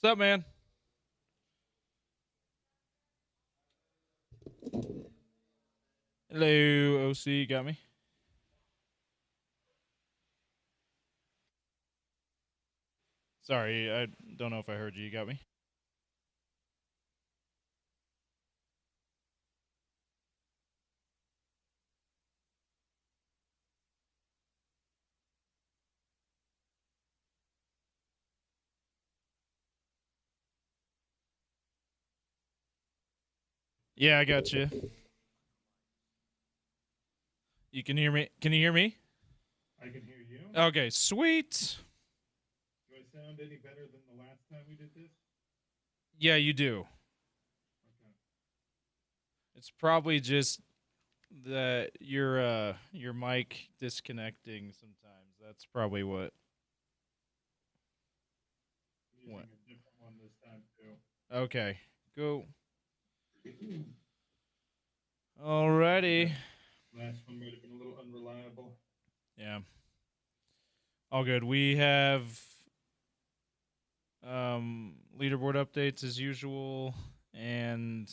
What's up, man? Hello, OC. Got me? Sorry, I don't know if I heard you. You got me? Yeah, I got you. You can hear me? Can you hear me? I can hear you. Okay, sweet. Do I sound any better than the last time we did this? Yeah, you do. Okay. It's probably just that your mic disconnecting sometimes. That's probably what I'm using went. a different one this time too. Okay, go. The Alrighty. last one might have been a little unreliable. Yeah, all good. We have leaderboard updates as usual, and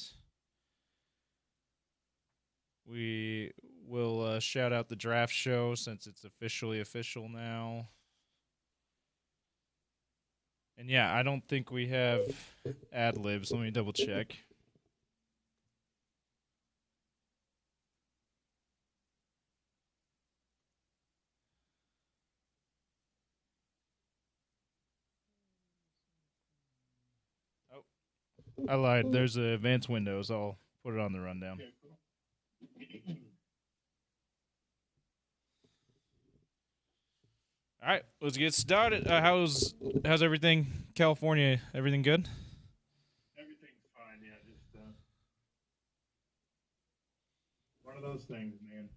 we will shout out the draft show since it's officially official now. And yeah, I don't think we have ad libs. Let me double check. Oh, I lied. There's advanced windows. I'll put it on the rundown. Okay, cool. All right, let's get started. How's everything? California, everything good? Everything's fine. Yeah, just one of those things, man.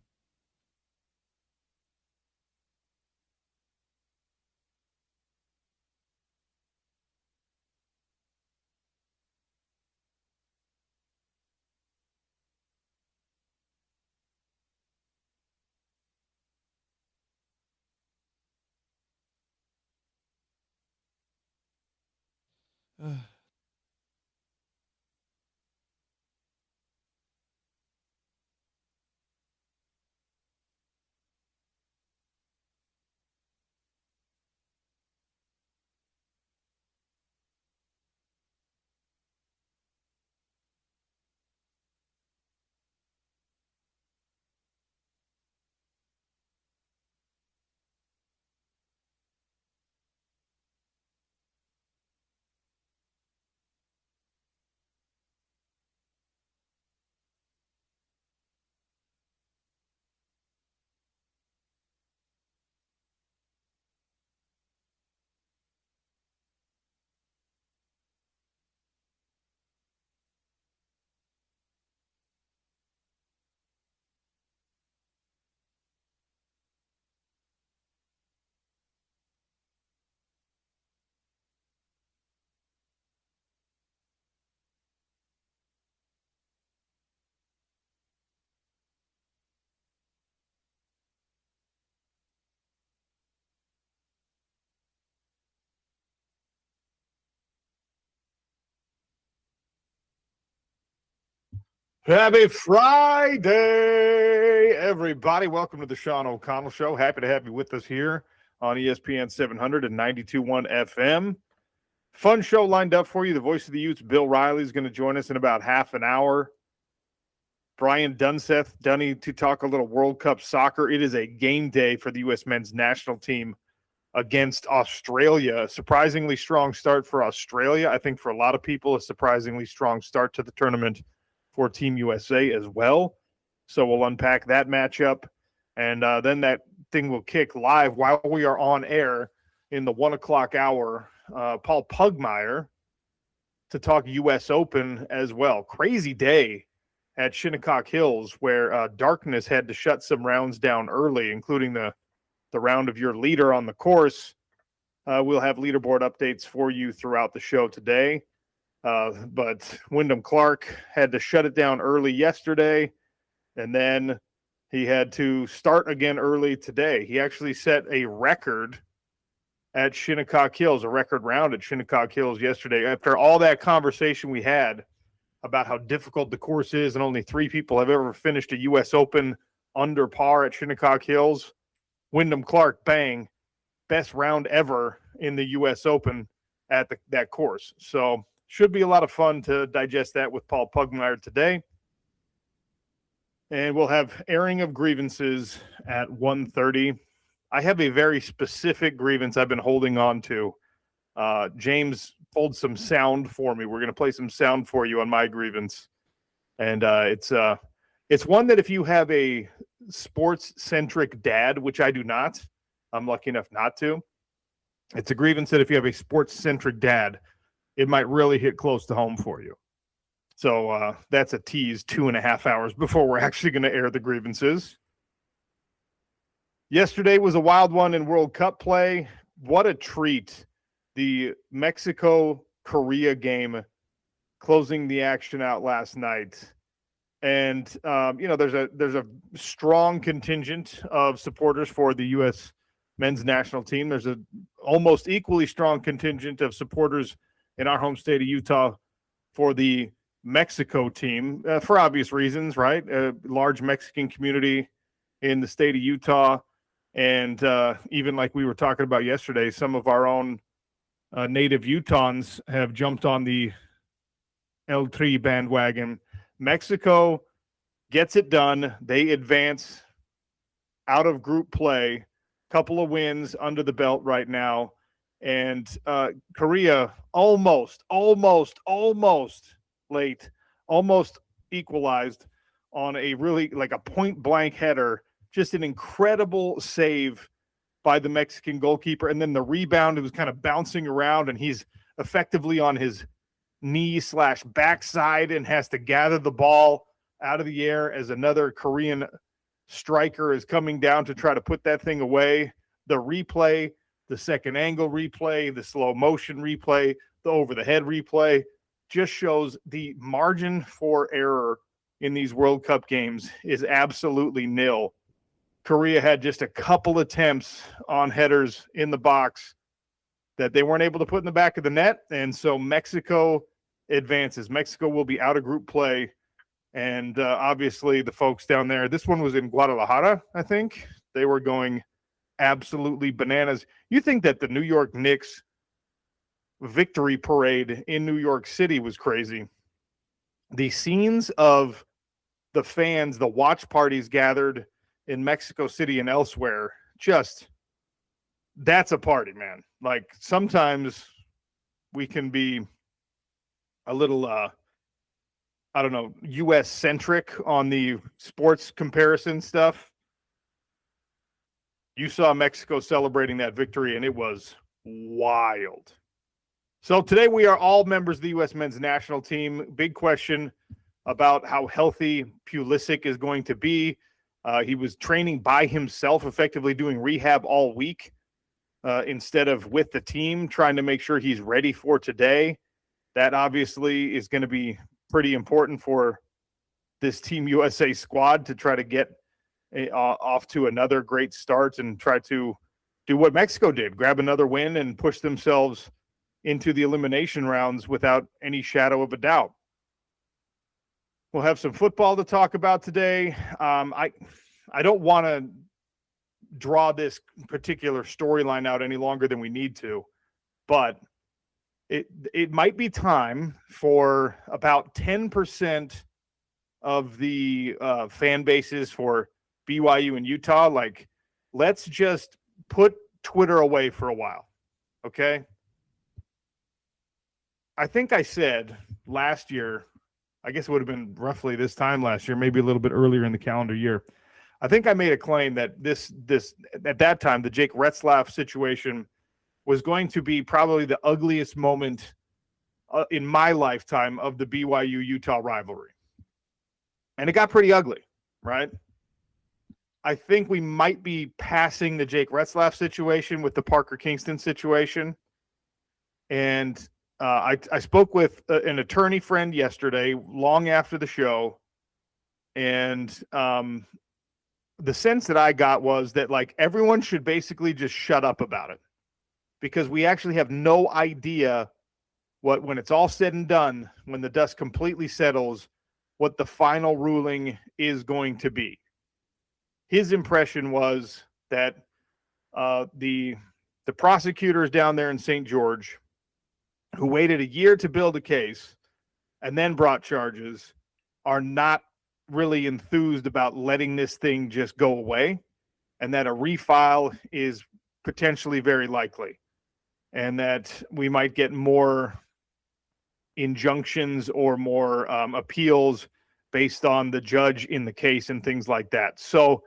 Happy Friday, everybody. Welcome to the Sean O'Connell Show. Happy to have you with us here on ESPN 700 and 92.1 FM. Fun show lined up for you. The voice of the Utes, Bill Riley, is going to join us in about half an hour. Brian Dunseth, Dunny, to talk a little World Cup soccer. It is a game day for the U.S. men's national team against Australia. A surprisingly strong start for Australia. I think for a lot of people, a surprisingly strong start to the tournament for Team USA as well. So we'll unpack that matchup. And then that thing will kick live while we are on air in the 1 o'clock hour. Paul Pugmire to talk U.S. Open as well. Crazy day at Shinnecock Hills where darkness had to shut some rounds down early, including the round of your leader on the course. We'll have leaderboard updates for you throughout the show today. But Wyndham Clark had to shut it down early yesterday, and then he had to start again early today. He actually set a record at Shinnecock Hills, a record round at Shinnecock Hills yesterday. After all that conversation we had about how difficult the course is and only 3 people have ever finished a U.S. Open under par at Shinnecock Hills, Wyndham Clark, bang, best round ever in the U.S. Open at that course. So should be a lot of fun to digest that with Paul Pugmire today. And we'll have airing of grievances at 1:30. I have a very specific grievance I've been holding on to. James pulled some sound for me. We're going to play some sound for you on my grievance. And it's one that if you have a sports-centric dad, which I do not, I'm lucky enough not to. It's a grievance that if you have a sports-centric dad, it might really hit close to home for you. So that's a tease 2.5 hours before we're actually going to air the grievances. Yesterday was a wild one in World Cup play. What a treat. The Mexico-Korea game closing the action out last night. And, there's a strong contingent of supporters for the U.S. men's national team. There's a almost equally strong contingent of supporters in our home state of Utah for the Mexico team for obvious reasons, right? A large Mexican community in the state of Utah. And even like we were talking about yesterday, some of our own native Utahns have jumped on the El Tri bandwagon. Mexico gets it done. They advance out of group play. Couple of wins under the belt right now. And Korea almost late, almost equalized on a really like a point blank header. Just an incredible save by the Mexican goalkeeper. And then the rebound, it was kind of bouncing around, and he's effectively on his knee/backside and has to gather the ball out of the air as another Korean striker is coming down to try to put that thing away. The replay, the second angle replay, the slow motion replay, the over the head replay just shows the margin for error in these World Cup games is absolutely nil. Korea had just a couple attempts on headers in the box that they weren't able to put in the back of the net. And so Mexico advances. Mexico will be out of group play. And obviously the folks down there, this one was in Guadalajara, I think. They were going absolutely bananas. You think that the New York Knicks victory parade in New York City was crazy. The scenes of the fans, the watch parties gathered in Mexico City and elsewhere, just that's a party, man. Like sometimes we can be a little US centric on the sports comparison stuff. You saw Mexico celebrating that victory, and it was wild. So today we are all members of the U.S. men's national team. Big question about how healthy Pulisic is going to be. He was training by himself, effectively doing rehab all week instead of with the team, trying to make sure he's ready for today. That obviously is going to be pretty important for this Team USA squad to try to get off to another great start and try to do what Mexico did, grab another win and push themselves into the elimination rounds without any shadow of a doubt. We'll have some football to talk about today. I don't want to draw this particular storyline out any longer than we need to, but it might be time for about 10% of the fan bases for BYU and Utah. Like, let's just put Twitter away for a while, okay? I think I said last year, I guess it would have been roughly this time last year, maybe a little bit earlier in the calendar year. I think I made a claim that this at that time, the Jake Retzlaff situation was going to be probably the ugliest moment in my lifetime of the BYU-Utah rivalry. And it got pretty ugly, right? I think we might be passing the Jake Retzlaff situation with the Parker Kingston situation. And I spoke with an attorney friend yesterday, long after the show, and the sense that I got was that like everyone should basically just shut up about it, because we actually have no idea when it's all said and done, when the dust completely settles, what the final ruling is going to be. His impression was that the prosecutors down there in St. George, who waited a year to build a case and then brought charges, are not really enthused about letting this thing just go away, and that a refile is potentially very likely, and that we might get more injunctions or more appeals based on the judge in the case and things like that. So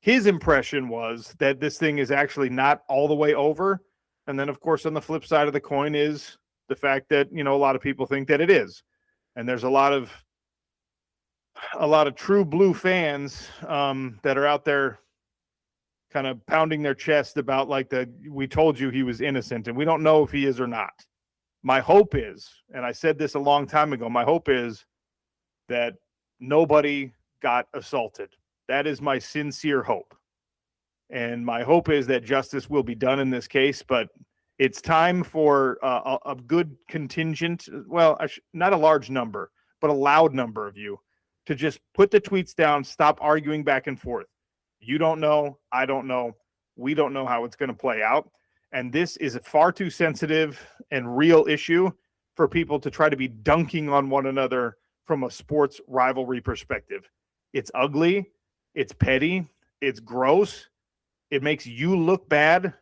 his impression was that this thing is actually not all the way over. And then, of course, on the flip side of the coin is the fact that, a lot of people think that it is. And there's a lot of true blue fans that are out there kind of pounding their chest about we told you he was innocent, and we don't know if he is or not. My hope is, and I said this a long time ago, my hope is that nobody got assaulted. That is my sincere hope. And my hope is that justice will be done in this case, but it's time for a good contingent, well, not a large number, but a loud number of you to just put the tweets down, stop arguing back and forth. You don't know, I don't know, we don't know how it's going to play out. And this is a far too sensitive and real issue for people to try to be dunking on one another from a sports rivalry perspective. It's ugly, it's petty, it's gross. It makes you look bad,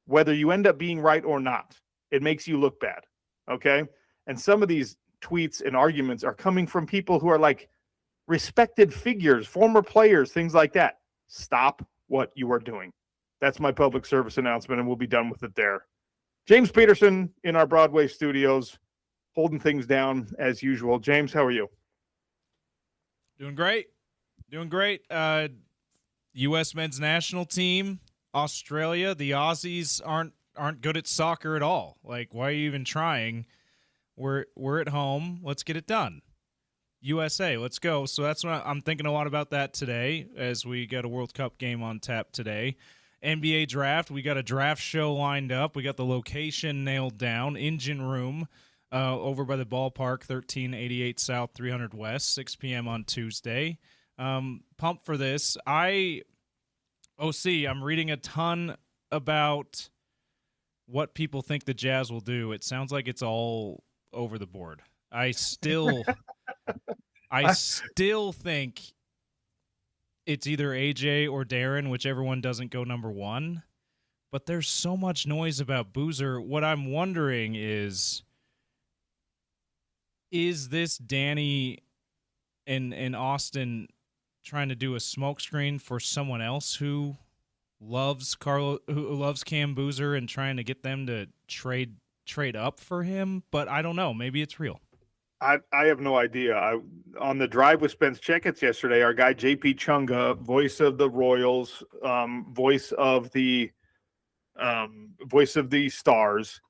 whether you end up being right or not. It makes you look bad, okay? And some of these tweets and arguments are coming from people who are like respected figures, former players, things like that. Stop what you are doing. That's my public service announcement, and we'll be done with it there. James Peterson in our Broadway studios, holding things down as usual. James, how are you? Doing great. U.S. men's national team, Australia, the Aussies aren't good at soccer at all. Like, why are you even trying? We're at home. Let's get it done. USA, let's go. So that's what I'm thinking a lot about that today as we got a World Cup game on tap today. NBA draft, we got a draft show lined up. We got the location nailed down. Engine Room over by the ballpark, 1388 South, 300 West, 6 p.m. on Tuesday. Pumped for this. I'm reading a ton about what people think the Jazz will do. It sounds like it's all over the board. I still think it's either AJ or Darren, whichever one doesn't go number one. But there's so much noise about Boozer. What I'm wondering is this Danny and Austin trying to do a smokescreen for someone else who loves Cam Boozer and trying to get them to trade up for him? But I don't know. Maybe it's real. I have no idea. On the drive with Spence Checketts yesterday, our guy JP Chunga, voice of the Royals, voice of the Stars,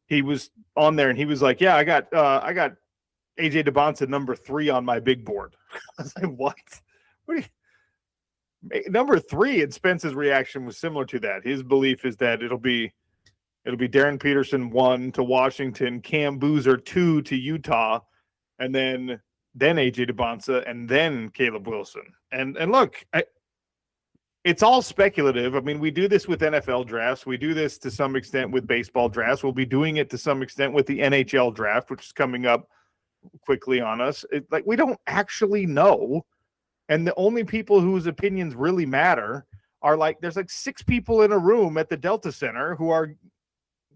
he was on there and he was like, "Yeah, I got AJ DeBonsa number 3 on my big board." I was like, "What? What? Number 3?" And Spence's reaction was similar to that. His belief is that it'll be Darren Peterson 1 to Washington, Cam Boozer 2 to Utah, and then AJ DeBonsa, and then Caleb Wilson. And look, it's all speculative. I mean, we do this with NFL drafts. We do this to some extent with baseball drafts. We'll be doing it to some extent with the NHL draft, which is coming up quickly on us. We don't actually know. And the only people whose opinions really matter are there's 6 people in a room at the Delta Center who are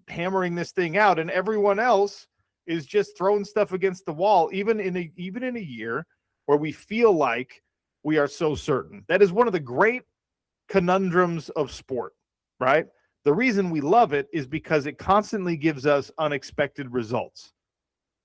hammering this thing out, and everyone else is just throwing stuff against the wall, even in a year where we feel like we are so certain. That is one of the great conundrums of sport, right? The reason we love it is because it constantly gives us unexpected results.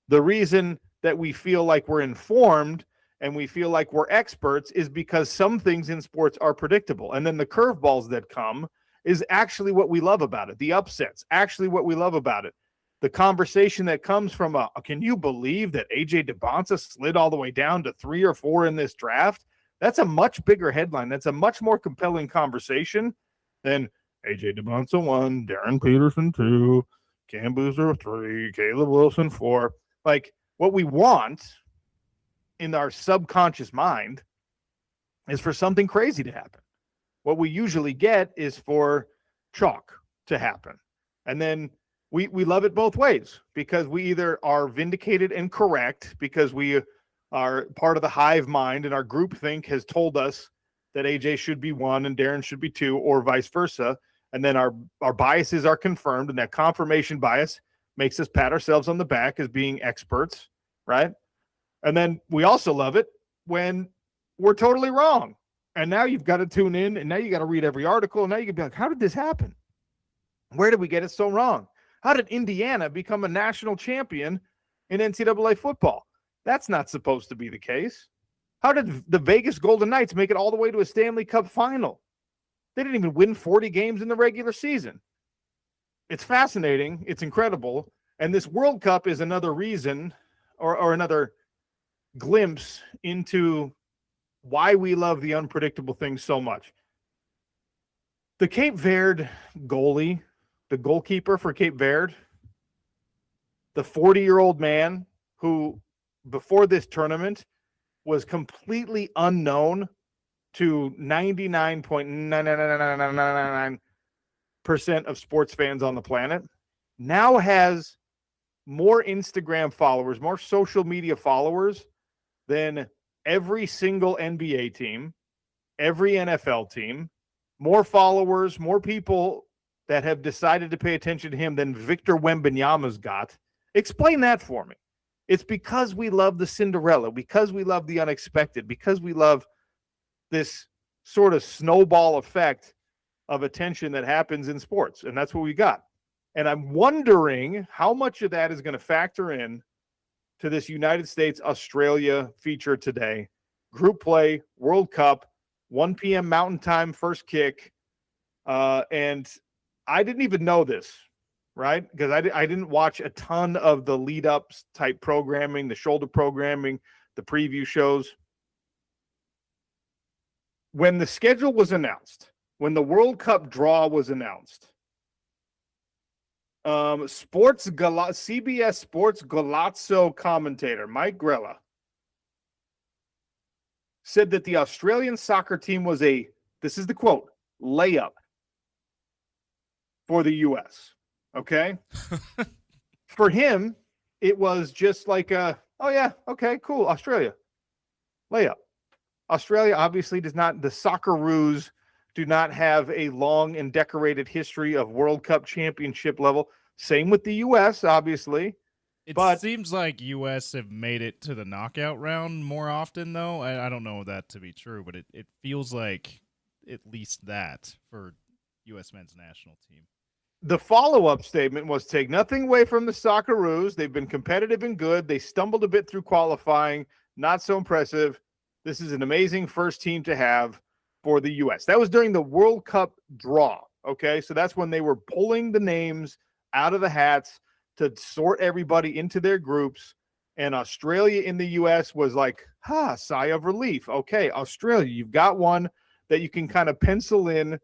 The reason that we feel like we're informed and we feel like we're experts is because some things in sports are predictable, and then the curveballs that come is actually what we love about it. The upsets, actually what we love about it. The conversation that comes from can you believe that AJ DeBonsa slid all the way down to 3 or 4 in this draft? That's a much bigger headline. That's a much more compelling conversation than AJ DeBonsa 1, Darren Peterson 2, Cam Boozer 3, Caleb Wilson 4. Like, what we want in our subconscious mind is for something crazy to happen. What we usually get is for chalk to happen. And then we love it both ways, because we either are vindicated and correct because we are part of the hive mind and our groupthink has told us that AJ should be 1 and Darren should be 2, or vice versa. And then our biases are confirmed, and that confirmation bias makes us pat ourselves on the back as being experts, right? And then we also love it when we're totally wrong. And now you've got to tune in, and now you got to read every article, and now you can be like, how did this happen? Where did we get it so wrong? How did Indiana become a national champion in NCAA football? That's not supposed to be the case. How did the Vegas Golden Knights make it all the way to a Stanley Cup final? They didn't even win 40 games in the regular season. It's fascinating. It's incredible. And this World Cup is another reason, or another glimpse into why we love the unpredictable things so much. The Cape Verde goalie, the goalkeeper for Cape Verde, the 40-year-old man who, before this tournament, was completely unknown to 99.99999% of sports fans on the planet, now has more Instagram followers, more social media followers than every single NBA team, every NFL team, more followers, more people that have decided to pay attention to him than Victor Wembanyama's got. Explain that for me. It's because we love the Cinderella, because we love the unexpected, because we love this sort of snowball effect of attention that happens in sports. And that's what we got. And I'm wondering how much of that is going to factor in to this United States-Australia feature today. Group play, World Cup, 1 p.m. Mountain Time, first kick. And I didn't even know this, right? Because I didn't watch a ton of the lead-ups type programming, the shoulder programming, the preview shows. When the schedule was announced, when the World Cup draw was announced, CBS Sports Golazzo commentator Mike Grella said that the Australian soccer team was this is the quote, layup for the U.S. Okay? For him, it was just like oh yeah, okay, cool, Australia. Layup. Australia obviously does not, the Socceroos do not have a long and decorated history of World Cup championship level. Same with the U.S., obviously. It but seems like U.S. have made it to the knockout round more often, though. I don't know that to be true, but it feels like at least that for U.S. men's national team. The follow-up statement was, take nothing away from the Socceroos. They've been competitive and good. They stumbled a bit through qualifying. Not so impressive. This is an amazing first team to have for the U.S. That was during the World Cup draw, okay? So that's when they were pulling the names out of the hats to sort everybody into their groups, and Australia in the U.S. was like, sigh of relief. Okay, Australia, you've got one that you can kind of pencil in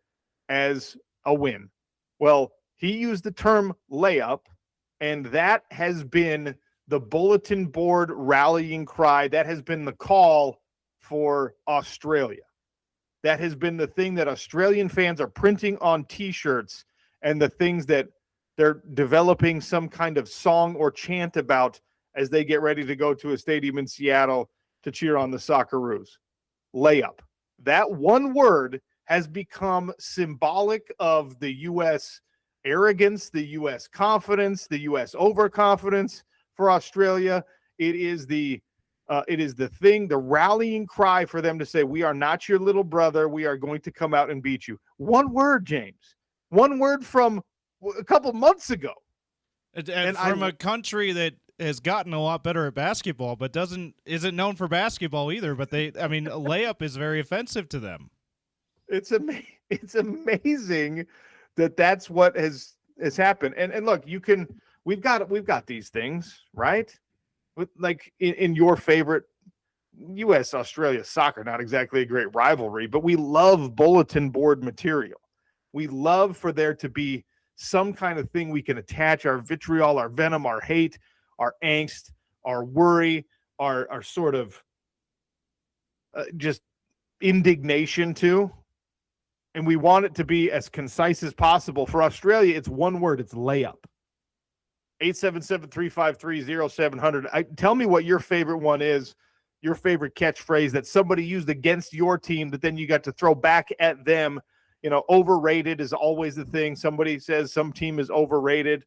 as a win. Well, he used the term layup, and that has been the bulletin board rallying cry. That has been the call for Australia. That has been the thing that Australian fans are printing on T-shirts, and the things that they're developing some kind of song or chant about as they get ready to go to a stadium in Seattle to cheer on the Socceroos. Layup. That one word has become symbolic of the U.S. arrogance, the U.S. confidence, the U.S. overconfidence for Australia. It is the thing, the rallying cry for them to say, we are not your little brother. We are going to come out and beat you. One word, James. One word from a couple months ago. And from a country that has gotten a lot better at basketball, but isn't known for basketball either. But layup is very offensive to them. It's amazing that that's what has happened. And look, we've got these things, right? Like in your favorite U.S.-Australia soccer, not exactly a great rivalry, but we love bulletin board material. We love for there to be some kind of thing we can attach our vitriol, our venom, our hate, our angst, our worry, our sort of just indignation to. And we want it to be as concise as possible. For Australia, it's one word. It's layup. 877-353-0700. Tell me what your favorite one is, your favorite catchphrase that somebody used against your team that then you got to throw back at them. Overrated is always the thing. Somebody says some team is overrated.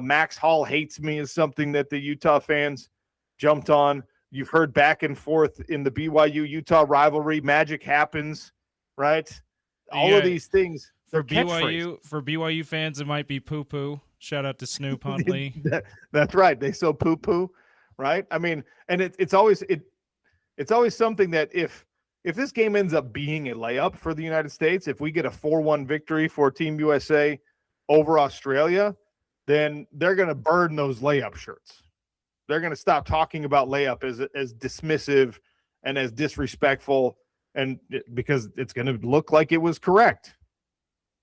Max Hall hates me is something that the Utah fans jumped on. You've heard back and forth in the BYU-Utah rivalry. Magic happens, right? All of these things. For BYU fans, it might be poo-poo. Shout out to Snoop Huntley. That's right. They so poo-poo, right? I mean, and it's always something that if this game ends up being a layup for the United States, if we get a 4-1 victory for Team USA over Australia, then they're going to burn those layup shirts. They're going to stop talking about layup as dismissive and as disrespectful, and because it's going to look like it was correct.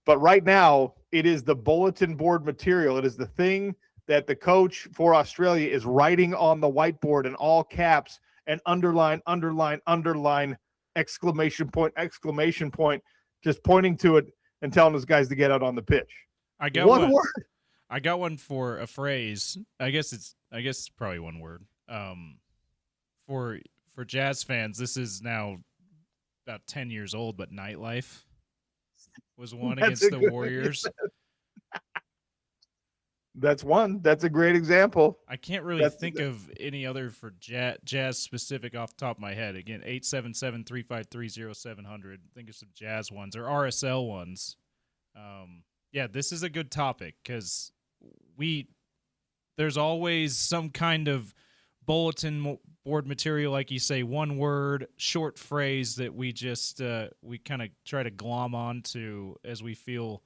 But right now, it is the bulletin board material. It is the thing that the coach for Australia is writing on the whiteboard in all caps and underline, exclamation point, just pointing to it and telling those guys to get out on the pitch. I got one for a phrase. I guess it's probably one word. For Jazz fans, this is now about 10 years old, but nightlife was one against the Warriors. That's one. That's a great example. I can't really think of any other for Jazz specific off the top of my head. Again, 877-353-0700. Think of some Jazz ones or RSL ones. Yeah, this is a good topic because there's always some kind of bulletin board material, like you say, one word, short phrase that we just we kind of try to glom onto as we feel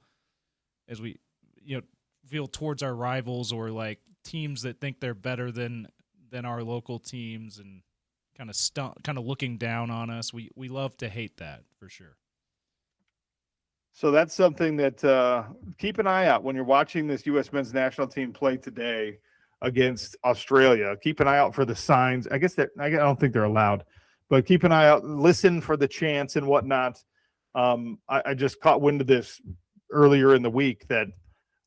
towards our rivals or like teams that think they're better than our local teams and kind of looking down on us. We love to hate that for sure. So that's something that keep an eye out when you're watching this U.S. men's national team play today against Australia. Keep an eye out for the signs. I don't think they're allowed, but keep an eye out. Listen for the chants and whatnot. I just caught wind of this earlier in the week that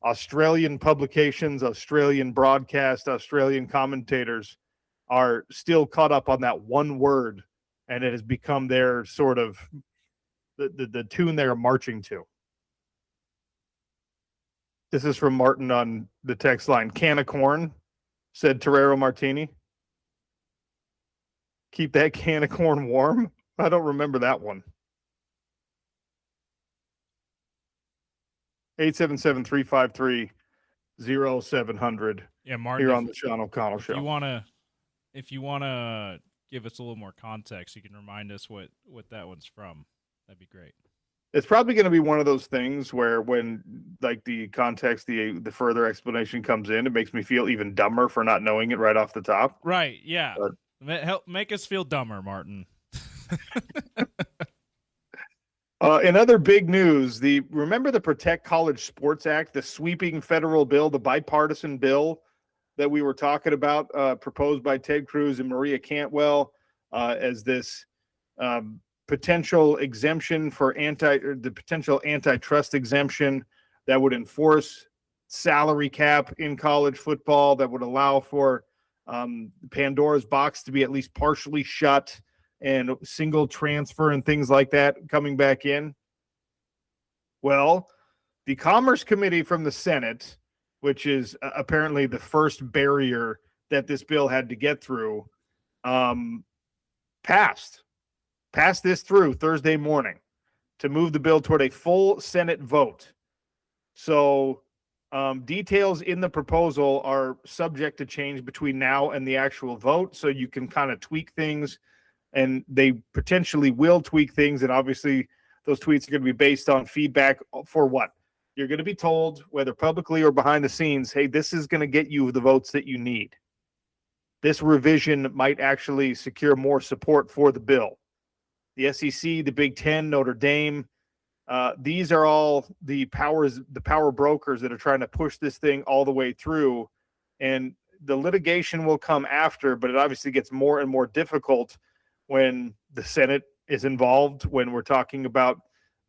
Australian publications, Australian broadcast, Australian commentators are still caught up on that one word, and it has become their sort of the tune they're marching to. This is from Martin on the text line. Can of corn, said Torero Martini. Keep that can of corn warm. I don't remember that one. 877-353-0700. Yeah, Martin, here on the Sean O'Connell Show. If you wanna give us a little more context, you can remind us what that one's from. That'd be great. It's probably going to be one of those things where when like the context, the further explanation comes in, it makes me feel even dumber for not knowing it right off the top. Right. Yeah. Help make us feel dumber, Martin. In other big news, remember the Protect College Sports Act, the sweeping federal bill, the bipartisan bill that we were talking about, proposed by Ted Cruz and Maria Cantwell as this potential exemption for the potential antitrust exemption that would enforce salary cap in college football, that would allow for Pandora's box to be at least partially shut and single transfer and things like that coming back in. Well, the Commerce Committee from the Senate, which is apparently the first barrier that this bill had to get through, passed this through Thursday morning to move the bill toward a full Senate vote. So details in the proposal are subject to change between now and the actual vote. So you can kind of tweak things, and they potentially will tweak things. And obviously those tweets are going to be based on feedback for what? You're going to be told, whether publicly or behind the scenes, hey, this is going to get you the votes that you need. This revision might actually secure more support for the bill. The SEC, the Big Ten, Notre Dame, These are all the power brokers that are trying to push this thing all the way through, and the litigation will come after, but it obviously gets more and more difficult when the Senate is involved, when we're talking about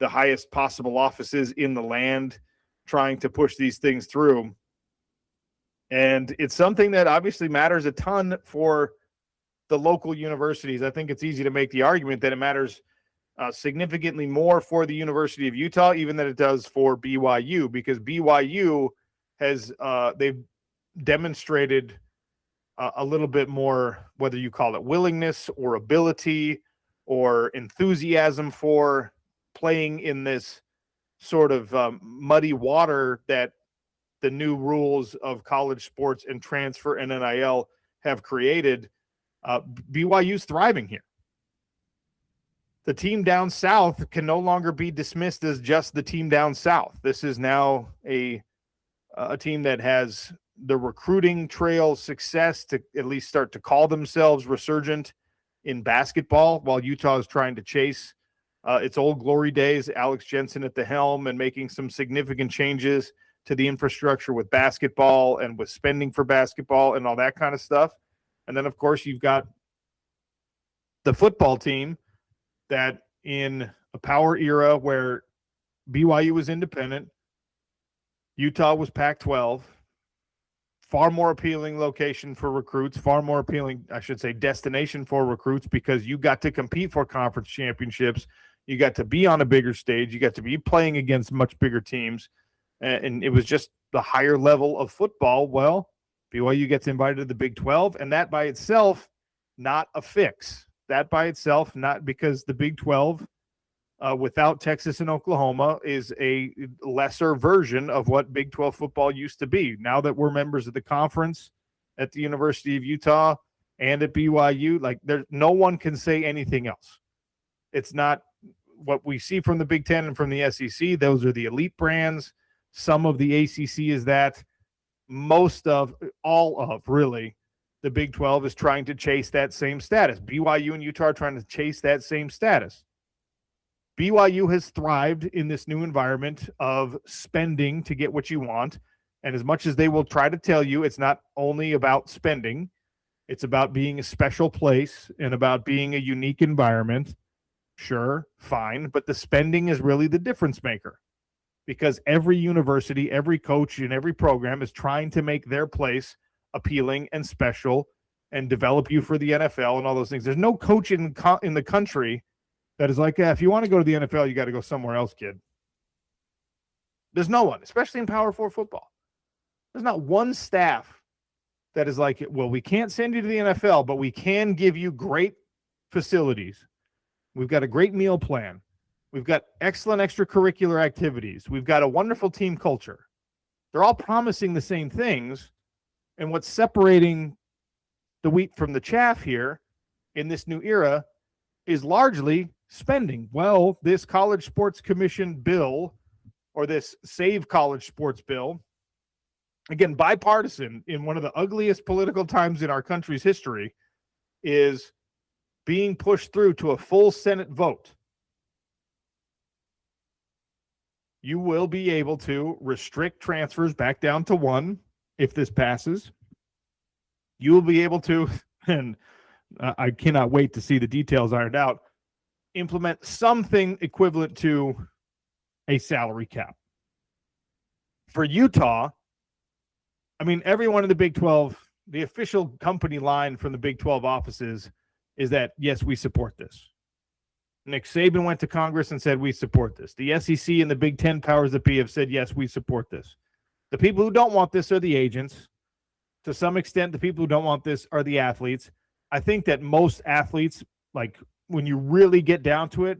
the highest possible offices in the land trying to push these things through. And it's something that obviously matters a ton for the local universities. I think it's easy to make the argument that it matters significantly more for the University of Utah, even than it does for BYU, because BYU has they've demonstrated a little bit more, whether you call it willingness or ability or enthusiasm for playing in this sort of muddy water that the new rules of college sports and transfer and NIL have created. BYU's thriving here. The team down south can no longer be dismissed as just the team down south. This is now a team that has the recruiting trail success to at least start to call themselves resurgent in basketball, while Utah is trying to chase its old glory days. Alex Jensen at the helm and making some significant changes to the infrastructure with basketball and with spending for basketball and all that kind of stuff. And then, of course, you've got the football team that in a power era where BYU was independent, Utah was Pac-12, far more appealing location for recruits, far more appealing, I should say, destination for recruits, because you got to compete for conference championships. You got to be on a bigger stage. You got to be playing against much bigger teams. And it was just the higher level of football. Well, BYU gets invited to the Big 12, and that by itself, not a fix. That by itself, not because the Big 12 without Texas and Oklahoma is a lesser version of what Big 12 football used to be. Now that we're members of the conference at the University of Utah and at BYU, like no one can say anything else. It's not what we see from the Big 10 and from the SEC. Those are the elite brands. Some of the ACC is that. Most of, all of, really, the Big 12 is trying to chase that same status. BYU and Utah are trying to chase that same status. BYU has thrived in this new environment of spending to get what you want. And as much as they will try to tell you it's not only about spending, it's about being a special place and about being a unique environment. Sure, fine. But the spending is really the difference maker, because every university, every coach, and every program is trying to make their place appealing and special and develop you for the NFL and all those things. There's no coach in the country that is like, if you want to go to the NFL, you got to go somewhere else, kid. There's no one, especially in Power 4 football. There's not one staff that is like, well, we can't send you to the NFL, but we can give you great facilities. We've got a great meal plan. We've got excellent extracurricular activities. We've got a wonderful team culture. They're all promising the same things. And what's separating the wheat from the chaff here in this new era is largely spending. Well, this College Sports Commission bill, or this Save College Sports bill, again, bipartisan in one of the ugliest political times in our country's history, is being pushed through to a full Senate vote. You will be able to restrict transfers back down to one if this passes. You will be able to, and I cannot wait to see the details ironed out, implement something equivalent to a salary cap. For Utah, I mean, everyone in the Big 12, the official company line from the Big 12 offices is that, yes, we support this. Nick Saban went to Congress and said, we support this. The SEC and the Big 10 powers that be have said, yes, we support this. The people who don't want this are the agents. To some extent, the people who don't want this are the athletes. I think that most athletes, like when you really get down to it,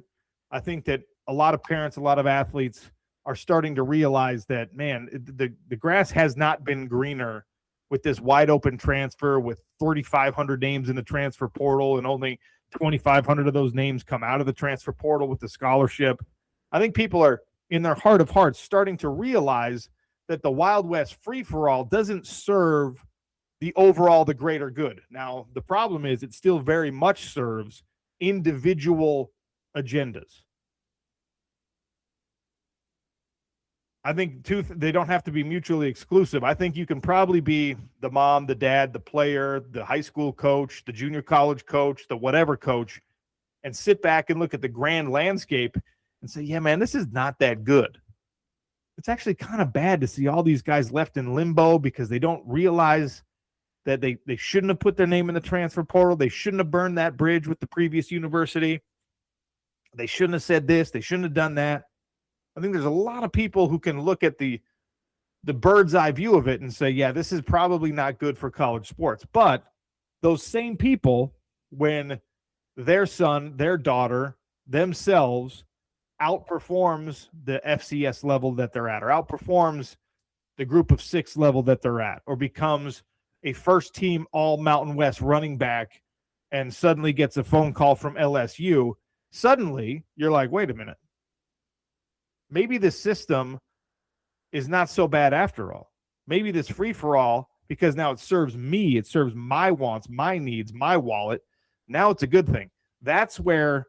I think that a lot of parents, a lot of athletes are starting to realize that, man, the grass has not been greener with this wide open transfer with 3,500 names in the transfer portal and only 2,500 of those names come out of the transfer portal with the scholarship. I think people are, in their heart of hearts, starting to realize that the Wild West free-for-all doesn't serve the overall, the greater good. Now, the problem is it still very much serves individual agendas. I think they don't have to be mutually exclusive. I think you can probably be the mom, the dad, the player, the high school coach, the junior college coach, the whatever coach, and sit back and look at the grand landscape and say, yeah, man, this is not that good. It's actually kind of bad to see all these guys left in limbo because they don't realize that they shouldn't have put their name in the transfer portal. They shouldn't have burned that bridge with the previous university. They shouldn't have said this. They shouldn't have done that. I think there's a lot of people who can look at the bird's eye view of it and say, yeah, this is probably not good for college sports. But those same people, when their son, their daughter, themselves outperforms the FCS level that they're at, or outperforms the group of six level that they're at, or becomes a first team all Mountain West running back and suddenly gets a phone call from LSU, suddenly you're like, wait a minute. Maybe this system is not so bad after all. Maybe this free for all, because now it serves me, it serves my wants, my needs, my wallet. Now it's a good thing. That's where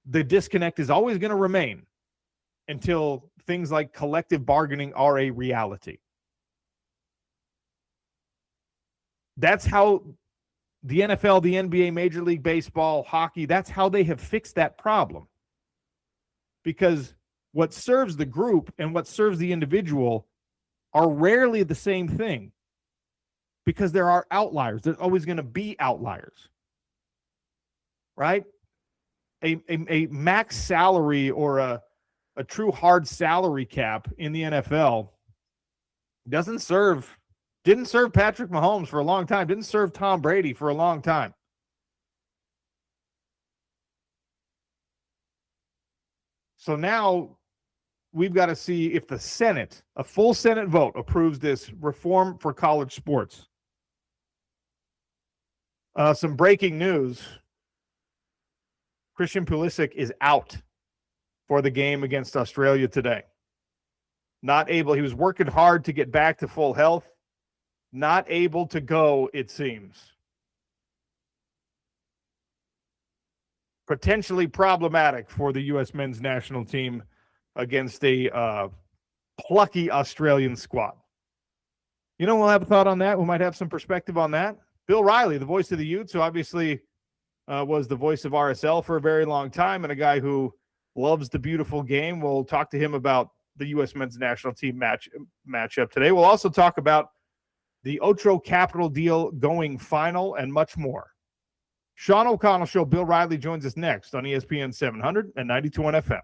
the disconnect is always going to remain until things like collective bargaining are a reality. That's how the NFL, the NBA, Major League Baseball, hockey, that's how they have fixed that problem. Because what serves the group and what serves the individual are rarely the same thing, because there are outliers. There's always going to be outliers, right? A max salary or a true hard salary cap in the NFL didn't serve Patrick Mahomes for a long time, didn't serve Tom Brady for a long time. So now we've got to see if the Senate, a full Senate vote, approves this reform for college sports. Some breaking news. Christian Pulisic is out for the game against Australia today. Not able. He was working hard to get back to full health. Not able to go, it seems. Potentially problematic for the U.S. men's national team against a plucky Australian squad. You know, we'll have a thought on that. We might have some perspective on that. Bill Riley, the voice of the Utes, who obviously was the voice of RSL for a very long time and a guy who loves the beautiful game. We'll talk to him about the U.S. men's national team matchup today. We'll also talk about the Otro Capital deal going final and much more. Sean O'Connell Show, Bill Riley joins us next on ESPN 700 and 92.1 FM.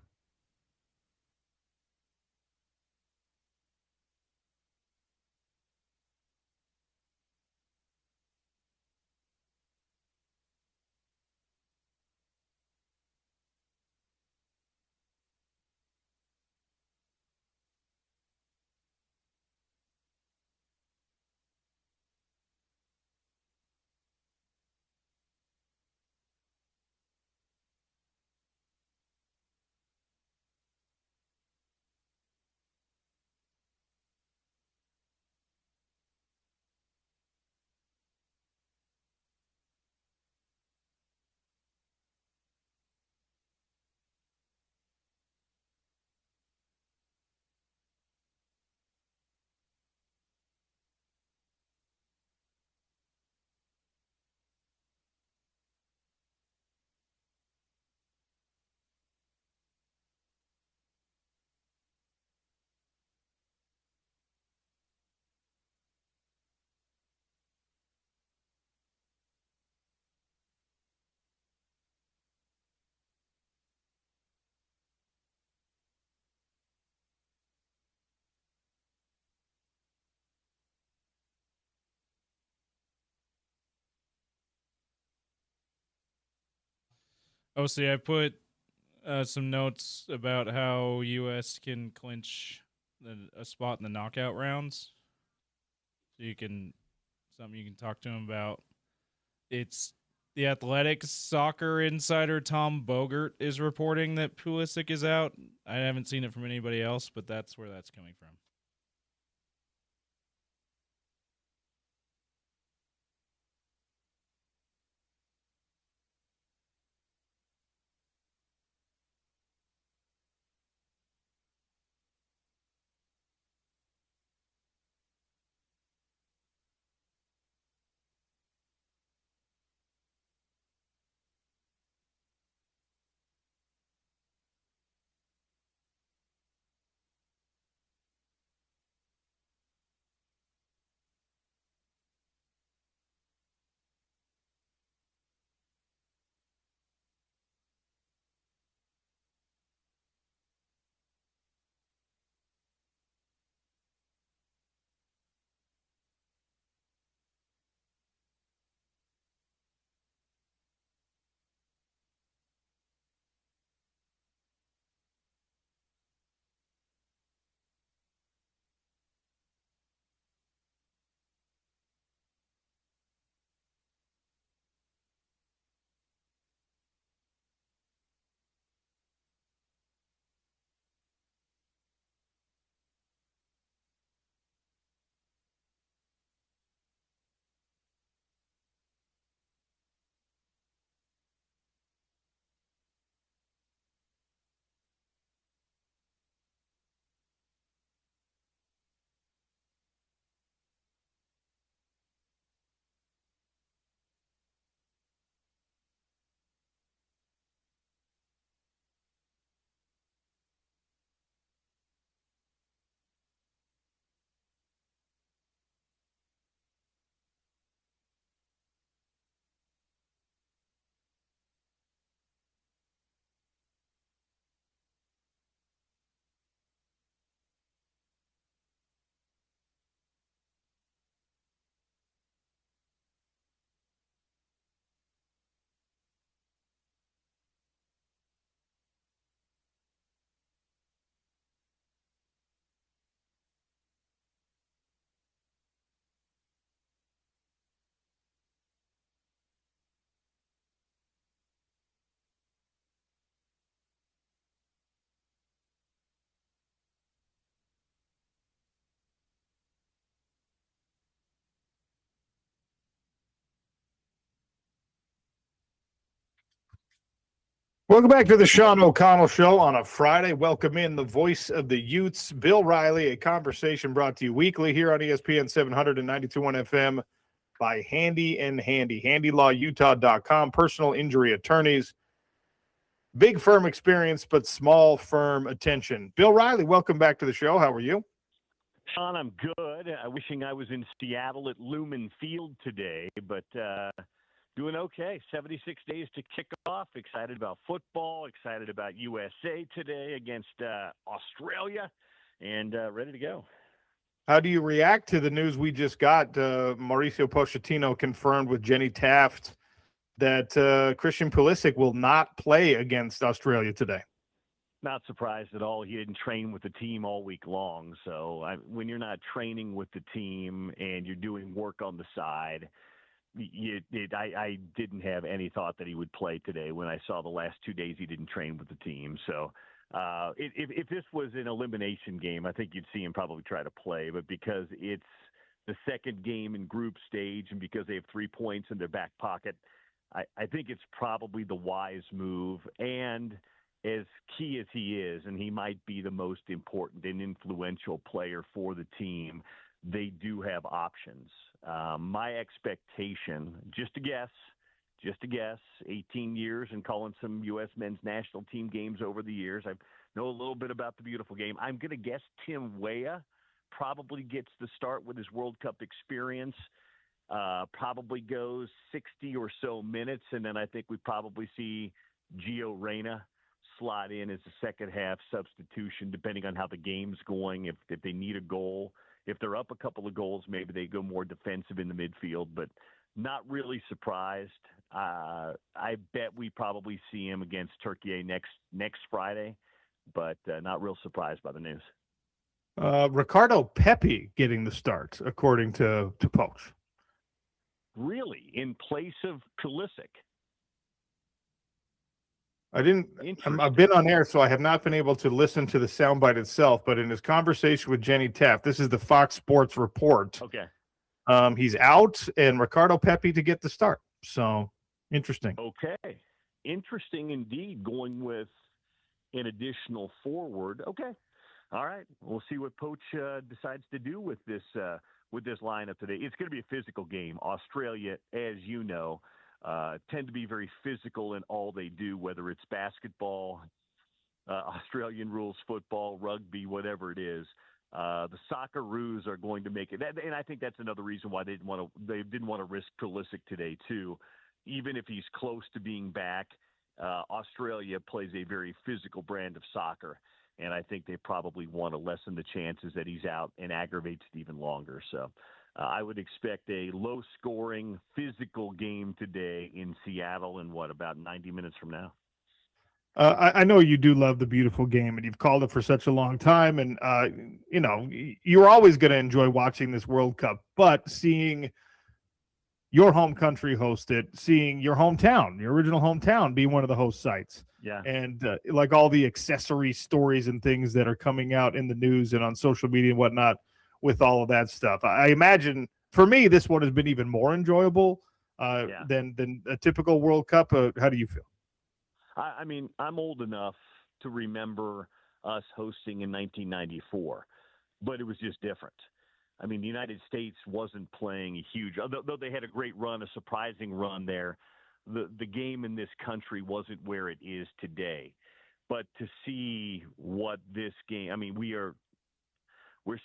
Oh, see, I put some notes about how U.S. can clinch a spot in the knockout rounds. So something you can talk to him about. It's the Athletics soccer insider Tom Bogert is reporting that Pulisic is out. I haven't seen it from anybody else, but that's where that's coming from. Welcome back to the Sean O'Connell Show on a Friday. Welcome in the voice of the Utes, Bill Riley. A conversation brought to you weekly here on ESPN 792.1 FM by Handy and Handy. HandyLawUtah.com. Personal injury attorneys. Big firm experience, but small firm attention. Bill Riley, welcome back to the show. How are you? Sean, I'm good. Wishing I was in Seattle at Lumen Field today, but doing okay. 76 days to kick off. Excited about football. Excited about USA today against Australia, and ready to go. How do you react to the news we just got? Mauricio Pochettino confirmed with Jenny Taft that Christian Pulisic will not play against Australia today. Not surprised at all. He didn't train with the team all week long. So when you're not training with the team and you're doing work on the side, I didn't have any thought that he would play today. When I saw the last 2 days he didn't train with the team. So if this was an elimination game, I think you'd see him probably try to play. But because it's the second game in group stage and because they have 3 points in their back pocket, I think it's probably the wise move. And as key as he is, and he might be the most important and influential player for the team, they do have options. My expectation, just a guess, 18 years and calling some U.S. men's national team games over the years. I know a little bit about the beautiful game. I'm going to guess Tim Weah probably gets the start with his World Cup experience. Probably goes 60 or so minutes, and then I think we probably see Gio Reyna slot in as a second half substitution, depending on how the game's going. If they need a goal, if they're up a couple of goals, maybe they go more defensive in the midfield. But not really surprised. I bet we probably see him against Turkey next Friday, but not real surprised by the news. Ricardo Pepi getting the start, according to Poach. Really? In place of Pulisic? I've been on air, so I have not been able to listen to the soundbite itself, but in his conversation with Jenny Taft, this is the Fox Sports report. Okay. He's out, and Ricardo Pepi to get the start. So, interesting. Okay. Interesting indeed, going with an additional forward. Okay. All right. We'll see what Poach decides to do with this lineup today. It's going to be a physical game. Australia, as you know, tend to be very physical in all they do, whether it's basketball, Australian rules football, rugby, whatever it is. The Socceroos are going to make it, and I think that's another reason why they didn't want to risk Pulisic today too. Even if he's close to being back, Australia plays a very physical brand of soccer, and I think they probably want to lessen the chances that he's out and aggravates it even longer. So I would expect a low-scoring, physical game today in Seattle in, about 90 minutes from now? I know you do love the beautiful game, and you've called it for such a long time. And, you're always going to enjoy watching this World Cup. But seeing your home country host it, seeing your hometown, your original hometown, be one of the host sites. Yeah. And like all the accessory stories and things that are coming out in the news and on social media and whatnot with all of that stuff. I imagine for me, this one has been even more enjoyable than a typical World Cup. How do you feel? I mean, I'm old enough to remember us hosting in 1994, but it was just different. I mean, the United States wasn't playing a huge, though they had a great run, a surprising run there. The game in this country wasn't where it is today. But to see what this game, I mean, we're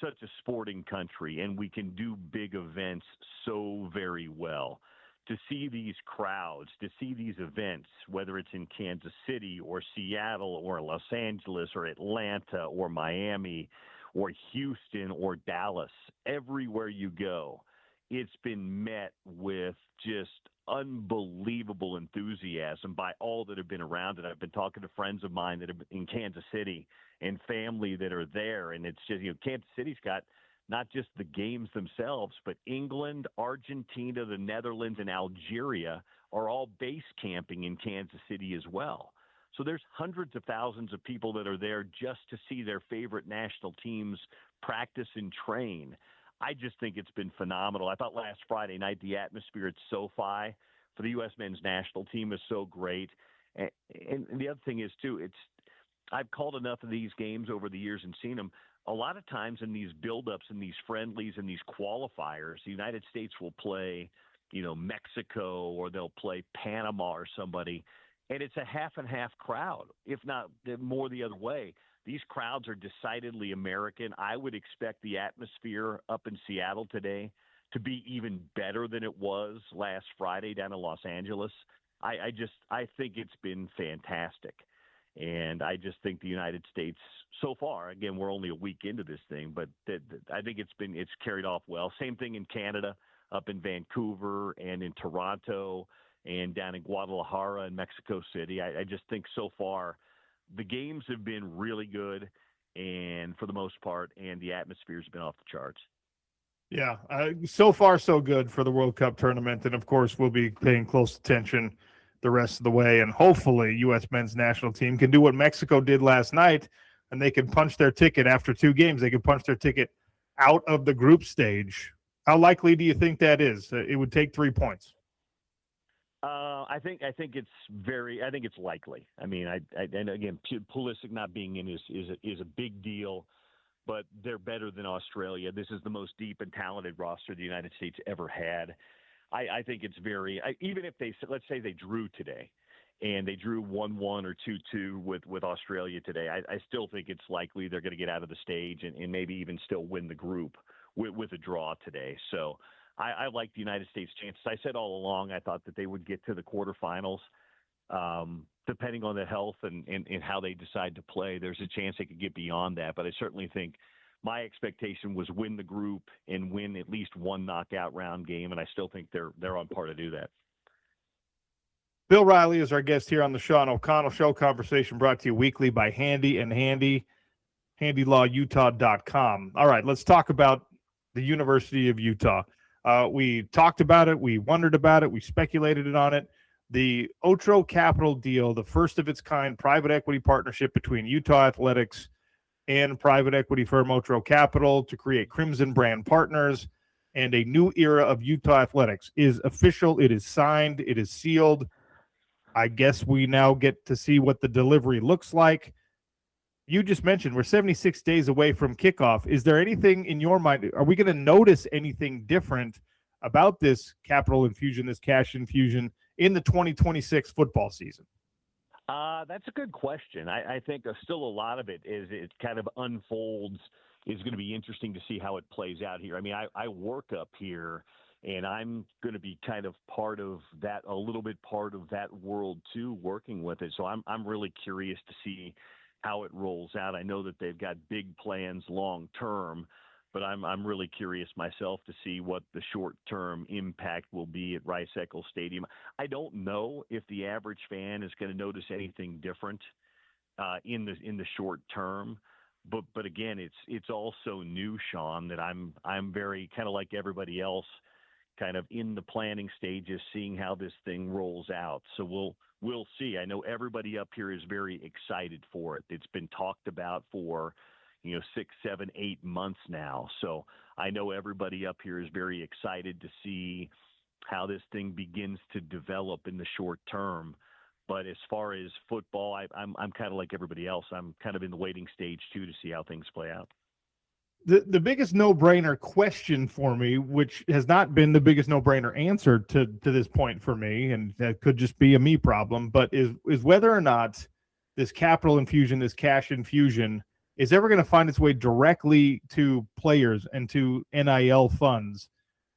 such a sporting country, and we can do big events so very well. To see these crowds, to see these events, whether it's in Kansas City or Seattle or Los Angeles or Atlanta or Miami or Houston or Dallas, everywhere you go, it's been met with just unbelievable enthusiasm by all that have been around it. I've been talking to friends of mine that are in Kansas City and family that are there, and it's just, Kansas City's got not just the games themselves, but England, Argentina, the Netherlands, and Algeria are all base camping in Kansas City as well. So there's hundreds of thousands of people that are there just to see their favorite national teams practice and train. I just think it's been phenomenal. I thought last Friday night the atmosphere at SoFi for the U.S. men's national team is so great. And the other thing is too, I've called enough of these games over the years and seen them. A lot of times in these buildups and these friendlies and these qualifiers, the United States will play, Mexico, or they'll play Panama or somebody, and it's a half and half crowd, if not more the other way. These crowds are decidedly American. I would expect the atmosphere up in Seattle today to be even better than it was last Friday down in Los Angeles. I think it's been fantastic. And I just think the United States so far, again, we're only a week into this thing, but I think it's carried off well. Same thing in Canada, up in Vancouver and in Toronto and down in Guadalajara and Mexico City. I just think so far the games have been really good, and for the most part, and the atmosphere's been off the charts. Yeah, so far so good for the World Cup tournament, and of course we'll be paying close attention the rest of the way, and hopefully U.S. men's national team can do what Mexico did last night, and they can punch their ticket after 2 games. They can punch their ticket out of the group stage. How likely do you think that is? It would take 3 points. I think it's likely. I mean, and again, Pulisic not being in is a big deal, but they're better than Australia. This is the most deep and talented roster the United States ever had. I think it's even if let's say they drew today and they drew 1-1 or 2-2 with Australia today, I still think it's likely they're going to get out of the stage and maybe even still win the group with a draw today. So I like the United States chances. I said all along I thought that they would get to the quarterfinals. Depending on the health and how they decide to play, there's a chance they could get beyond that. But I certainly think my expectation was win the group and win at least one knockout round game, and I still think they're on par to do that. Bill Riley is our guest here on the Sean O'Connell Show. Conversation brought to you weekly by Handy and Handy, HandyLawUtah.com. All right, let's talk about the University of Utah. We talked about it. We wondered about it. We speculated on it. The Otro Capital deal, the first of its kind private equity partnership between Utah Athletics and private equity firm Otro Capital to create Crimson Brand Partners and a new era of Utah Athletics is official. It is signed. It is sealed. I guess we now get to see what the delivery looks like. You just mentioned we're 76 days away from kickoff. Is there anything in your mind? Are we going to notice anything different about this capital infusion, this cash infusion in the 2026 football season? That's a good question. I think still a lot of it is it kind of unfolds is going to be interesting to see how it plays out here. I mean, I work up here, and I'm going to be kind of part of that, a little bit part of that world too, working with it. So I'm really curious to see how it rolls out. I know that they've got big plans long term, but I'm really curious myself to see what the short-term impact will be at Rice-Eccles Stadium. I don't know if the average fan is going to notice anything different in the short term, but again, it's also new, Sean, that I'm very kind of like everybody else, kind of in the planning stages, seeing how this thing rolls out. So we'll see. I know everybody up here is very excited for it. It's been talked about for 6, 7, 8 months now. So I know everybody up here is very excited to see how this thing begins to develop in the short term. But as far as football, I'm kind of like everybody else. I'm kind of in the waiting stage too to see how things play out. The biggest no-brainer question for me, which has not been the biggest no-brainer answer to this point for me, and that could just be a me problem, but is whether or not this capital infusion, this cash infusion, is ever going to find its way directly to players and to NIL funds.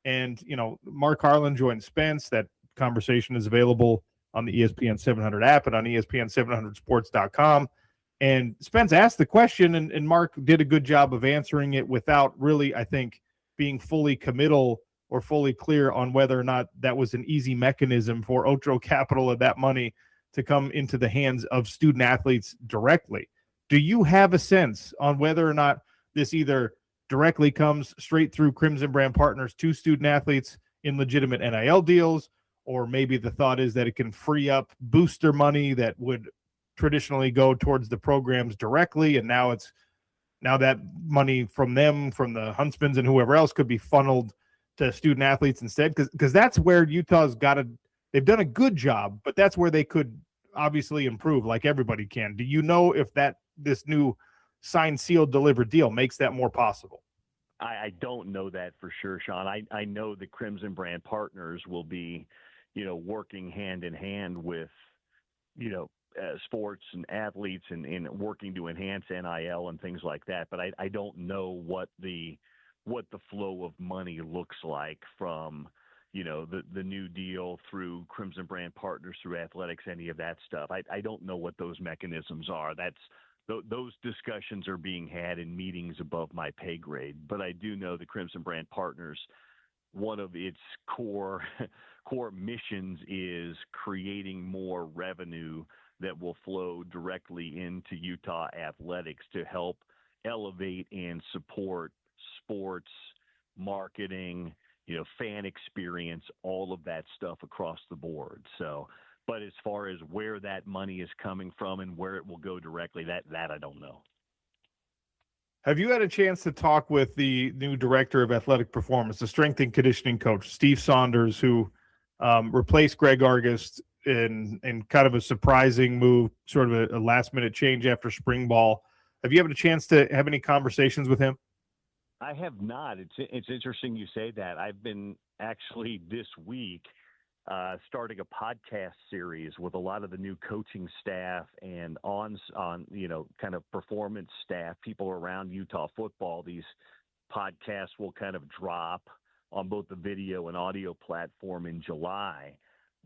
And, Mark Harlan joined Spence. That conversation is available on the ESPN 700 app and on ESPN700sports.com. And Spence asked the question, and Mark did a good job of answering it without really, I think, being fully committal or fully clear on whether or not that was an easy mechanism for Otro Capital and that money to come into the hands of student athletes directly. Do you have a sense on whether or not this either directly comes straight through Crimson Brand Partners to student athletes in legitimate NIL deals, or maybe the thought is that it can free up booster money that would traditionally go towards the programs directly, and now that money from them, from the Huntsmans and whoever else, could be funneled to student athletes instead? Because that's where Utah's they've done a good job, but that's where they could obviously improve like everybody can. Do you know if this new signed, sealed, delivered deal makes that more possible? I don't know that for sure, Sean. I know the Crimson Brand partners will be, working hand in hand with, sports and athletes and working to enhance NIL and things like that. But I don't know what the flow of money looks like from, the new deal through Crimson Brand partners, through athletics, any of that stuff. I don't know what those mechanisms are. Those discussions are being had in meetings above my pay grade. But I do know the Crimson Brand partners, one of its core missions is creating more revenue that will flow directly into Utah athletics to help elevate and support sports, marketing, fan experience, all of that stuff across the board. So, but as far as where that money is coming from and where it will go directly, that I don't know. Have you had a chance to talk with the new director of athletic performance, the strength and conditioning coach, Steve Saunders, who replaced Greg Argus in kind of a surprising move, sort of a last-minute change after spring ball? Have you had a chance to have any conversations with him? I have not. It's interesting you say that. I've been actually this week starting a podcast series with a lot of the new coaching staff and on kind of performance staff, people around Utah football. These podcasts will kind of drop on both the video and audio platform in July,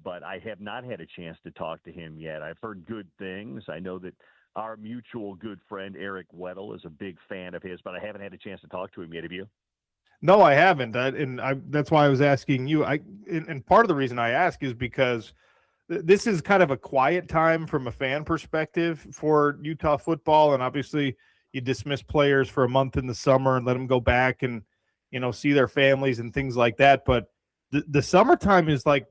but I have not had a chance to talk to him yet. I've heard good things. I know that our mutual good friend Eric Weddle is a big fan of his, but I haven't had a chance to talk to him yet. Have you? No, I haven't. That's why I was asking you. And part of the reason I ask is because this is kind of a quiet time from a fan perspective for Utah football. And obviously you dismiss players for a month in the summer and let them go back and, see their families and things like that. But the summertime is like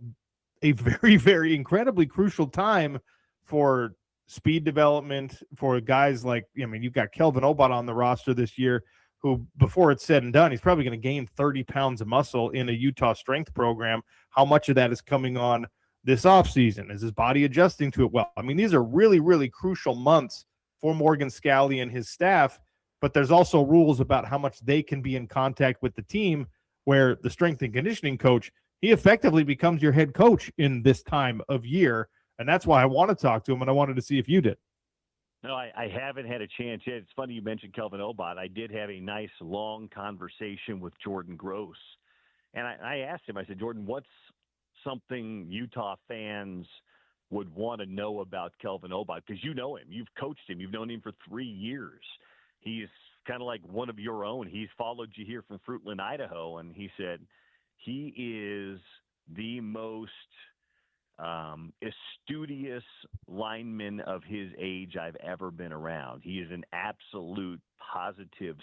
a very, very incredibly crucial time for speed development for guys like, you've got Kelvin Obot on the roster this year, who, before it's said and done, he's probably going to gain 30 pounds of muscle in a Utah strength program. How much of that is coming on this offseason? Is his body adjusting to it well? These are really, really crucial months for Morgan Scalley and his staff, but there's also rules about how much they can be in contact with the team, where the strength and conditioning coach, he effectively becomes your head coach in this time of year. And that's why I want to talk to him, and I wanted to see if you did. No, I haven't had a chance yet. It's funny you mentioned Kelvin Obot. I did have a nice, long conversation with Jordan Gross. And I asked him, I said, Jordan, what's something Utah fans would want to know about Kelvin Obot? Because you know him. You've coached him. You've known him for 3 years. He's kind of like one of your own. He's followed you here from Fruitland, Idaho. And he said he is the most studious lineman of his age I've ever been around. He is an absolute positive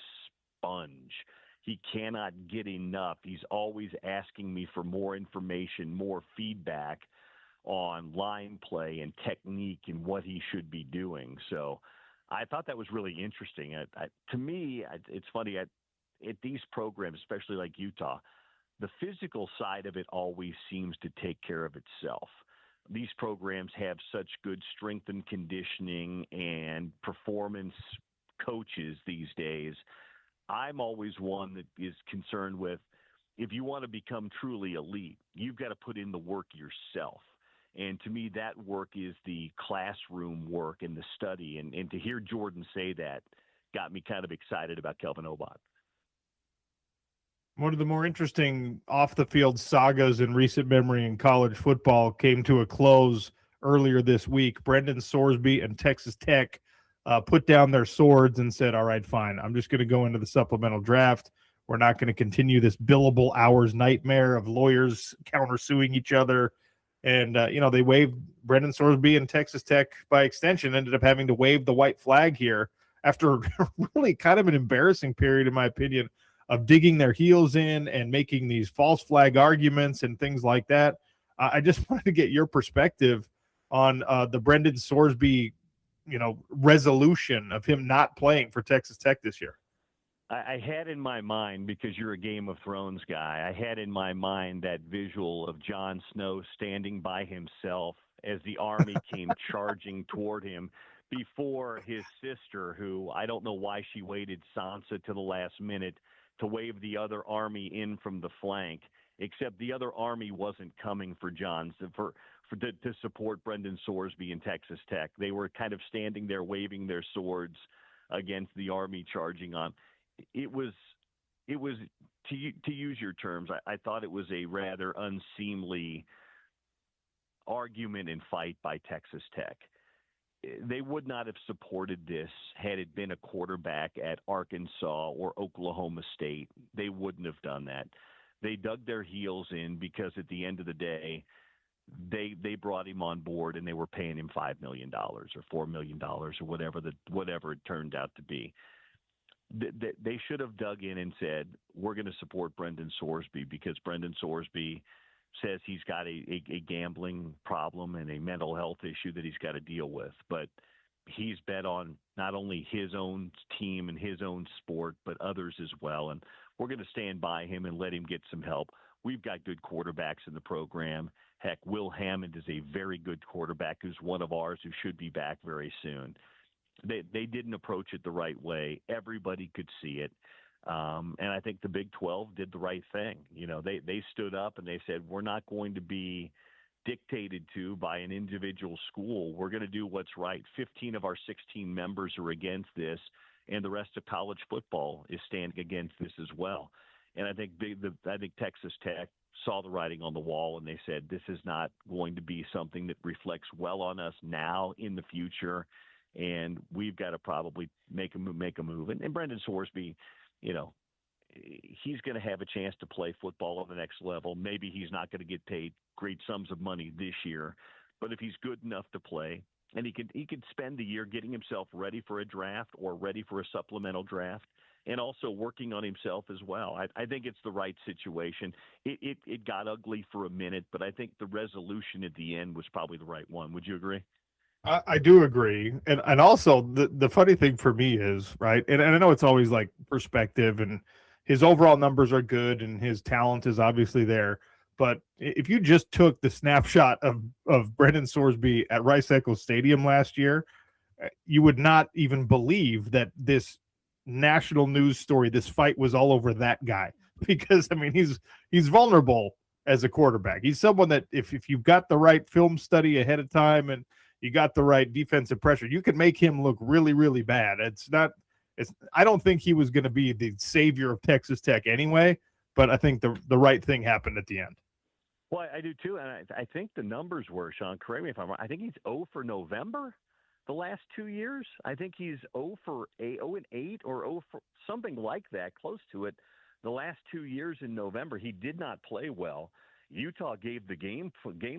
sponge. He cannot get enough. He's always asking me for more information, more feedback on line play and technique and what he should be doing. So I thought that was really interesting. To me, it's funny, at these programs, especially like Utah, the physical side of it always seems to take care of itself. These programs have such good strength and conditioning and performance coaches these days. I'm always one that is concerned with, if you want to become truly elite, you've got to put in the work yourself. And to me, that work is the classroom work and the study. And to hear Jordan say that got me kind of excited about Kelvin Obot. One of the more interesting off-the-field sagas in recent memory in college football came to a close earlier this week. Brendan Sorsby and Texas Tech put down their swords and said, all right, fine, I'm just going to go into the supplemental draft. We're not going to continue this billable hours nightmare of lawyers countersuing each other. And, they waived Brendan Sorsby and Texas Tech, by extension, ended up having to wave the white flag here after really kind of an embarrassing period, in my opinion, of digging their heels in and making these false flag arguments and things like that. I just wanted to get your perspective on the Brendan Sorsby, resolution of him not playing for Texas Tech this year. I had in my mind, because you're a Game of Thrones guy, I had in my mind that visual of Jon Snow standing by himself as the Army came charging toward him before his sister, who I don't know why she waited, Sansa, to the last minute to wave the other Army in from the flank, except the other Army wasn't coming for John to support Brendan Sorsby in Texas Tech. They were kind of standing there waving their swords against the Army charging on. It was to use your terms, I thought it was a rather unseemly argument and fight by Texas Tech. They would not have supported this had it been a quarterback at Arkansas or Oklahoma State. They wouldn't have done that. They dug their heels in because at the end of the day, they brought him on board and they were paying him $5 million or $4 million or whatever it turned out to be. They should have dug in and said, we're going to support Brendan Sorsby because Brendan Sorsby says he's got a gambling problem and a mental health issue that he's got to deal with. But he's bet on not only his own team and his own sport, but others as well. And we're going to stand by him and let him get some help. We've got good quarterbacks in the program. Heck, Will Hammond is a very good quarterback who's one of ours who should be back very soon. They didn't approach it the right way. Everybody could see it. And I think the Big 12 did the right thing. You know, they stood up and they said, we're not going to be dictated to by an individual school. We're going to do what's right. 15 of our 16 members are against this, and the rest of college football is standing against this as well. And I think Texas Tech saw the writing on the wall, and they said, this is not going to be something that reflects well on us now in the future, and we've got to probably make a move. And Brendan Sorsby, you know, he's going to have a chance to play football on the next level. Maybe he's not going to get paid great sums of money this year, but if he's good enough to play, and he could spend the year getting himself ready for a draft or ready for a supplemental draft, and also working on himself as well. I think it's the right situation. It got ugly for a minute, but I think the resolution at the end was probably the right one. Would you agree? I do agree. And also the funny thing for me is, right, and I know it's always like perspective, and his overall numbers are good and his talent is obviously there. But if you just took the snapshot of Brendan Sorsby at Rice-Eccles Stadium last year, you would not even believe that this national news story, this fight was all over that guy. Because, I mean, he's vulnerable as a quarterback. He's someone that if you've got the right film study ahead of time and you got the right defensive pressure, you can make him look really, really bad. I don't think he was going to be the savior of Texas Tech anyway, but I think the right thing happened at the end. Well, I do too, and I think the numbers were, Sean, correct me if I'm wrong, I think he's 0 for November the last 2 years. I think he's 0 and 8 or 0 for something like that, close to it. The last 2 years in November, he did not play well. Utah gave the game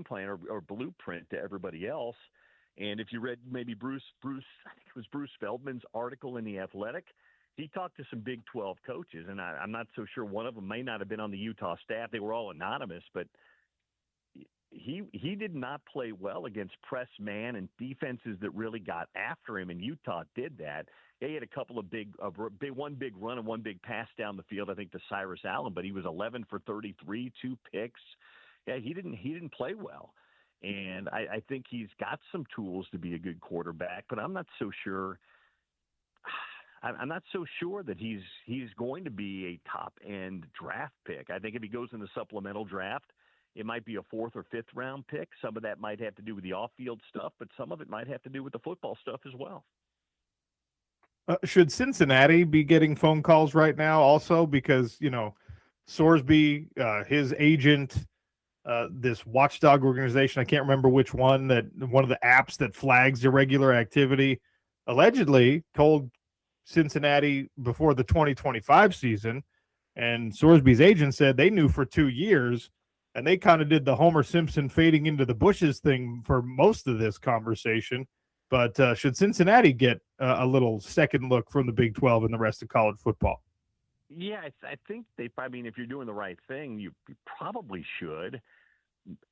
plan or blueprint to everybody else. And if you read maybe Bruce, I think it was Bruce Feldman's article in The Athletic, he talked to some Big 12 coaches, and I'm not so sure one of them may not have been on the Utah staff. They were all anonymous, but he did not play well against press man and defenses that really got after him, and Utah did that. They had a couple of one big run and one big pass down the field, I think, to Cyrus Allen, but he was 11 for 33, 2 picks. Yeah, he didn't play well. And I think he's got some tools to be a good quarterback, but I'm not so sure. I'm not so sure that he's going to be a top-end draft pick. I think if he goes in the supplemental draft, it might be a 4th or 5th round pick. Some of that might have to do with the off-field stuff, but some of it might have to do with the football stuff as well. Should Cincinnati be getting phone calls right now also? Because, you know, Sorsby, his agent, this watchdog organization, I can't remember which one, that one of the apps that flags irregular activity, allegedly told Cincinnati before the 2025 season, and Sorsby's agent said they knew for 2 years, and they kind of did the Homer Simpson fading into the bushes thing for most of this conversation. But should Cincinnati get a little second look from the Big 12 and the rest of college football? Yeah, I think if you're doing the right thing, you probably should.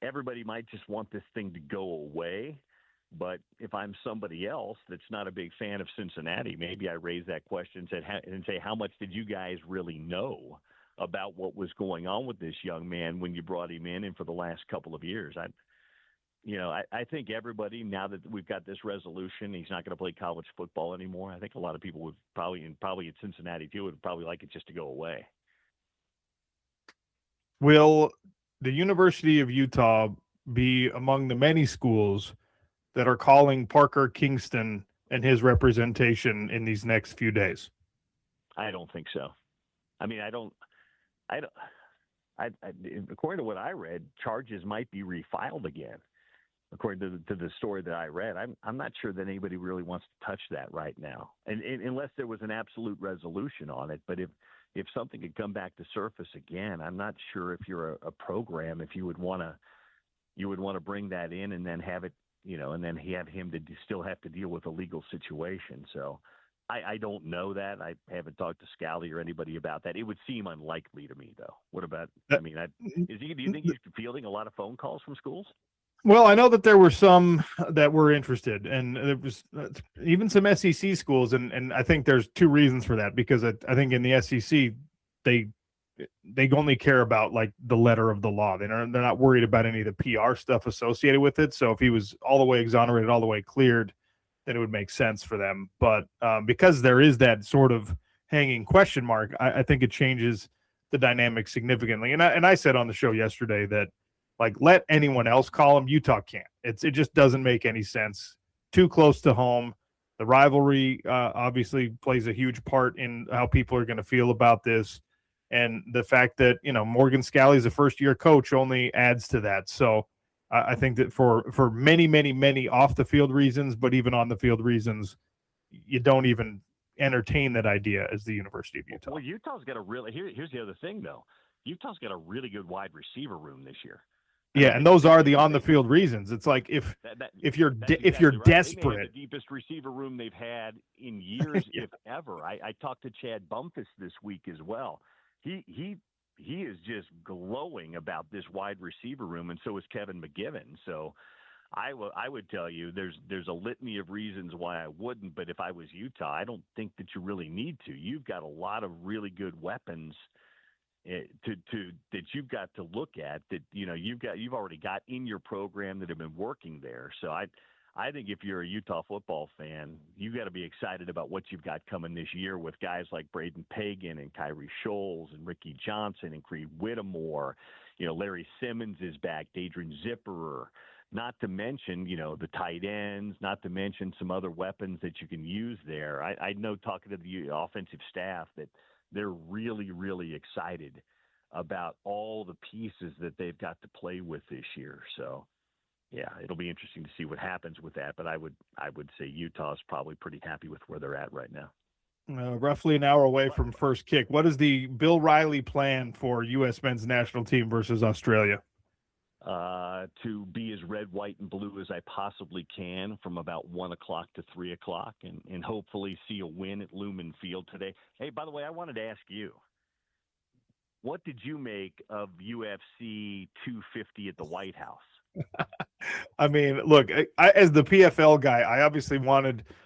Everybody might just want this thing to go away. But if I'm somebody else that's not a big fan of Cincinnati, maybe I raise that question and say, how much did you guys really know about what was going on with this young man when you brought him in and for the last couple of years? I think everybody, now that we've got this resolution, he's not going to play college football anymore. I think a lot of people would probably at Cincinnati too, would probably like it just to go away. Will the University of Utah be among the many schools that are calling Parker Kingston and his representation in these next few days? I don't think so. I mean, I don't. According to what I read, charges might be refiled again. According to the story that I read, I'm not sure that anybody really wants to touch that right now, and unless there was an absolute resolution on it. But if something could come back to surface again, I'm not sure if you're a program, if you would want to bring that in and then have it, and then have him to still have to deal with a legal situation. So I don't know that. I haven't talked to Scally or anybody about that. It would seem unlikely to me, though. What about? I mean, do you think he's fielding a lot of phone calls from schools? Well, I know that there were some that were interested, and there was even some SEC schools, and I think there's two reasons for that, because I think in the SEC they only care about like the letter of the law. They're not worried about any of the PR stuff associated with it. So if he was all the way exonerated, all the way cleared, then it would make sense for them. But because there is that sort of hanging question mark, I think it changes the dynamic significantly. And I said on the show yesterday that, like, let anyone else call him, Utah can't. It just doesn't make any sense. Too close to home. The rivalry obviously plays a huge part in how people are going to feel about this. And the fact that, Morgan Scally is a first-year coach only adds to that. So I think that for many, many, many off-the-field reasons, but even on-the-field reasons, you don't even entertain that idea as the University of Utah. Well, Utah's got here's the other thing, though. Utah's got a really good wide receiver room this year. And those are the on-the-field reasons. It's like if you're right. desperate, they have the deepest receiver room they've had in years, if ever. I talked to Chad Bumpus this week as well. He is just glowing about this wide receiver room, and so is Kevin McGivern. So I would tell you there's a litany of reasons why I wouldn't, but if I was Utah, I don't think that you really need to. You've got a lot of really good weapons that you've got to look at, that you've already got in your program that have been working there. So I think if you're a Utah football fan, you've got to be excited about what you've got coming this year with guys like Braden Pagan and Kyrie Scholes and Ricky Johnson and Creed Whittemore. Larry Simmons is back, Dadrian Zipperer. Not to mention, the tight ends, not to mention some other weapons that you can use there. I know, talking to the offensive staff, that they're really, really excited about all the pieces that they've got to play with this year. So, yeah, it'll be interesting to see what happens with that. But I would say Utah's probably pretty happy with where they're at right now. Roughly an hour away from first kick. What is the Bill Riley plan for U.S. men's national team versus Australia? To be as red, white, and blue as I possibly can from about 1 o'clock to 3 o'clock, and hopefully see a win at Lumen Field today. Hey, by the way, I wanted to ask you, what did you make of UFC 250 at the White House? I mean, look, I as the PFL guy, I obviously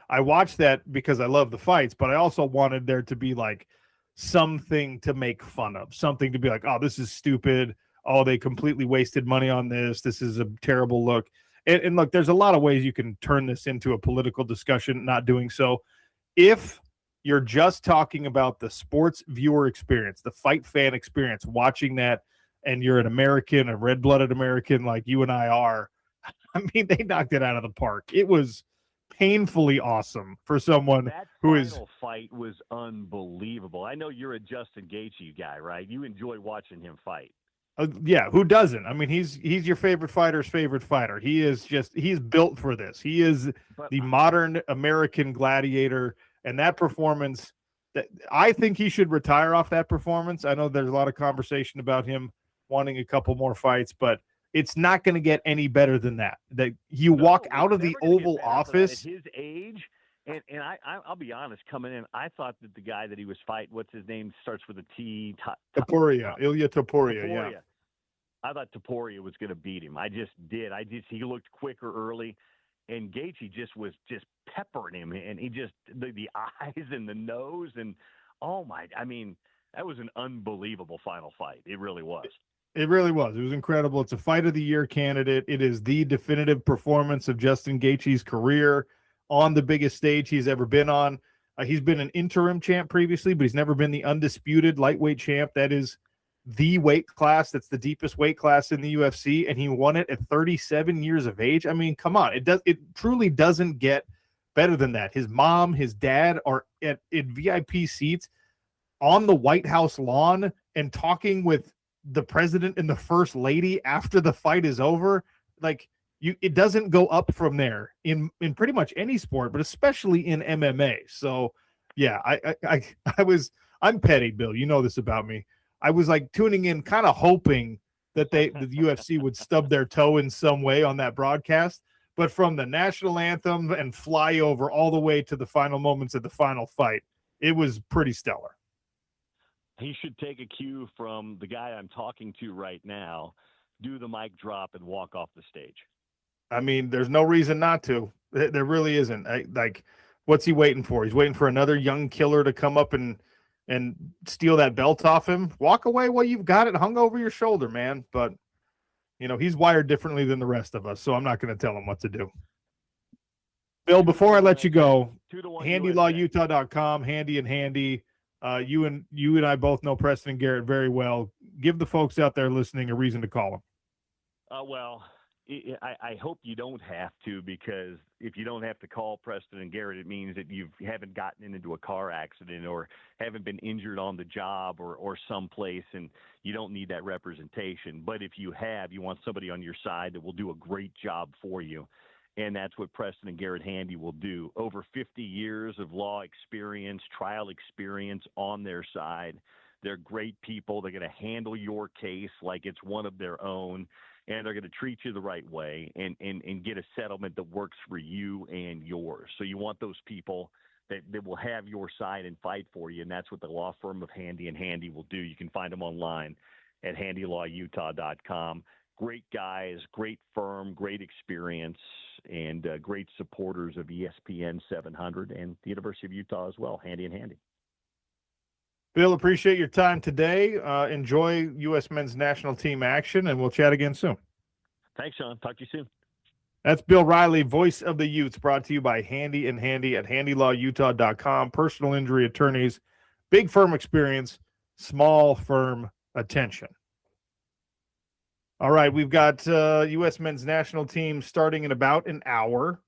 I watched that because I love the fights, but I also wanted there to be like something to make fun of, something to be like, oh, this is stupid. Oh, they completely wasted money on this. This is a terrible look. And look, there's a lot of ways you can turn this into a political discussion, not doing so. If you're just talking about the sports viewer experience, the fight fan experience, watching that, and you're an American, a red-blooded American like you and I are, I mean, they knocked it out of the park. It was painfully awesome for someone who is. That final fight was unbelievable. I know you're a Justin Gaethje guy, right? You enjoy watching him fight. Yeah, who doesn't? I mean, he's your favorite fighter's favorite fighter. He's built for this. He is the modern American gladiator, and that performance, that I think he should retire off that performance. I know there's a lot of conversation about him wanting a couple more fights, but it's not going to get any better than that. That you walk out of the Oval Office at his age. And I'll be honest, coming in, I thought that the guy that he was fighting, what's his name, starts with a T. Ilya Topuria, yeah. I thought Topuria was going to beat him. I just did. He looked quicker early, and Gaethje was peppering him, and he just the eyes and the nose, and I mean, that was an unbelievable final fight. It really was. It really was. It was incredible. It's a fight of the year candidate. It is the definitive performance of Justin Gaethje's career on the biggest stage he's ever been on. He's been an interim champ previously, but he's never been the undisputed lightweight champ. That is the weight class. That's the deepest weight class in the UFC, and he won it at 37 years of age. I mean, come on. It truly doesn't get better than that. His mom, his dad are in VIP seats on the White House lawn and talking with the president and the first lady after the fight is over. Like, it doesn't go up from there in pretty much any sport, but especially in MMA. So yeah, I'm petty, Bill. You know this about me. I was like tuning in, kind of hoping that the UFC would stub their toe in some way on that broadcast. But from the national anthem and flyover all the way to the final moments of the final fight, it was pretty stellar. He should take a cue from the guy I'm talking to right now, do the mic drop and walk off the stage. I mean, there's no reason not to. There really isn't. Like, what's he waiting for? He's waiting for another young killer to come up and steal that belt off him. Walk away while you've got it hung over your shoulder, man. But, he's wired differently than the rest of us, so I'm not going to tell him what to do. Bill, before I let you go, HandyLawUtah.com, Handy and Handy. You and I both know Preston Garrett very well. Give the folks out there listening a reason to call him. Well, I hope you don't have to, because if you don't have to call Preston and Garrett, it means that you haven't gotten into a car accident or haven't been injured on the job or someplace, and you don't need that representation. But if you have, you want somebody on your side that will do a great job for you. And that's what Preston and Garrett Handy will do. Over 50 years of law experience, trial experience on their side. They're great people. They're going to handle your case like it's one of their own, and they're going to treat you the right way and get a settlement that works for you and yours. So you want those people that will have your side and fight for you, and that's what the law firm of Handy and Handy will do. You can find them online at HandyLawUtah.com. Great guys, great firm, great experience, and great supporters of ESPN 700 and the University of Utah as well, Handy and Handy. Bill, appreciate your time today. Enjoy U.S. men's national team action, and we'll chat again soon. Thanks, Sean. Talk to you soon. That's Bill Riley, voice of the Utes, brought to you by Handy and Handy at HandyLawUtah.com. Personal injury attorneys, big firm experience, small firm attention. All right, we've got U.S. men's national team starting in about an hour.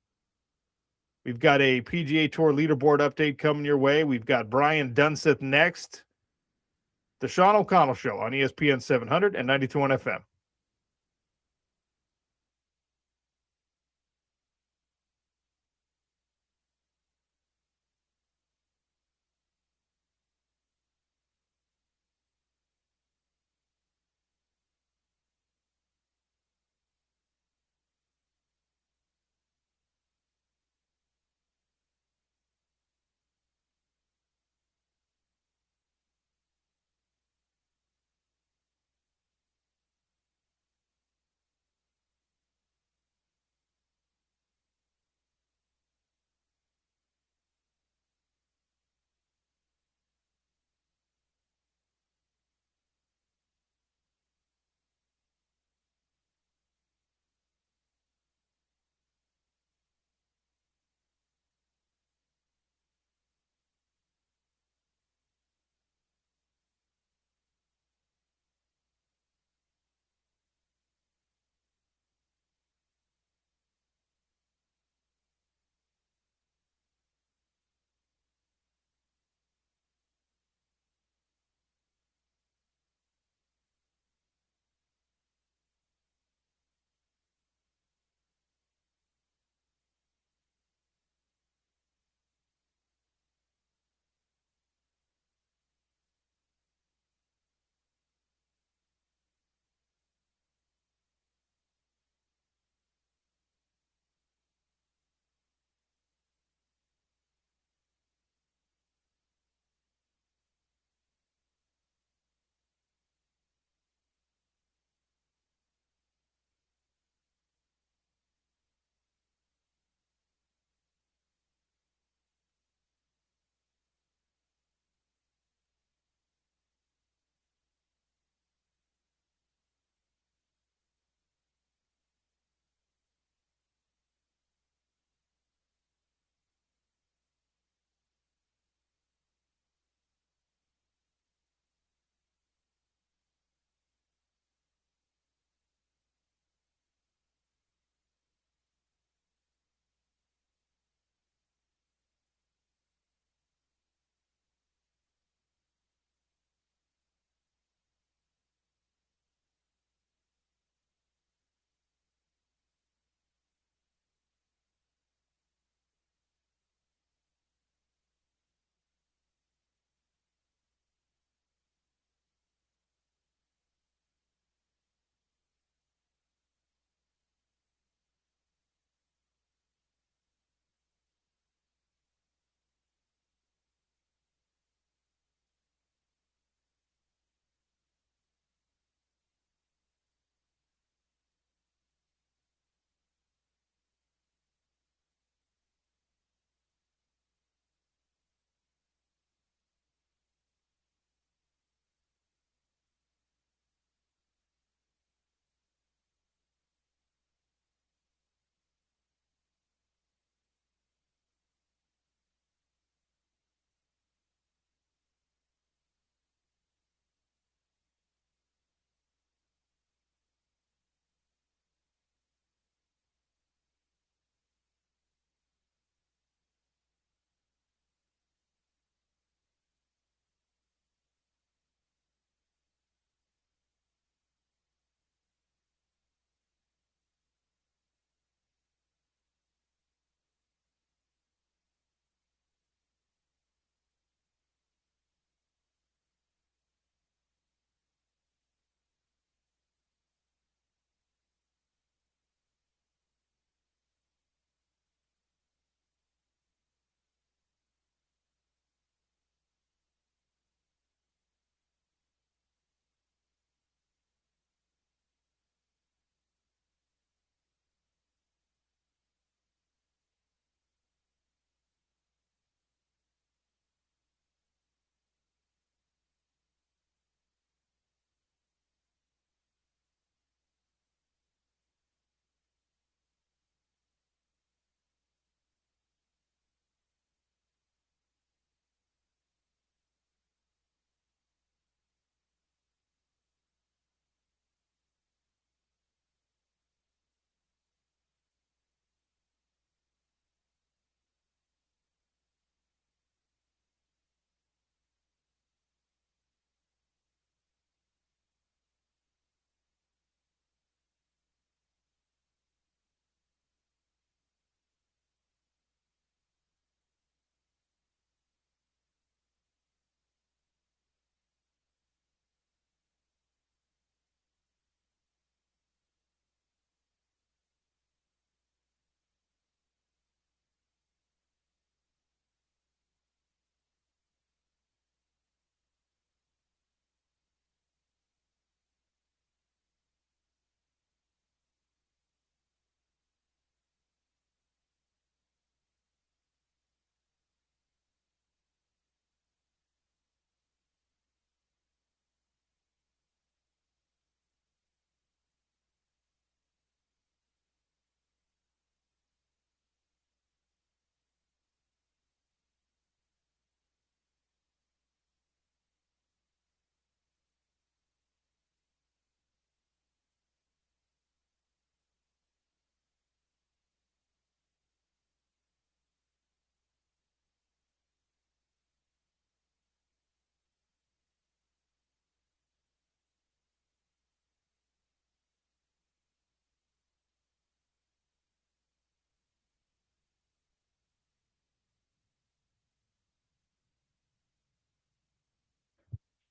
We've got a PGA Tour leaderboard update coming your way. We've got Brian Dunseth next. The Sean O'Connell Show on ESPN 700 and 92.1 FM.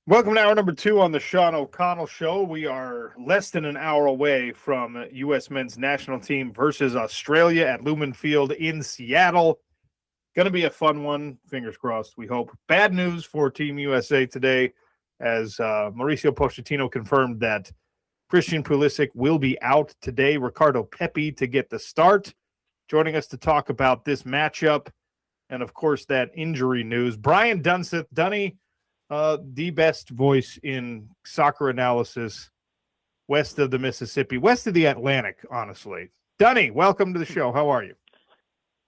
Welcome to hour number 2 on the Sean O'Connell Show. We are less than an hour away from U.S. men's national team versus Australia at Lumen Field in Seattle. Going to be a fun one. Fingers crossed, we hope. Bad news for Team USA today, as Mauricio Pochettino confirmed that Christian Pulisic will be out today. Ricardo Pepi to get the start. Joining us to talk about this matchup and, of course, that injury news, Brian Dunseth. Dunny, the best voice in soccer analysis west of the Mississippi, west of the Atlantic, honestly. Dunny, welcome to the show. How are you?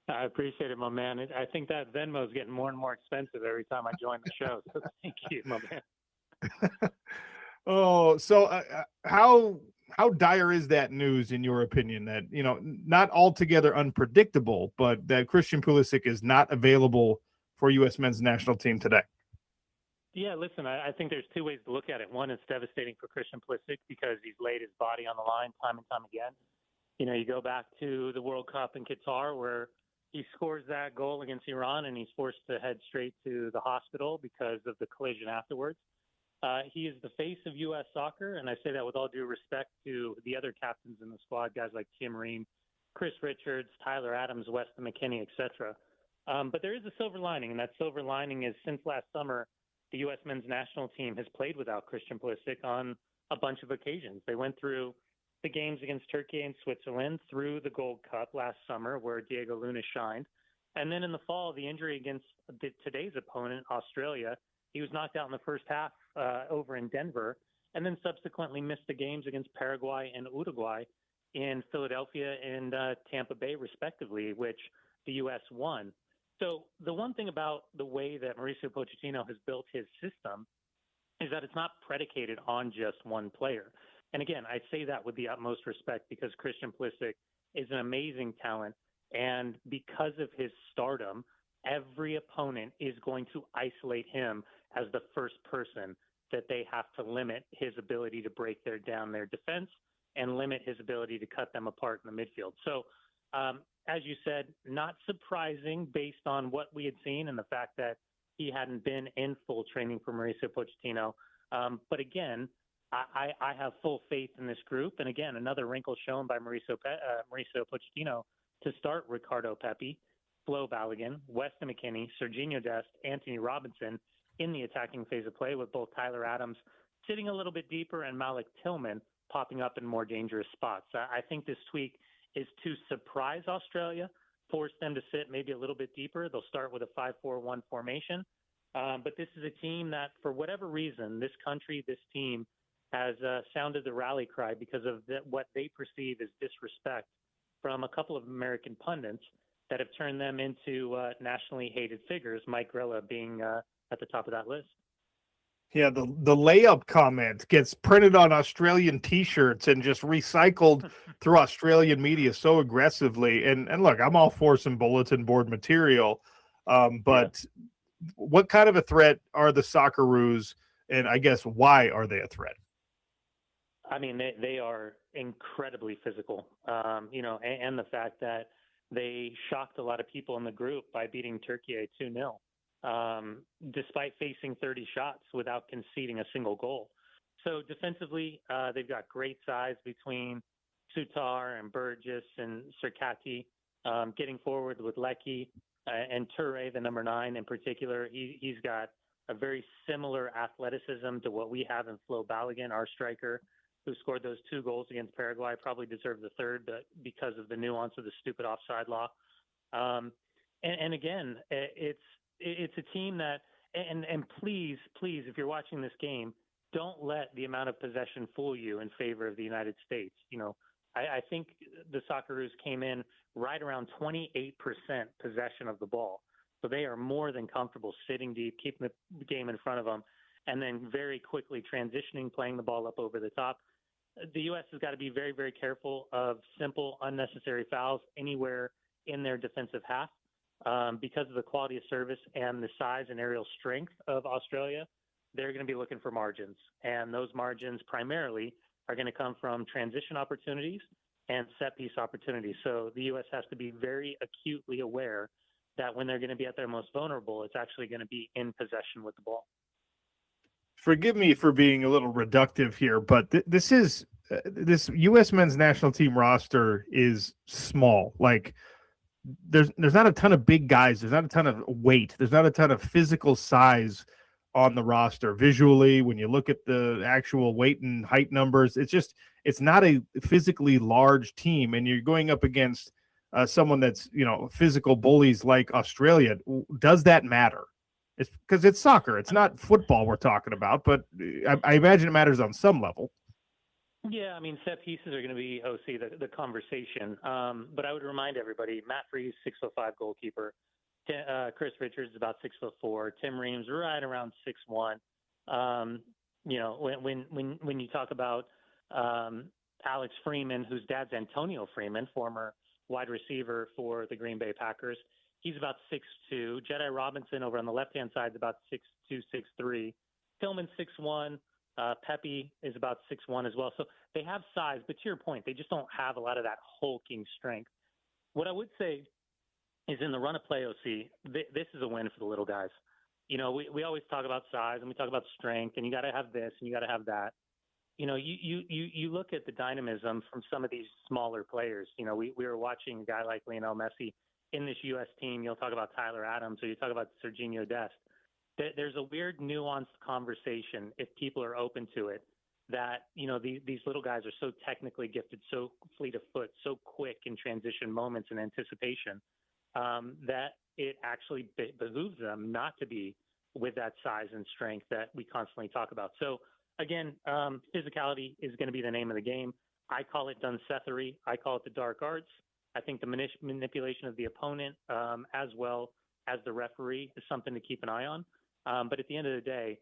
I appreciate it, my man. I think that Venmo is getting more and more expensive every time I join the show. So thank you, my man. Oh, so how dire is that news in your opinion? That, you know, not altogether unpredictable, but that Christian Pulisic is not available for U.S. men's national team today. Yeah, listen, I think there's two ways to look at it. One, it's devastating for Christian Pulisic because he's laid his body on the line time and time again. You know, you go back to the World Cup in Qatar where he scores that goal against Iran and he's forced to head straight to the hospital because of the collision afterwards. He is the face of U.S. soccer, and I say that with all due respect to the other captains in the squad, guys like Tim Ream, Chris Richards, Tyler Adams, Weston McKennie, etc. But there is a silver lining, and that silver lining is since last summer, the U.S. men's national team has played without Christian Pulisic on a bunch of occasions. They went through the games against Turkey and Switzerland, through the Gold Cup last summer where Diego Luna shined. And then in the fall, the injury against today's opponent, Australia, he was knocked out in the first half over in Denver, and then subsequently missed the games against Paraguay and Uruguay in Philadelphia and Tampa Bay, respectively, which the U.S. won. So the one thing about the way that Mauricio Pochettino has built his system is that it's not predicated on just one player. And again, I say that with the utmost respect because Christian Pulisic is an amazing talent. And because of his stardom, every opponent is going to isolate him as the first person that they have to limit his ability to break down their defense and limit his ability to cut them apart in the midfield. So, as you said, not surprising based on what we had seen and the fact that he hadn't been in full training for Mauricio Pochettino. But again, I have full faith in this group. And again, another wrinkle shown by Mauricio Pochettino to start Ricardo Pepi, Flo Balogun, Weston McKennie, Serginho Dest, Anthony Robinson in the attacking phase of play, with both Tyler Adams sitting a little bit deeper and Malik Tillman popping up in more dangerous spots. I think this tweak is to surprise Australia, force them to sit maybe a little bit deeper. They'll start with a 5-4-1 formation. But this is a team that, for whatever reason, this country, this team has sounded the rally cry because of what they perceive as disrespect from a couple of American pundits that have turned them into nationally hated figures, Mike Grella being at the top of that list. Yeah, the layup comment gets printed on Australian T-shirts and just recycled through Australian media so aggressively. And look, I'm all for some bulletin board material, but what kind of a threat are the Socceroos, and I guess why are they a threat? I mean, they are incredibly physical, and the fact that they shocked a lot of people in the group by beating Turkey 2-0. Despite facing 30 shots without conceding a single goal. So defensively, they've got great size between Sutar and Burgess and Serkati, getting forward with Lecky and Toure, the number 9 in particular. He's got a very similar athleticism to what we have in Flo Balogun, our striker, who scored those 2 goals against Paraguay, probably deserved the third, but because of the nuance of the stupid offside law. And again, it's a team that, and please, if you're watching this game, don't let the amount of possession fool you in favor of the United States. You know, I think the Socceroos came in right around 28% possession of the ball. So they are more than comfortable sitting deep, keeping the game in front of them, and then very quickly transitioning, playing the ball up over the top. The U.S. has got to be very, very careful of simple, unnecessary fouls anywhere in their defensive half. Because of the quality of service and the size and aerial strength of Australia, they're going to be looking for margins. And those margins primarily are going to come from transition opportunities and set piece opportunities. So the U.S. has to be very acutely aware that when they're going to be at their most vulnerable, it's actually going to be in possession with the ball. forgive me for being a little reductive here, but this is this U.S. men's national team roster is small. Like there's not a ton of big guys. There's not a ton of weight. There's not a ton of physical size on the roster. Visually, when you look at the actual weight and height numbers, it's not a physically large team, and you're going up against someone that's physical bullies like Australia. Does that matter? It's because it's soccer. It's not football we're talking about, but I imagine it matters on some level. Yeah, I mean, set pieces are going to be OC the conversation. But I would remind everybody: Matt Freese, 6'5" goalkeeper. Chris Richards is about 6'4". Tim Reams right around 6'1". When you talk about Alex Freeman, whose dad's Antonio Freeman, former wide receiver for the Green Bay Packers, he's about 6'2". Jedi Robinson over on the left-hand side is about 6'2", 6'3". Tillman 6'1". Pepe is about 6'1" as well. So they have size, but to your point, they just don't have a lot of that hulking strength. What I would say is in the run of play, OC, this is a win for the little guys. We always talk about size and we talk about strength, and you got to have this and you got to have that. You look at the dynamism from some of these smaller players. We were watching a guy like Lionel Messi in this U.S. team. You'll talk about Tyler Adams, or you talk about Serginho Dest. There's a weird nuanced conversation, if people are open to it, that these little guys are so technically gifted, so fleet of foot, so quick in transition moments and anticipation, that it actually behooves them not to be with that size and strength that we constantly talk about. So again, physicality is going to be the name of the game. I call it Dunsethery. I call it the dark arts. I think the manipulation of the opponent, as well as the referee, is something to keep an eye on. But at the end of the day,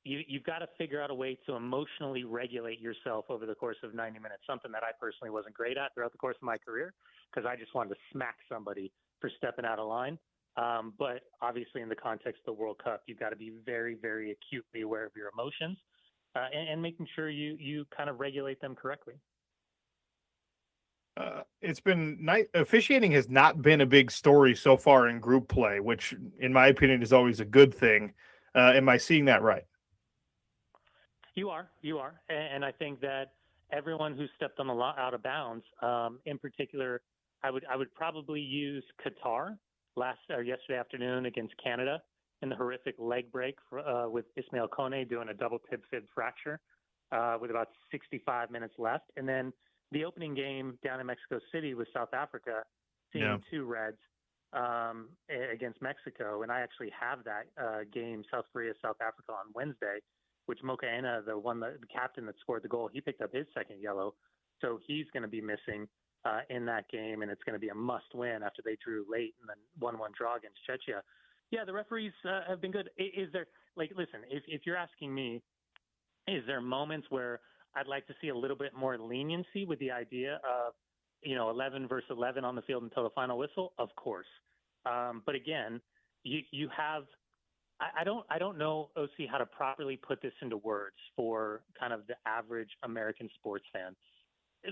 you've got to figure out a way to emotionally regulate yourself over the course of 90 minutes, something that I personally wasn't great at throughout the course of my career, because I just wanted to smack somebody for stepping out of line. But obviously in the context of the World Cup, you've got to be very, very acutely aware of your emotions and making sure you kind of regulate them correctly. It's been nice. Officiating has not been a big story so far in group play, which in my opinion is always a good thing. Am I seeing that right? You are. And I think that everyone who stepped on the out of bounds, in particular, I would probably use Qatar yesterday afternoon against Canada in the horrific leg break with Ismail Kone doing a double tib-fib fracture with about 65 minutes left. And then the opening game down in Mexico City with South Africa, seeing two reds against Mexico. And I actually have that game, South Korea, South Africa, on Wednesday, which Mokaena, the captain that scored the goal, he picked up his second yellow. So he's going to be missing in that game, and it's going to be a must win after they drew late and then 1-1 draw against Czechia. Yeah, the referees have been good. Is there, listen, if you're asking me, is there moments where I'd like to see a little bit more leniency with the idea of, 11 versus 11 on the field until the final whistle? Of course. But again, you have, I don't know, OC, how to properly put this into words for kind of the average American sports fan.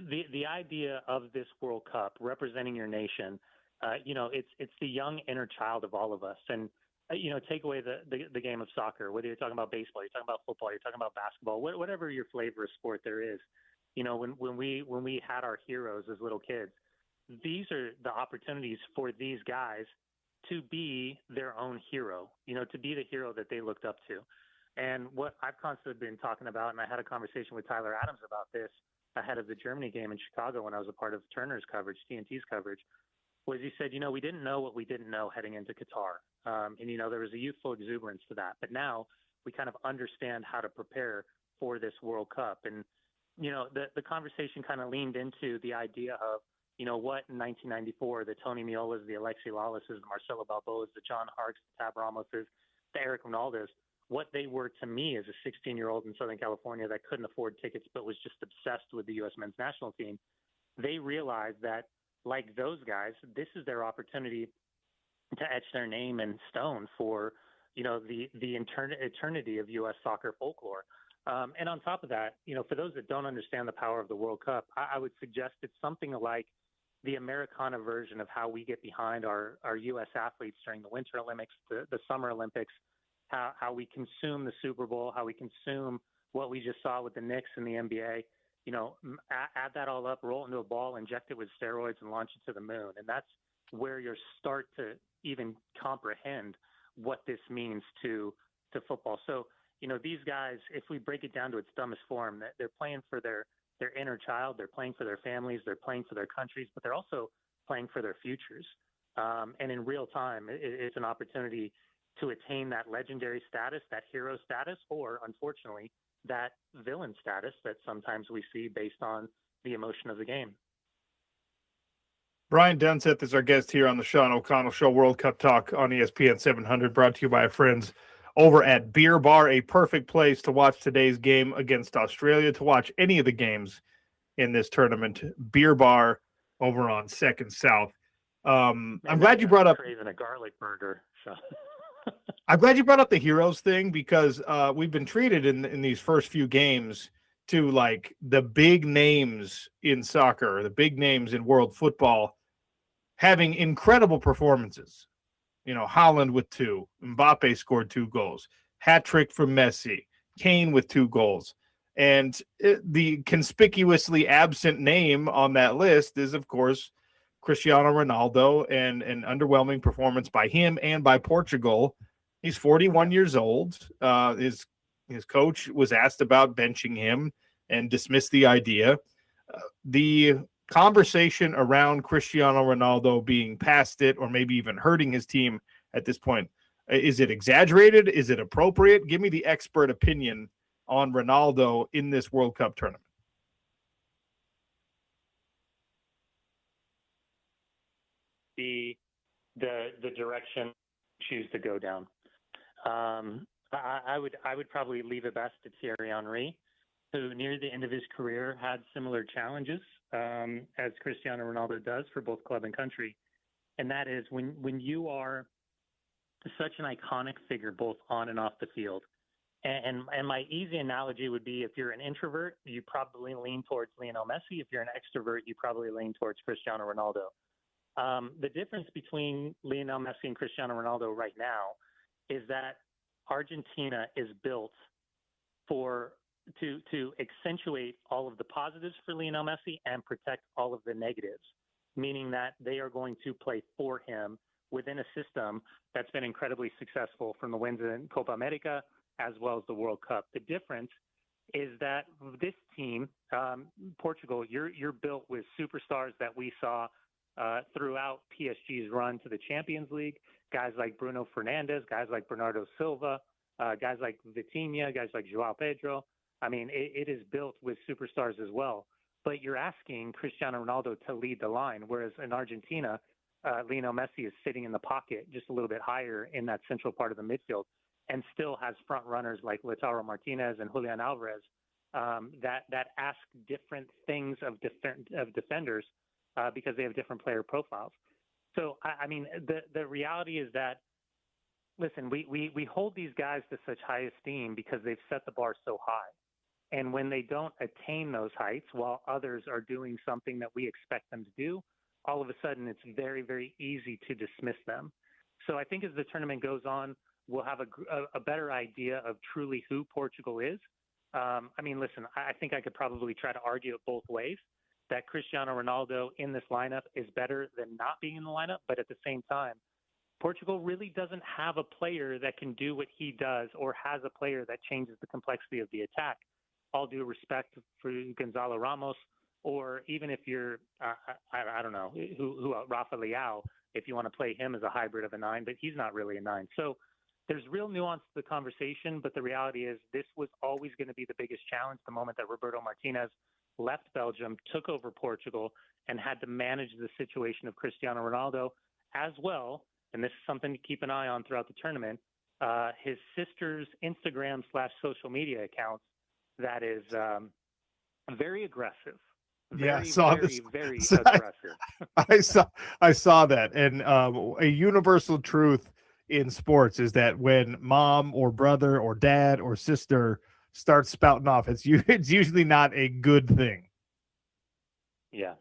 The idea of this World Cup representing your nation, it's the young inner child of all of us. And, take away the game of soccer, whether you're talking about baseball, you're talking about football, you're talking about basketball, whatever your flavor of sport there is. When we had our heroes as little kids, these are the opportunities for these guys to be their own hero, to be the hero that they looked up to. And what I've constantly been talking about, and I had a conversation with Tyler Adams about this ahead of the Germany game in Chicago when I was a part of Turner's coverage, TNT's coverage, was he said, we didn't know what we didn't know heading into Qatar. And there was a youthful exuberance to that. But now we kind of understand how to prepare for this World Cup. And, the conversation kind of leaned into the idea of, what in 1994, the Tony Miolas, the Alexi Lawlesses, the Marcelo Balboas, the John Harks, the Tab Ramoses, the Eric Ronaldos, what they were to me as a 16-year-old in Southern California that couldn't afford tickets but was just obsessed with the U.S. men's national team. They realized that, like those guys, this is their opportunity to etch their name in stone for, the eternity of U.S. soccer folklore. And on top of that, for those that don't understand the power of the World Cup, I would suggest it's something like the Americana version of how we get behind our U.S. athletes during the Winter Olympics, the Summer Olympics, how we consume the Super Bowl, how we consume what we just saw with the Knicks in the NBA. Add that all up, roll it into a ball, inject it with steroids, and launch it to the moon. And that's where you start to even comprehend what this means to football. So, these guys, if we break it down to its dumbest form, that they're playing for their inner child, they're playing for their families, they're playing for their countries, but they're also playing for their futures. And in real time, it's an opportunity to attain that legendary status, that hero status, or unfortunately, that villain status that sometimes we see based on the emotion of the game. Brian Dunseth is our guest here on the Sean O'Connell Show. World Cup Talk on ESPN 700, brought to you by our friends over at Beer Bar, a perfect place to watch today's game against Australia, to watch any of the games in this tournament. Beer Bar over on 2nd South. I'm glad you brought up craving a garlic burger. So. I'm glad you brought up the heroes thing, because we've been treated in these first few games to like the big names in soccer, the big names in world football, having incredible performances. Haaland with 2, Mbappe scored 2 goals, hat trick from Messi, Kane with 2 goals. And the conspicuously absent name on that list is, of course, Cristiano Ronaldo, and an underwhelming performance by him and by Portugal. He's 41 years old. His coach was asked about benching him and dismissed the idea. The conversation around Cristiano Ronaldo being past it, or maybe even hurting his team at this point, is it exaggerated? Is it appropriate? Give me the expert opinion on Ronaldo in this World Cup tournament. The direction choose to go down. I would probably leave it best to Thierry Henry, who near the end of his career had similar challenges as Cristiano Ronaldo does for both club and country. And that is when you are such an iconic figure both on and off the field. And my easy analogy would be, if you're an introvert, you probably lean towards Lionel Messi. If you're an extrovert, you probably lean towards Cristiano Ronaldo. The difference between Lionel Messi and Cristiano Ronaldo right now is that Argentina is built to accentuate all of the positives for Lionel Messi and protect all of the negatives, meaning that they are going to play for him within a system that's been incredibly successful, from the wins in Copa America as well as the World Cup. The difference is that this team, Portugal, you're built with superstars that we saw throughout PSG's run to the Champions League, guys like Bruno Fernandes, guys like Bernardo Silva, guys like Vitinha, guys like Joao Pedro. I mean, it is built with superstars as well. But you're asking Cristiano Ronaldo to lead the line, whereas in Argentina, Lionel Messi is sitting in the pocket just a little bit higher in that central part of the midfield, and still has front runners like Lautaro Martinez and Julian Alvarez that ask different things of defenders because they have different player profiles. So, I mean, the reality is that, listen, we hold these guys to such high esteem because they've set the bar so high. And when they don't attain those heights while others are doing something that we expect them to do, all of a sudden it's very, very easy to dismiss them. So I think as the tournament goes on, we'll have a better idea of truly who Portugal is. I mean, listen, I think I could probably try to argue it both ways, that Cristiano Ronaldo in this lineup is better than not being in the lineup. But at the same time, Portugal really doesn't have a player that can do what he does, or has a player that changes the complexity of the attack. All due respect for Gonzalo Ramos, or even if you're, I don't know, who Rafa Leao, if you want to play him as a hybrid of a 9, but he's not really a 9. So there's real nuance to the conversation, but the reality is this was always going to be the biggest challenge the moment that Roberto Martinez left Belgium, took over Portugal, and had to manage the situation of Cristiano Ronaldo as well. And this is something to keep an eye on throughout the tournament. His sister's Instagram/social media accounts, that is very aggressive. Very aggressive. I saw that. And a universal truth in sports is that when mom or brother or dad or sister starts spouting off, it's usually not a good thing. Yeah.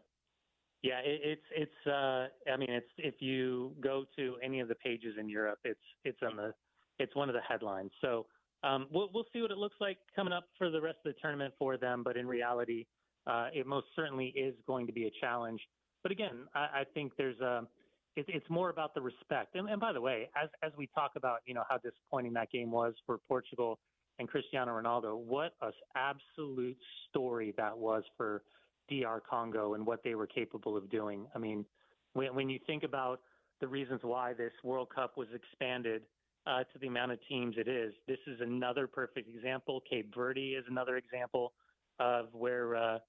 Yeah, I mean, it's if you go to any of the pages in Europe, it's on it's one of the headlines. So we'll see what it looks like coming up for the rest of the tournament for them. But in reality, it most certainly is going to be a challenge. But again, I think it's more about the respect. And by the way, as we talk about, how disappointing that game was for Portugal and Cristiano Ronaldo, what an absolute story that was for DR Congo and what they were capable of doing. I mean, when you think about the reasons why this World Cup was expanded to the amount of teams it is, this is another perfect example. Cape Verde is another example of where,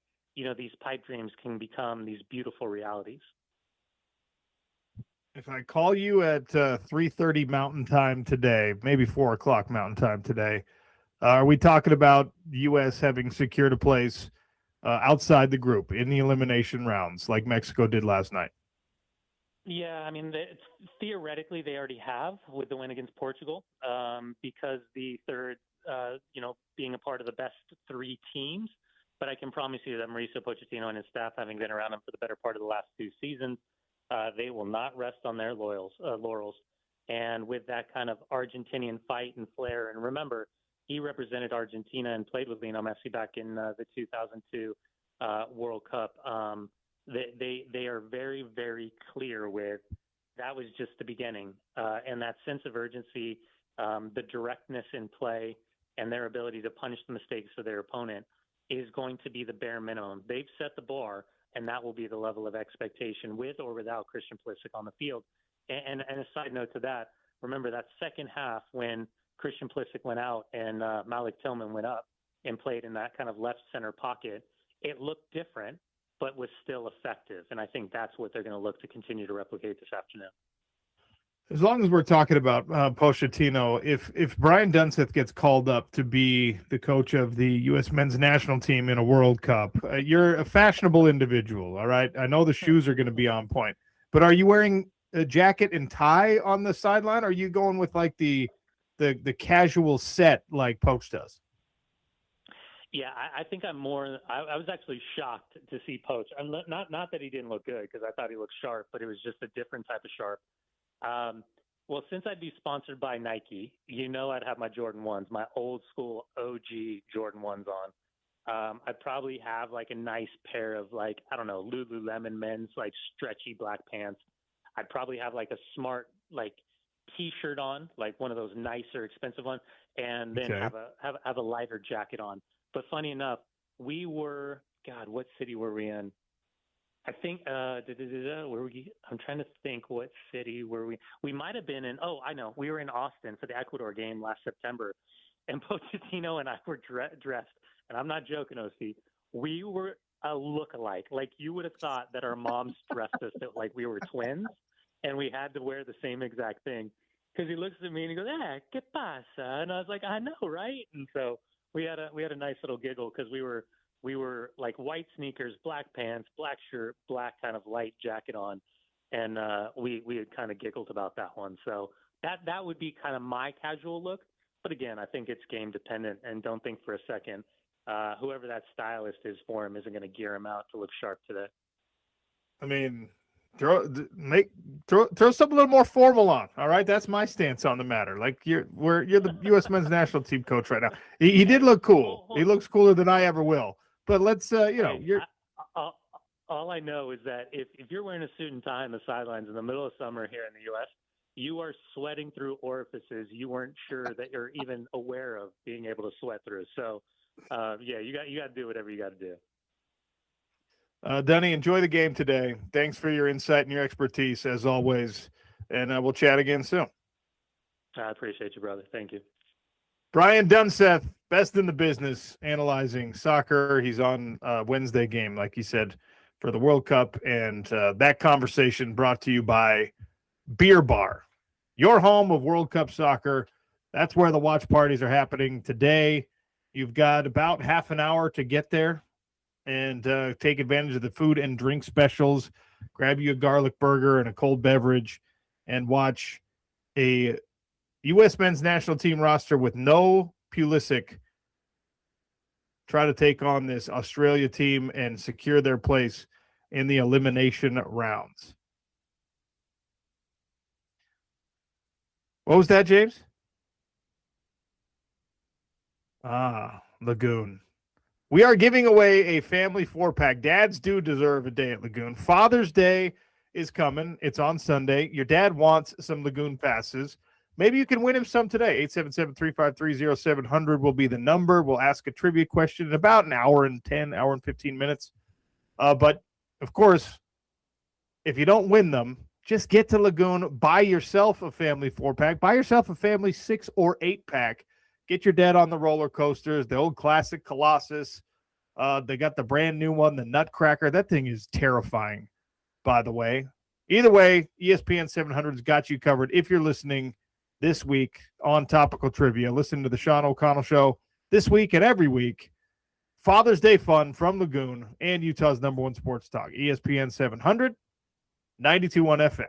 these pipe dreams can become these beautiful realities. If I call you at 3:30 Mountain Time today, maybe 4 o'clock Mountain Time today, are we talking about the U.S. having secured a place outside the group in the elimination rounds like Mexico did last night? Yeah, I mean, theoretically, they already have with the win against Portugal because the third, being a part of the best three teams. But I can promise you that Mauricio Pochettino and his staff, having been around him for the better part of the last two seasons, they will not rest on their laurels. And with that kind of Argentinian fight and flair, and remember, he represented Argentina and played with Lionel Messi back in the 2002 World Cup. They are very, very clear with that was just the beginning. And that sense of urgency, the directness in play, and their ability to punish the mistakes of their opponent is going to be the bare minimum. They've set the bar, and that will be the level of expectation with or without Christian Pulisic on the field. And a side note to that, remember that second half when Christian Pulisic went out and Malik Tillman went up and played in that kind of left center pocket, it looked different, but was still effective. And I think that's what they're going to look to continue to replicate this afternoon. As long as we're talking about Pochettino, if Brian Dunseth gets called up to be the coach of the U.S. men's national team in a World Cup, you're a fashionable individual, all right? I know the shoes are going to be on point, but are you wearing a jacket and tie on the sideline? Or are you going with like the casual set like Poach does? Yeah, I think I'm more. I was actually shocked to see Poach. Not that he didn't look good, because I thought he looked sharp, but it was just a different type of sharp. Well, since I'd be sponsored by Nike, I'd have my Jordan 1s, my old school OG Jordan 1s on. I'd probably have like a nice pair of Lululemon men's like stretchy black pants. I'd probably have like a smart like T-shirt on, like one of those nicer expensive ones, and then have a lighter jacket on. But funny enough, we were, what city were we in? I think, I'm trying to think, what city were we? We might have been in, I know, we were in Austin for the Ecuador game last September. And Pochettino and I were dressed, and I'm not joking, OC. We were a look-alike. Like, you would have thought that our moms dressed us like we were twins, and we had to wear the same exact thing. Because he looks at me and he goes, ¿qué pasa? And I was like, I know, right? And so we had a nice little giggle because we were like white sneakers, black pants, black shirt, black kind of light jacket on, and we had kind of giggled about that one. So that would be kind of my casual look. But again, I think it's game dependent, and don't think for a second whoever that stylist is for him isn't going to gear him out to look sharp today. I mean, throw something a little more formal on. All right, that's my stance on the matter. Like you're the U.S. men's national team coach right now. He did look cool. He looks cooler than I ever will. But let's you're. All I know is that if you're wearing a suit and tie on the sidelines in the middle of summer here in the U.S., you are sweating through orifices you weren't sure that you're even aware of being able to sweat through. So, you got to do whatever you got to do. Dunny, enjoy the game today. Thanks for your insight and your expertise, as always. And we'll chat again soon. I appreciate you, brother. Thank you. Brian Dunseth, best in the business, analyzing soccer. He's on Wednesday game, like he said, for the World Cup. And that conversation brought to you by Beer Bar, your home of World Cup soccer. That's where the watch parties are happening today. You've got about half an hour to get there and take advantage of the food and drink specials. Grab you a garlic burger and a cold beverage and watch a U.S. men's national team roster with no Pulisic try to take on this Australia team and secure their place in the elimination rounds. What was that, James? Lagoon. We are giving away a family 4-pack. Dads do deserve a day at Lagoon. Father's Day is coming. It's on Sunday. Your dad wants some Lagoon passes. Maybe you can win him some today. 877-353-0700 will be the number. We'll ask a trivia question in about an hour and 15 minutes. But, of course, if you don't win them, just get to Lagoon, buy yourself a family 4-pack, buy yourself a family 6 or 8-pack. Get your dad on the roller coasters, the old classic Colossus. They got the brand new one, the Nutcracker. That thing is terrifying, by the way. Either way, ESPN 700's got you covered. If you're listening this week on Topical Trivia, listen to the Sean O'Connell Show this week and every week. Father's Day fun from Lagoon and Utah's #1 sports talk, ESPN 700, 92.1 FM.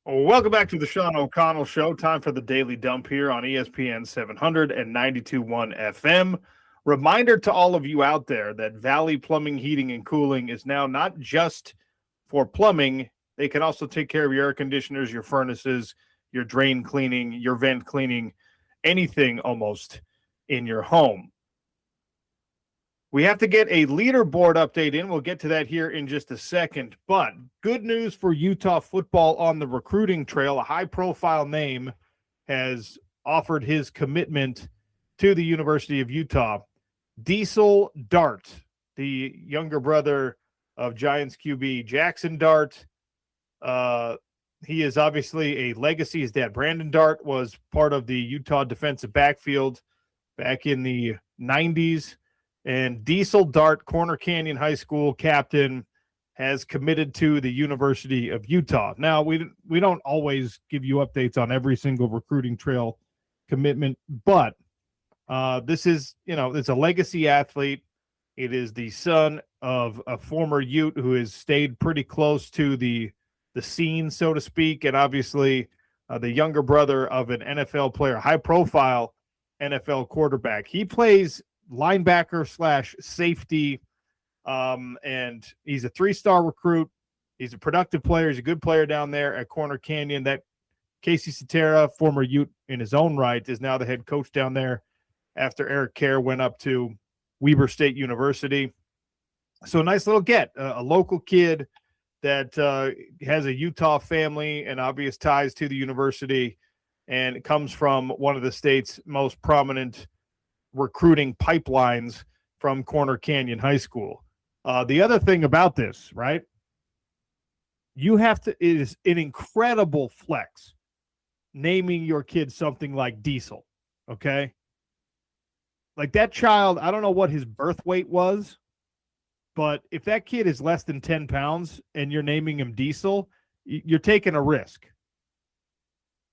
Welcome back to the Sean O'Connell Show. Time for the Daily Dump here on ESPN 700 and 92.1 FM. Reminder to all of you out there that Valley Plumbing, Heating, and Cooling is now not just for plumbing. They can also take care of your air conditioners, your furnaces, your drain cleaning, your vent cleaning, anything almost in your home. We have to get a leaderboard update in. We'll get to that here in just a second. But good news for Utah football on the recruiting trail. A high-profile name has offered his commitment to the University of Utah. Diesel Dart, the younger brother of Giants QB Jackson Dart. He is obviously a legacy. His dad, Brandon Dart, was part of the Utah defensive backfield back in the 90s. And Diesel Dart, Corner Canyon High School captain, has committed to the University of Utah. Now, we don't always give you updates on every single recruiting trail commitment, but this is, it's a legacy athlete. It is the son of a former Ute who has stayed pretty close to the scene, so to speak, and obviously the younger brother of an NFL player, high-profile NFL quarterback. He plays linebacker / safety, and he's a 3-star recruit. He's a productive player. He's a good player down there at Corner Canyon. That Casey Cetera, former Ute in his own right, is now the head coach down there after Eric Kerr went up to Weber State University. So a nice little get, a local kid that has a Utah family and obvious ties to the university, and it comes from one of the state's most prominent recruiting pipelines from Corner Canyon High School. The other thing about this, right? It is an incredible flex naming your kid something like Diesel, okay? Like that child, I don't know what his birth weight was, but if that kid is less than 10 pounds and you're naming him Diesel, you're taking a risk.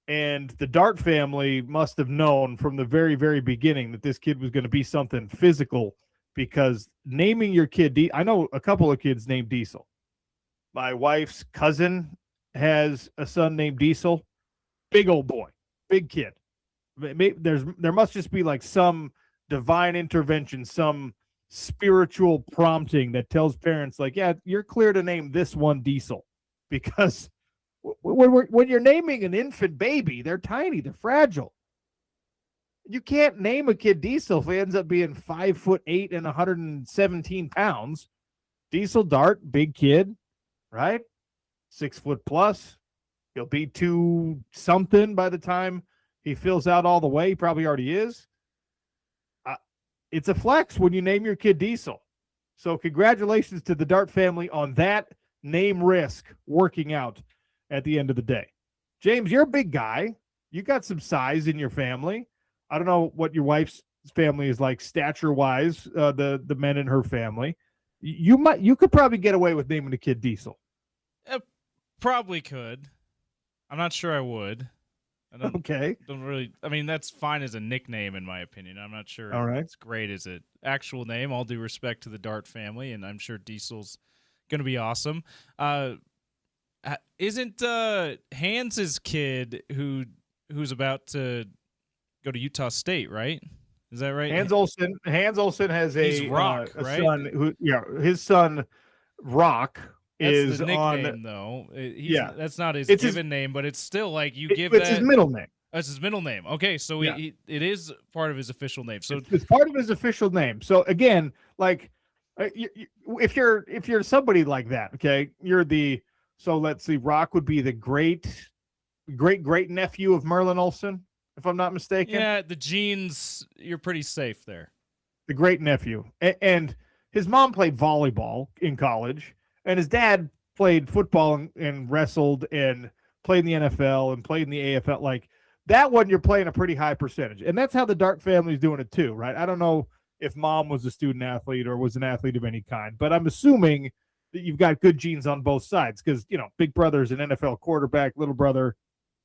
And the Dart family must have known from the very, very beginning that this kid was going to be something physical, because naming your kid, I know a couple of kids named Diesel. My wife's cousin has a son named Diesel. Big old boy, big kid. There must just be like some divine intervention, some spiritual prompting that tells parents like, yeah, you're clear to name this one Diesel, because when you're naming an infant baby, they're tiny, they're fragile. You can't name a kid Diesel if he ends up being 5'8" and 117 pounds. Diesel Dart, big kid, right? 6 foot plus. He'll be 2 something by the time he fills out all the way. He probably already is. It's a flex when you name your kid Diesel. So congratulations to the Dart family on that name risk working out at the end of the day. James, you're a big guy. You got some size in your family. I don't know what your wife's family is like stature-wise, the men in her family. You could probably get away with naming the kid Diesel. Probably could. I'm not sure I would. Don't really. I mean, that's fine as a nickname, in my opinion. I'm not sure. All right. It's great as an actual name. All due respect to the Dart family, and I'm sure Diesel's going to be awesome. Isn't Hans's kid who's about to go to Utah State, right? Is that right? Hans Olsen has He's Rock, a right? son his son Rock. That's is the nickname, on, though. That's not his name, but it's still like you give that. It's his middle name. That's his middle name. Okay, so it is part of his official name. So it's part of his official name. So again, like if you're somebody like that, okay, so let's see, Rock would be the great nephew of Merlin Olsen, if I'm not mistaken. Yeah, the genes, you're pretty safe there. The great nephew, and his mom played volleyball in college. And his dad played football and wrestled and played in the NFL and played in the AFL. Like that one, you're playing a pretty high percentage. And that's how the Dart family is doing it too, right? I don't know if mom was a student athlete or was an athlete of any kind, but I'm assuming that you've got good genes on both sides because, big brother is an NFL quarterback. Little brother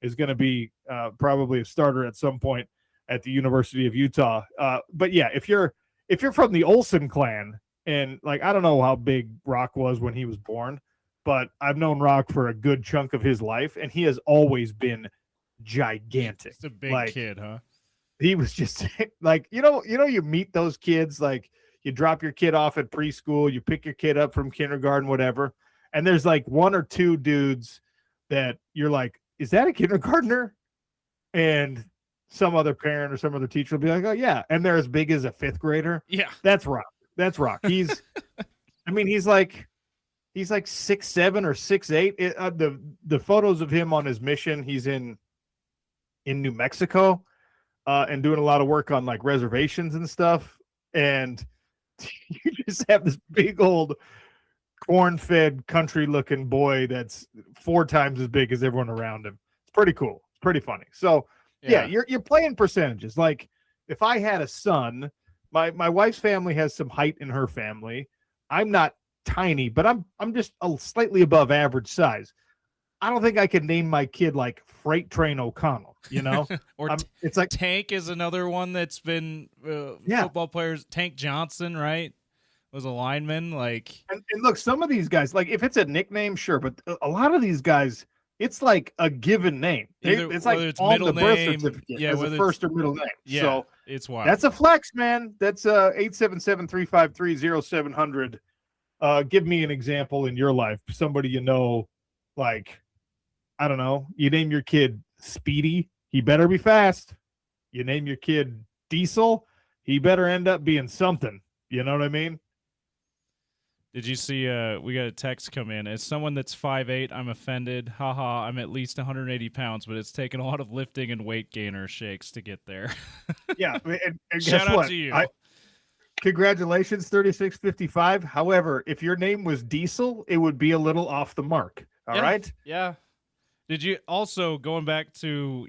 is going to be probably a starter at some point at the University of Utah. But yeah, if you're from the Olsen clan, And like, I don't know how big Rock was when he was born, but I've known Rock for a good chunk of his life, and he has always been gigantic. It's a big like, kid, huh? He was just like, you meet those kids, like you drop your kid off at preschool, you pick your kid up from kindergarten, whatever. And there's like one or two dudes that you're like, is that a kindergartner? And some other parent or some other teacher will be like, oh yeah. And they're as big as a fifth grader. Yeah. That's Rock. That's Rock. He's, I mean, he's like 6'7" or 6'8". The photos of him on his mission, he's in New Mexico, and doing a lot of work on like reservations and stuff. And you just have this big old corn-fed country-looking boy that's 4 times as big as everyone around him. It's pretty cool. It's pretty funny. So yeah, you're playing percentages. Like if I had a son, my wife's family has some height in her family. I'm not tiny, but I'm just a slightly above average size. I don't think I could name my kid like Freight Train O'Connell, or it's like Tank is another one that's been football players. Tank Johnson, right? Was a lineman. Like, and look, some of these guys, like if it's a nickname, sure, but a lot of these guys, it's like a given name. It's like it's on middle the birth name, certificate yeah, as a first or middle name. Yeah, so it's wild. That's a flex, man. That's 877-353-0700. Give me an example in your life, somebody like, I don't know, you name your kid Speedy, he better be fast. You name your kid Diesel, he better end up being something. You know what I mean? Did you see we got a text come in? As someone that's 5'8", I'm offended. Haha, I'm at least 180 pounds, but it's taken a lot of lifting and weight gainer shakes to get there. Yeah, and Shout guess out what? to you. Congratulations, 3655. However, if your name was Diesel, it would be a little off the mark. All right? Yeah. Did you also, going back to,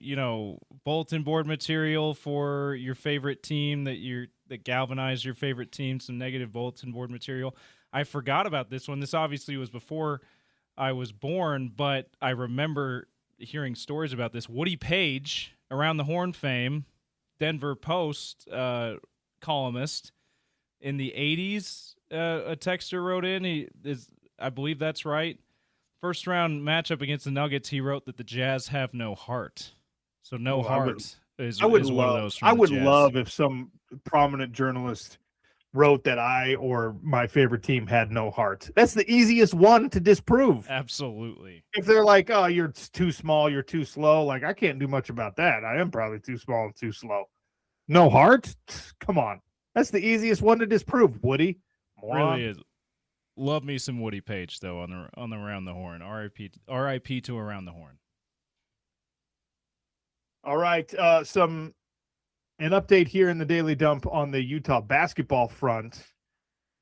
bulletin board material for your favorite team that galvanized your favorite team, some negative bulletin board material? I forgot about this one. This obviously was before I was born, but I remember hearing stories about this. Woody Page, Around the Horn fame, Denver Post columnist in the 80s, a texter wrote in. I believe that's right. First round matchup against the Nuggets, he wrote that the Jazz have no heart. So heart is one of those from I the would Jazz. love if some prominent journalist wrote that I or my favorite team had no heart. That's the easiest one to disprove. Absolutely. If they're like, oh, you're too small, you're too slow, like I can't do much about that. I am probably too small and too slow. No heart? Come on. That's the easiest one to disprove, Woody. Moron. Really is. Love me some Woody Page though on the Around the Horn. R.I.P. to Around the Horn. All right, an update here in the Daily Dump on the Utah basketball front.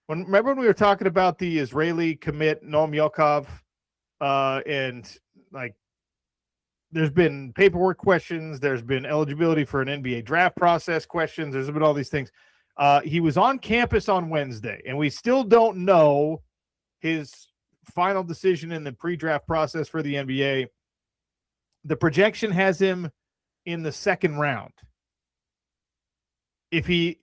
Remember when we were talking about the Israeli commit Noam Yokov, and like there's been paperwork questions, there's been eligibility for an NBA draft process questions, there's been all these things. He was on campus on Wednesday, and we still don't know his final decision in the pre-draft process for the NBA. The projection has him in the second round. If he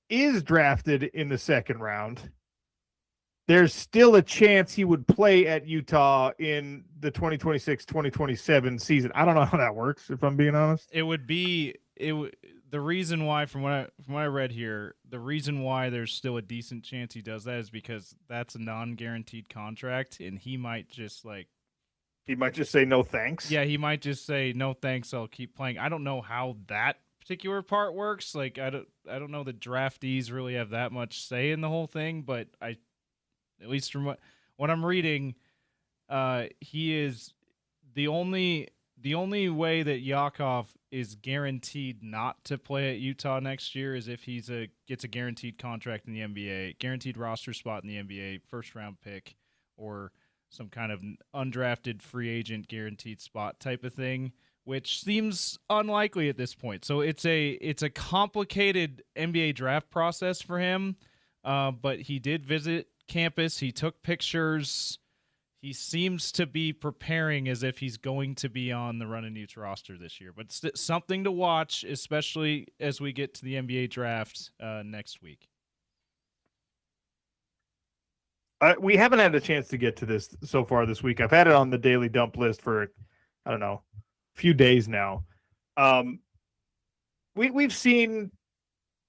is drafted in the second round, there's still a chance he would play at Utah in the 2026-2027 season. I don't know how that works, if I'm being honest. The reason why, from what I read here, the reason why there's still a decent chance he does that is because that's a non-guaranteed contract, and he might just say no thanks. Yeah, he might just say no thanks. I'll keep playing. I don't know how that particular part works. Like I don't know that draftees really have that much say in the whole thing, but at least from what I'm reading, he is the only way that Yakov is guaranteed not to play at Utah next year is if gets a guaranteed contract in the NBA, guaranteed roster spot in the NBA, first round pick, or some kind of undrafted free agent guaranteed spot type of thing, which seems unlikely at this point. So it's a complicated NBA draft process for him, but he did visit campus. He took pictures. He seems to be preparing as if he's going to be on the Runnin' Utes roster this year. But something to watch, especially as we get to the NBA draft next week. We haven't had a chance to get to this so far this week. I've had it on the daily dump list for, I don't know, a few days now. We've seen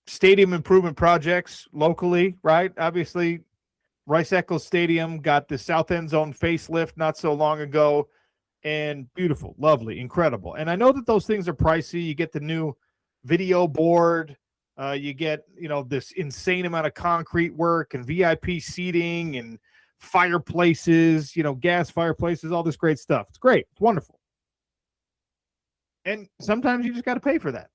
stadium improvement projects locally, right? Obviously, Rice-Eccles Stadium got the south end zone facelift not so long ago, and beautiful, lovely, incredible. And I know that those things are pricey. You get the new video board. You get, this insane amount of concrete work and VIP seating and fireplaces, gas fireplaces, all this great stuff. It's great. It's wonderful. And sometimes you just got to pay for that.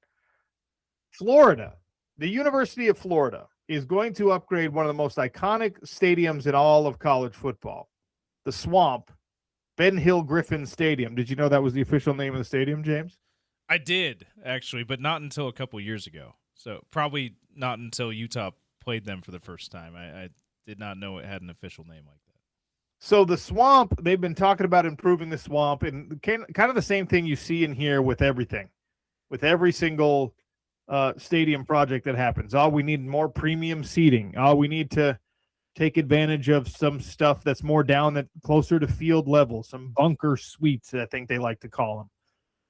Florida, the University of Florida, is going to upgrade one of the most iconic stadiums in all of college football, the Swamp, Ben Hill Griffin Stadium. Did you know that was the official name of the stadium, James? I did, actually, but not until a couple years ago. So probably not until Utah played them for the first time. I did not know it had an official name like that. So the Swamp, they've been talking about improving the Swamp, and kind of the same thing you see in here with everything, with every single stadium project that happens. Oh, we need more premium seating. Oh, we need to take advantage of some stuff that's more down, that closer to field level, some bunker suites, I think they like to call them.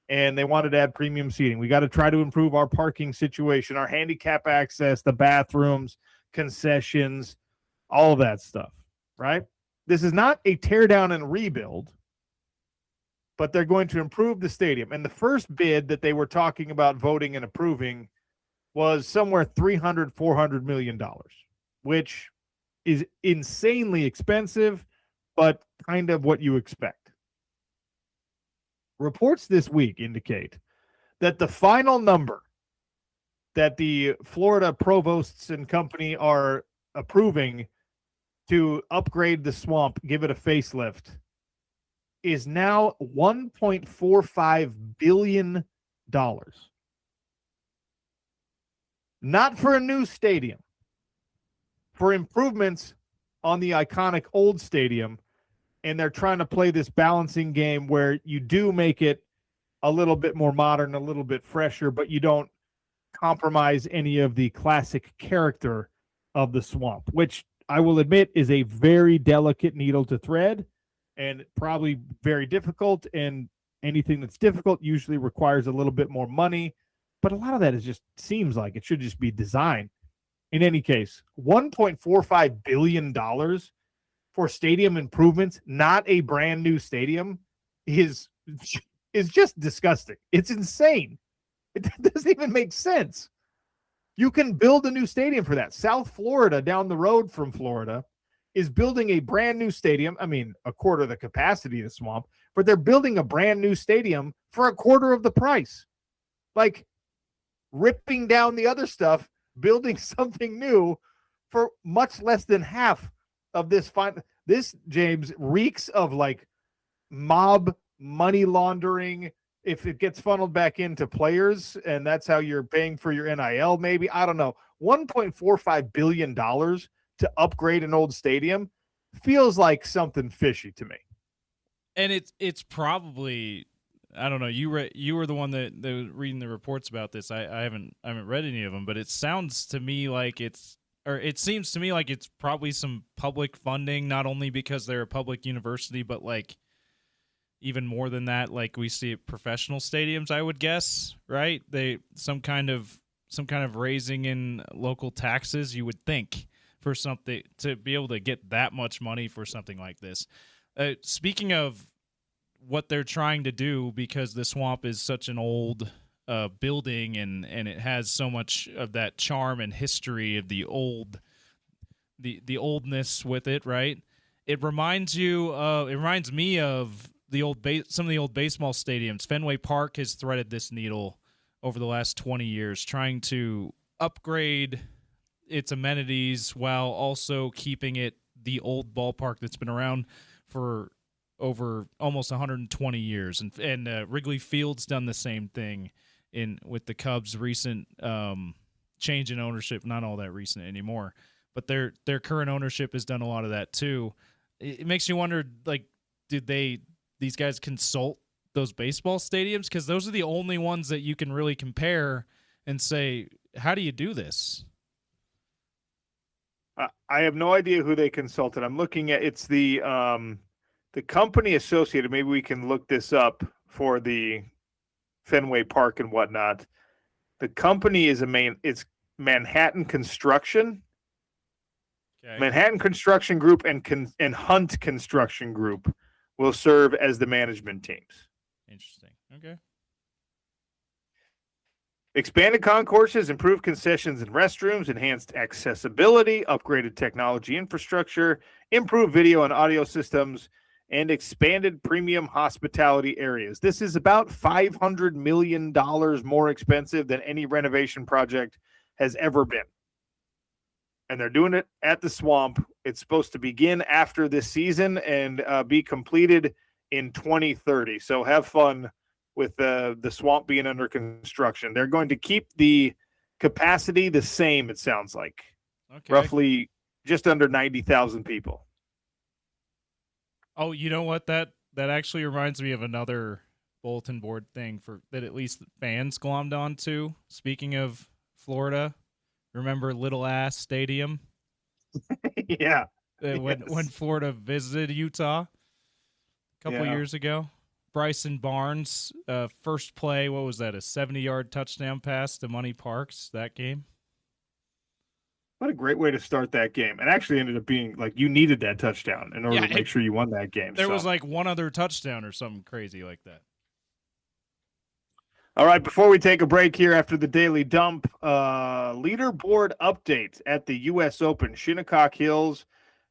And they wanted to add premium seating. We got to try to improve our parking situation, our handicap access, the bathrooms, concessions, all of that stuff, right? This is not a tear down and rebuild, but they're going to improve the stadium. And the first bid that they were talking about voting and approving was somewhere $300-400 million, which is insanely expensive, but kind of what you expect. Reports this week indicate that the final number that the Florida provosts and company are approving to upgrade the Swamp, give it a facelift, is now $1.45 billion. Not for a new stadium, for improvements on the iconic old stadium. And they're trying to play this balancing game where you do make it a little bit more modern, a little bit fresher, but you don't compromise any of the classic character of the Swamp, which I will admit is a very delicate needle to thread and probably very difficult. And anything that's difficult usually requires a little bit more money. But a lot of that is just seems like it should just be designed. In any case, $1.45 billion for stadium improvements, not a brand new stadium, is just disgusting. It's insane. It doesn't even make sense. You can build a new stadium for that. South Florida, down the road from Florida, is building a brand new stadium. I mean, a quarter of the capacity of the Swamp, but they're building a brand new stadium for a quarter of the price. Like ripping down the other stuff, building something new for much less than half of this. This, James, reeks of like mob money laundering. If it gets funneled back into players and that's how you're paying for your NIL, maybe, I don't know, $1.45 billion to upgrade an old stadium feels like something fishy to me. And it's probably, I don't know, you were the one that was reading the reports about this. I haven't read any of them, but it seems to me like it's probably some public funding, not only because they're a public university, but like even more than that, like we see at professional stadiums, I would guess, right? Some kind of raising in local taxes, you would think, for something to be able to get that much money for something like this. Speaking of what they're trying to do, because the Swamp is such an old building and it has so much of that charm and history of the oldness with it, right? It reminds me of some of the old baseball stadiums. Fenway Park has threaded this needle over the last 20 years, trying to upgrade its amenities while also keeping it the old ballpark that's been around for over almost 120 years. And Wrigley Field's done the same thing with the Cubs' recent change in ownership. Not all that recent anymore, but their current ownership has done a lot of that too. It makes you wonder, like, did these guys consult those baseball stadiums? Because those are the only ones that you can really compare and say, how do you do this? I have no idea who they consulted. I'm looking at it's the company associated. Maybe we can look this up for the Fenway Park and whatnot. The company is it's Manhattan Construction. Okay. Manhattan Construction Group and Hunt Construction Group will serve as the management teams. Interesting. Okay. Expanded concourses, improved concessions and restrooms, enhanced accessibility, upgraded technology infrastructure, improved video and audio systems, and expanded premium hospitality areas. This is about $500 million more expensive than any renovation project has ever been. And they're doing it at the Swamp. It's supposed to begin after this season and be completed in 2030. So have fun with the Swamp being under construction. They're going to keep the capacity the same, it sounds like. Okay. Roughly just under 90,000 people. Oh, you know what? That actually reminds me of another bulletin board thing that at least fans glommed onto. Speaking of Florida, remember Little Ass Stadium? Yeah. When Florida visited Utah a couple years ago. Bryson Barnes, first play, what was that, a 70-yard touchdown pass to Money Parks, that game? What a great way to start that game. And actually ended up being like you needed that touchdown in order to make sure you won that game. There was like one other touchdown or something crazy like that. All right, before we take a break here after the Daily Dump, leaderboard update at the U.S. Open. Shinnecock Hills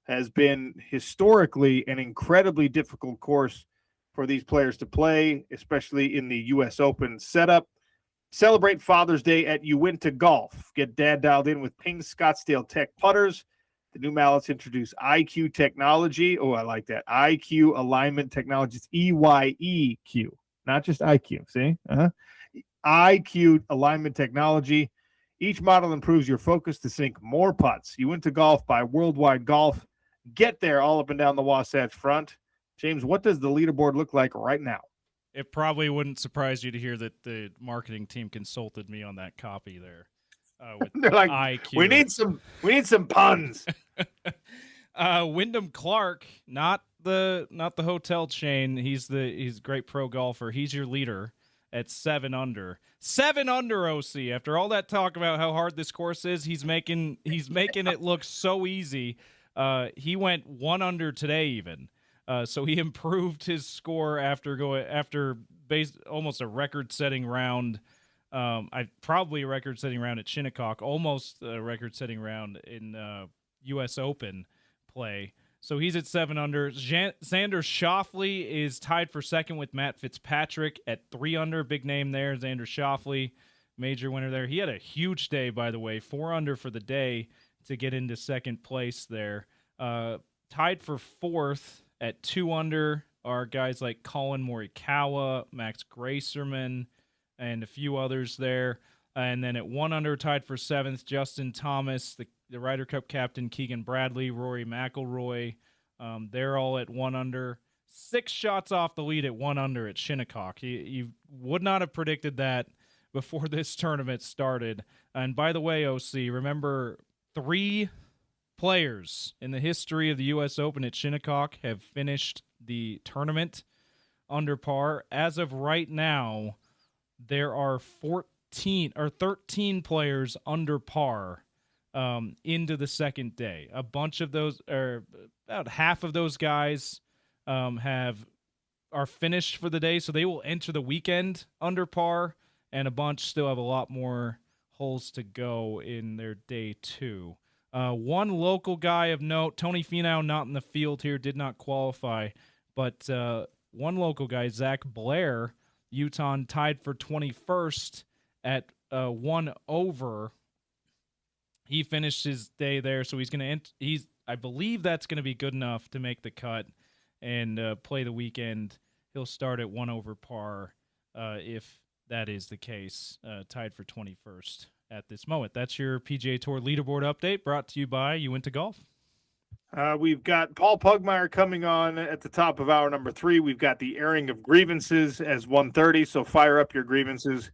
has been historically an incredibly difficult course for these players to play, especially in the U.S. Open setup. Celebrate Father's Day at Uinta Golf. Get dad dialed in with Ping Scottsdale Tech putters. The new mallets introduce IQ technology. Oh, I like that. IQ alignment technology. It's EYEQ, not just IQ. See? IQ alignment technology. Each model improves your focus to sink more putts. Uinta Golf by Worldwide Golf. Get there all up and down the Wasatch Front. James, what does the leaderboard look like right now? It probably wouldn't surprise you to hear that the marketing team consulted me on that copy there. They're like, IQ. We need some puns. Wyndham Clark, not the hotel chain. He's a great pro golfer. He's your leader at 7 under. 7 under, OC. After all that talk about how hard this course is, he's making it look so easy. He went 1 under today even. So he improved his score after almost a record-setting round. Probably a record-setting round at Shinnecock, almost a record-setting round in U.S. Open play. So he's at 7 under. Xander Schauffele is tied for second with Matt Fitzpatrick at 3 under. Big name there, Xander Schauffele, major winner there. He had a huge day, by the way, 4 under for the day to get into second place there. Tied for fourth at 2 under are guys like Colin Morikawa, Max Gracerman, and a few others there. And then at 1 under, tied for 7th, Justin Thomas, the Ryder Cup captain, Keegan Bradley, Rory McIlroy. They're all at 1 under. 6 shots off the lead at 1 under at Shinnecock. You would not have predicted that before this tournament started. And by the way, OC, remember 3 players in the history of the U.S. Open at Shinnecock have finished the tournament under par. As of right now, there are 13 players under par into the second day. A bunch of those, or about half of those guys, are finished for the day, so they will enter the weekend under par, and a bunch still have a lot more holes to go in their day 2. One local guy of note, Tony Finau, not in the field here, did not qualify, but one local guy, Zach Blair, Utah, tied for 21st at 1 over. He finished his day there, so he's going to I believe that's going to be good enough to make the cut and play the weekend. He'll start at 1 over par if that is the case, tied for 21st at this moment. That's your PGA Tour leaderboard update brought to you by Uinta Golf. We've got Paul Pugmire coming on at the top of hour number 3. We've got the airing of grievances as 1:30, so fire up your grievances.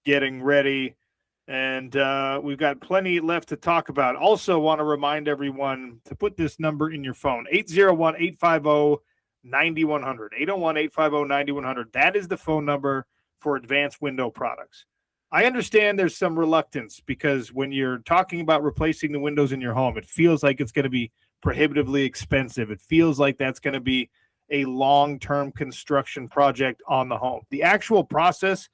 Getting ready And we've got plenty left to talk about. Also, want to remind everyone to put this number in your phone 801 850 9100. 801 850 9100. That is the phone number for Advanced Window Products. I understand there's some reluctance because when you're talking about replacing the windows in your home, it feels like it's going to be prohibitively expensive. It feels like that's going to be a long-term construction project on the home. The actual process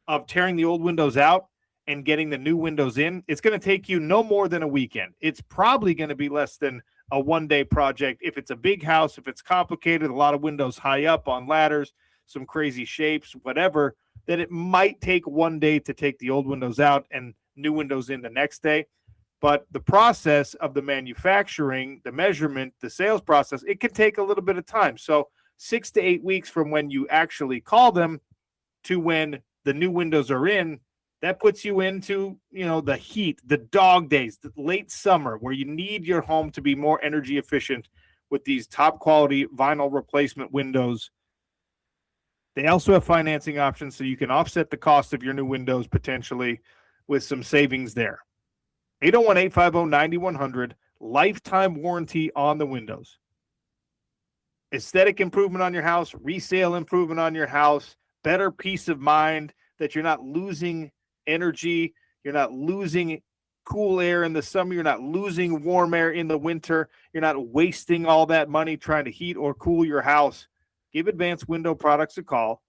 of tearing the old windows out and getting the new windows in, it's going to take you no more than a weekend. It's probably going to be less than a one-day project. If it's a big house, if it's complicated, a lot of windows high up on ladders, some crazy shapes, whatever, then it might take one day to take the old windows out and new windows in the next day. But the process of the manufacturing, the measurement, the sales process, it can take a little bit of time. So 6 to 8 weeks from when you actually call them to when the new windows are in, that puts you into, the heat, the dog days, the late summer, where you need your home to be more energy efficient with these top quality vinyl replacement windows. They also have financing options so you can offset the cost of your new windows potentially with some savings there. 801 850 9100, lifetime warranty on the windows. Aesthetic improvement on your house, resale improvement on your house, better peace of mind that you're not losing energy, you're not losing cool air in the summer, you're not losing warm air in the winter, you're not wasting all that money trying to heat or cool your house. Give Advanced Window Products a call,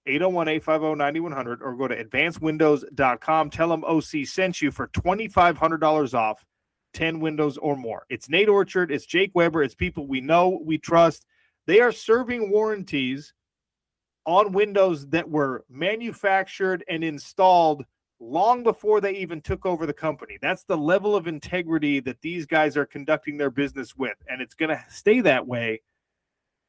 801-850-9100, or go to advancedwindows.com. Tell them OC sent you for $2,500 off 10 windows or more. It's Nate Orchard, it's Jake Weber, it's people we know, we trust. They are serving warranties on windows that were manufactured and installed long before they even took over the company. That's the level of integrity that these guys are conducting their business with, and it's going to stay that way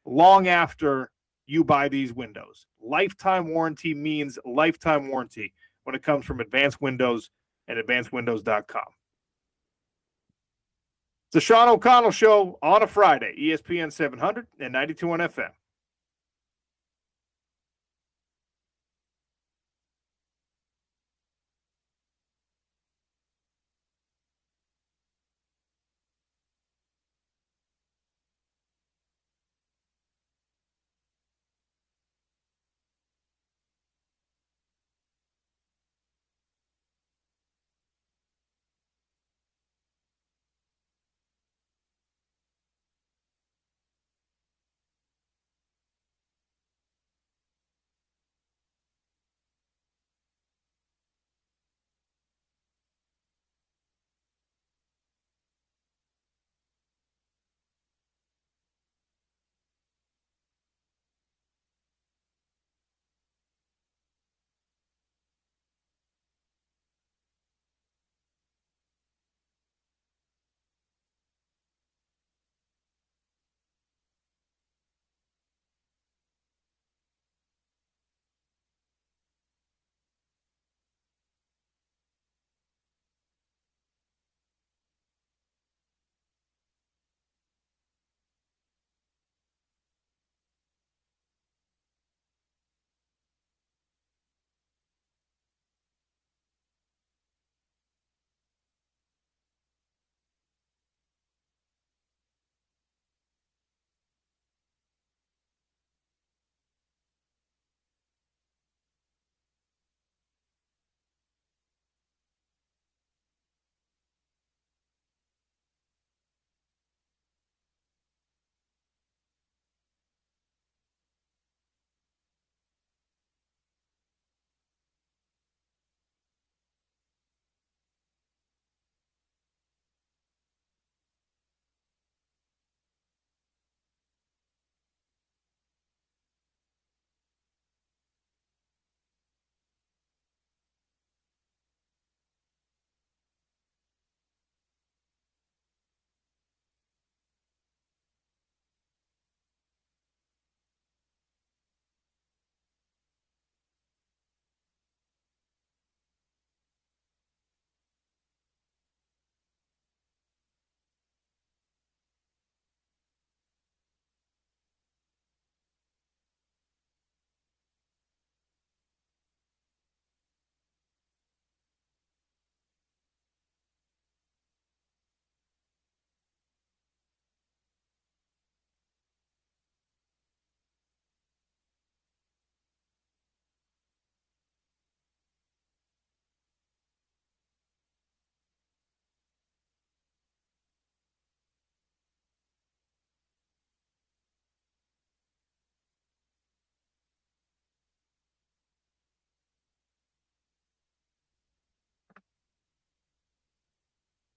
long after you buy these windows. Lifetime warranty means lifetime warranty when it comes from Advanced Windows and advancedwindows.com. The Sean O'Connell Show on a Friday, ESPN 700 and 92.1 FM.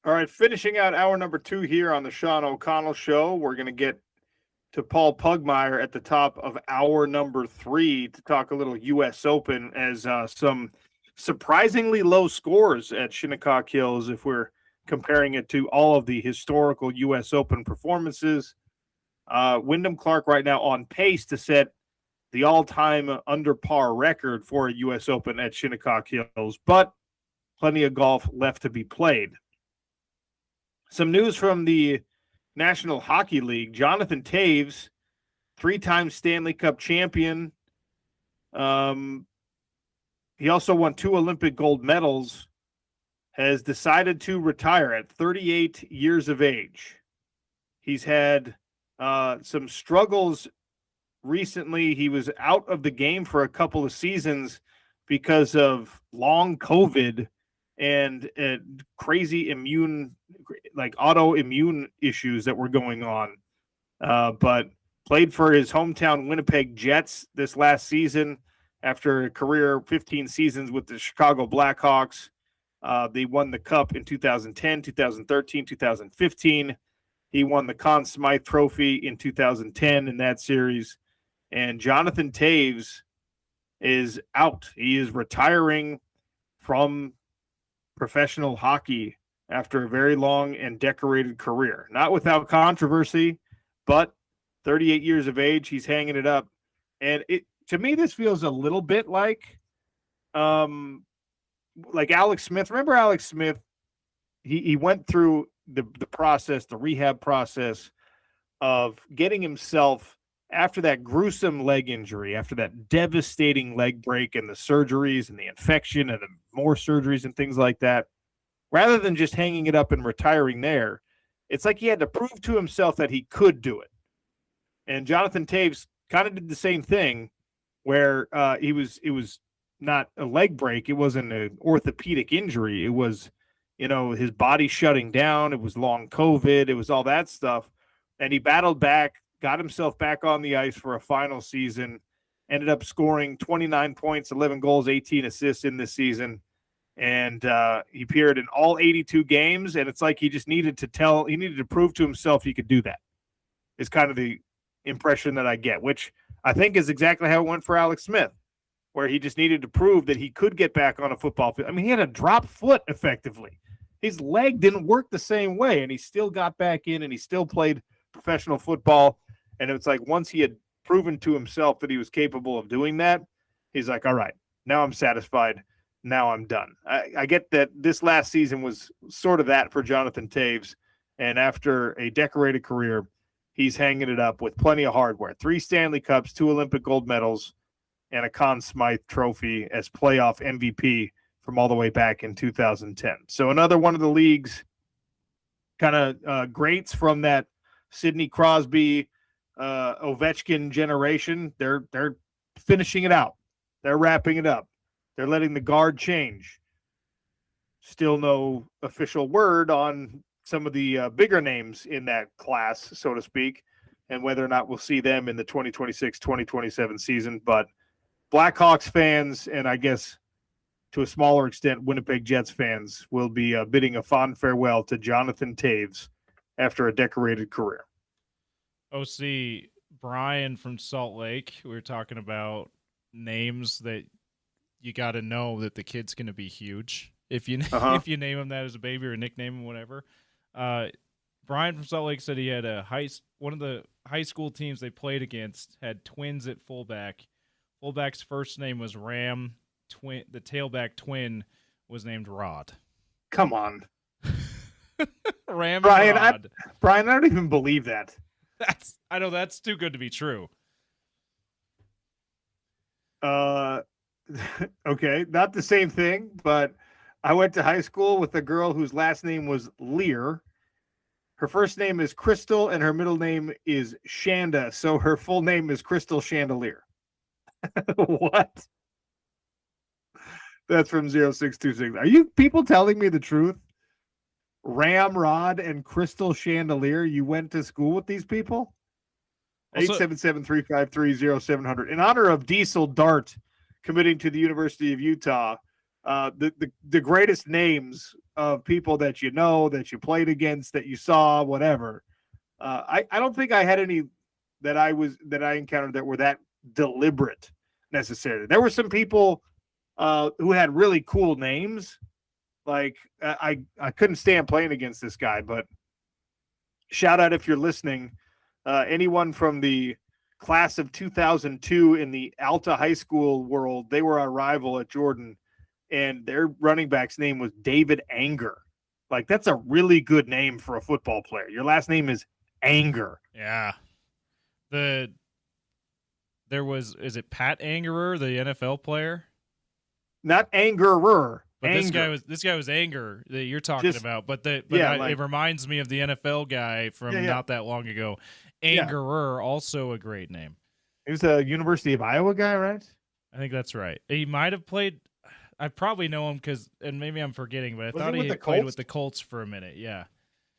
All right, finishing out hour number 2 here on the Sean O'Connell Show. We're going to get to Paul Pugmire at the top of hour number 3 to talk a little U.S. Open, as some surprisingly low scores at Shinnecock Hills if we're comparing it to all of the historical U.S. Open performances. Wyndham Clark right now on pace to set the all-time under par record for a U.S. Open at Shinnecock Hills, but plenty of golf left to be played. Some news from the National Hockey League. Jonathan Toews, 3-time Stanley Cup champion. He also won 2 Olympic gold medals, has decided to retire at 38 years of age. He's had some struggles recently. He was out of the game for a couple of seasons because of long COVID and crazy autoimmune issues that were going on. But played for his hometown Winnipeg Jets this last season after a career 15 seasons with the Chicago Blackhawks. They won the Cup in 2010, 2013, 2015. He won the Conn Smythe Trophy in 2010 in that series. And Jonathan Toews is out. He is retiring from professional hockey after a very long and decorated career. Not without controversy, but 38 years of age, he's hanging it up. And to me, this feels a little bit like Alex Smith. Remember Alex Smith? He went through the process, the rehab process of getting himself, after that gruesome leg injury, after that devastating leg break and the surgeries and the infection and the more surgeries and things like that, rather than just hanging it up and retiring there, it's like he had to prove to himself that he could do it. And Jonathan Toews kind of did the same thing, where it was not a leg break. It wasn't an orthopedic injury. It was, his body shutting down. It was long COVID. It was all that stuff. And he battled back, got himself back on the ice for a final season, ended up scoring 29 points, 11 goals, 18 assists in this season. And he appeared in all 82 games. And it's like he just needed to prove to himself he could do that, is kind of the impression that I get, which I think is exactly how it went for Alex Smith, where he just needed to prove that he could get back on a football field. I mean, he had a drop foot effectively. His leg didn't work the same way, and he still got back in, and he still played professional football. And it's like once he had proven to himself that he was capable of doing that, he's like, all right, now I'm satisfied. Now I'm done. I get that this last season was sort of that for Jonathan Toews. And after a decorated career, he's hanging it up with plenty of hardware. 3 Stanley Cups, 2 Olympic gold medals, and a Conn Smythe Trophy as playoff MVP from all the way back in 2010. So another one of the league's kind of greats from that Sidney Crosby, Ovechkin generation. They're finishing it out. They're wrapping it up. They're letting the guard change. Still no official word on some of the bigger names in that class, so to speak, and whether or not we'll see them in the 2026-2027 season. But Blackhawks fans, and I guess to a smaller extent Winnipeg Jets fans, will be bidding a fond farewell to Jonathan Toews after a decorated career. OC Brian from Salt Lake, we were talking about names that you got to know that the kid's going to be huge if you if you name him that as a baby or nickname him, whatever. Brian from Salt Lake said he had one of the high school teams they played against had twins at fullback. Fullback's first name was Ram. The tailback twin was named Rod. Come on, Ram Brian. and Rod. Brian, I don't even believe that. I know that's too good to be true. Okay, not the same thing, but I went to high school with a girl whose last name was Lear. Her first name is Crystal, and her middle name is Shanda, so her full name is Crystal Chandelier. What? That's from 0626. Are you people telling me the truth? Ramrod and Crystal Chandelier, you went to school with these people? 877-353-0700. In honor of Diesel Dart committing to the University of Utah, the greatest names of people that you know, that you played against, that you saw, whatever. I don't think I had any that I encountered that were that deliberate necessarily. There were some people who had really cool names. Like I couldn't stand playing against this guy, but shout out if you're listening. Anyone from the class of 2002 in the Alta High School world, they were our rival at Jordan, and their running back's name was David Anger. Like, that's a really good name for a football player. Your last name is Anger. Yeah. Is it Pat Angerer, the NFL player? Not Angerer. But Anger. this guy was Anger that you're talking about. It reminds me of the NFL guy from not that long ago. Angerer, also a great name. He was a University of Iowa guy, right? I think that's right. He might have played. I probably know him and maybe I'm forgetting, but I thought he played with the Colts for a minute. Yeah.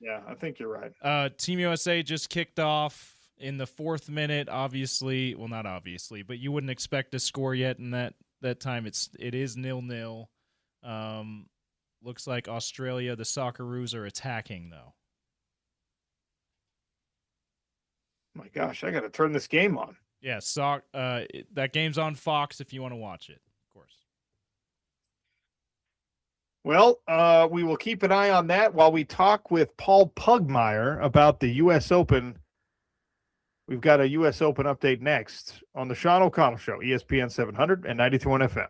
Yeah, I think you're right. Team USA just kicked off in the 4th minute. Obviously, well, not obviously, but you wouldn't expect a score yet in that time. It is 0-0. Looks like Australia, the Socceroos, are attacking though. My gosh, I got to turn this game on. Yeah, that game's on Fox if you want to watch it, of course. Well, we will keep an eye on that while we talk with Paul Pugmire about the U.S. Open. We've got a U.S. Open update next on the Sean O'Connell Show, ESPN 700 and 93.1 FM.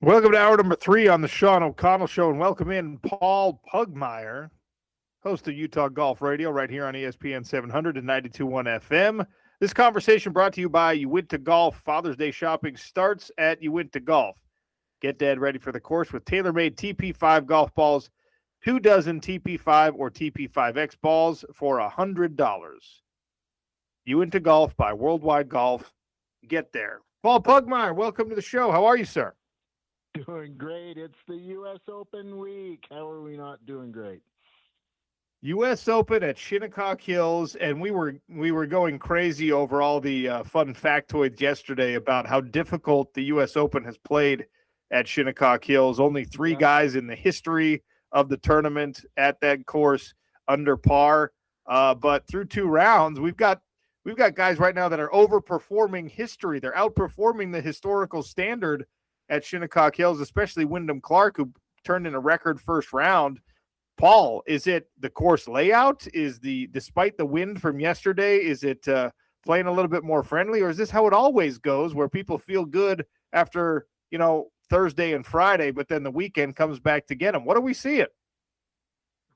Welcome to hour number 3 on the Sean O'Connell Show, and welcome in Paul Pugmire, host of Utah Golf Radio, right here on ESPN 700 and 92.1 FM. This conversation brought to you by You Went to Golf. Father's Day shopping starts at You Went to Golf. Get Dad ready for the course with tailor-made TP5 golf balls, 2 dozen TP5 or TP5X balls for $100. You Went to Golf by Worldwide Golf. Get there. Paul Pugmire, welcome to the show. How are you, sir? Doing great. It's the U.S. Open week. How are we not doing great? U.S. Open at Shinnecock Hills, and we were going crazy over all the fun factoids yesterday about how difficult the U.S. Open has played at Shinnecock Hills. Only 3 guys in the history of the tournament at that course under par. But through 2 rounds, we've got guys right now that are overperforming history. They're outperforming the historical standard at Shinnecock Hills, especially Wyndham Clark, who turned in a record first round. Paul, is it the course layout? Despite the wind from yesterday, is it playing a little bit more friendly, or is this how it always goes, where people feel good after, Thursday and Friday, but then the weekend comes back to get them? What are we seeing?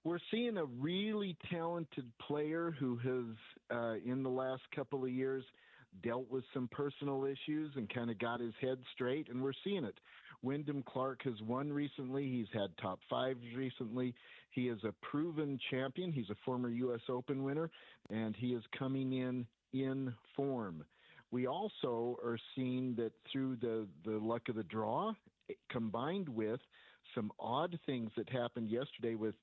We're seeing a really talented player who has, in the last couple of years, dealt with some personal issues and kind of got his head straight, and we're seeing it. Wyndham Clark has won recently. He's had top 5s recently. He is a proven champion. He's a former U.S. Open winner, and he is coming in form. We also are seeing that through the luck of the draw, combined with some odd things that happened yesterday with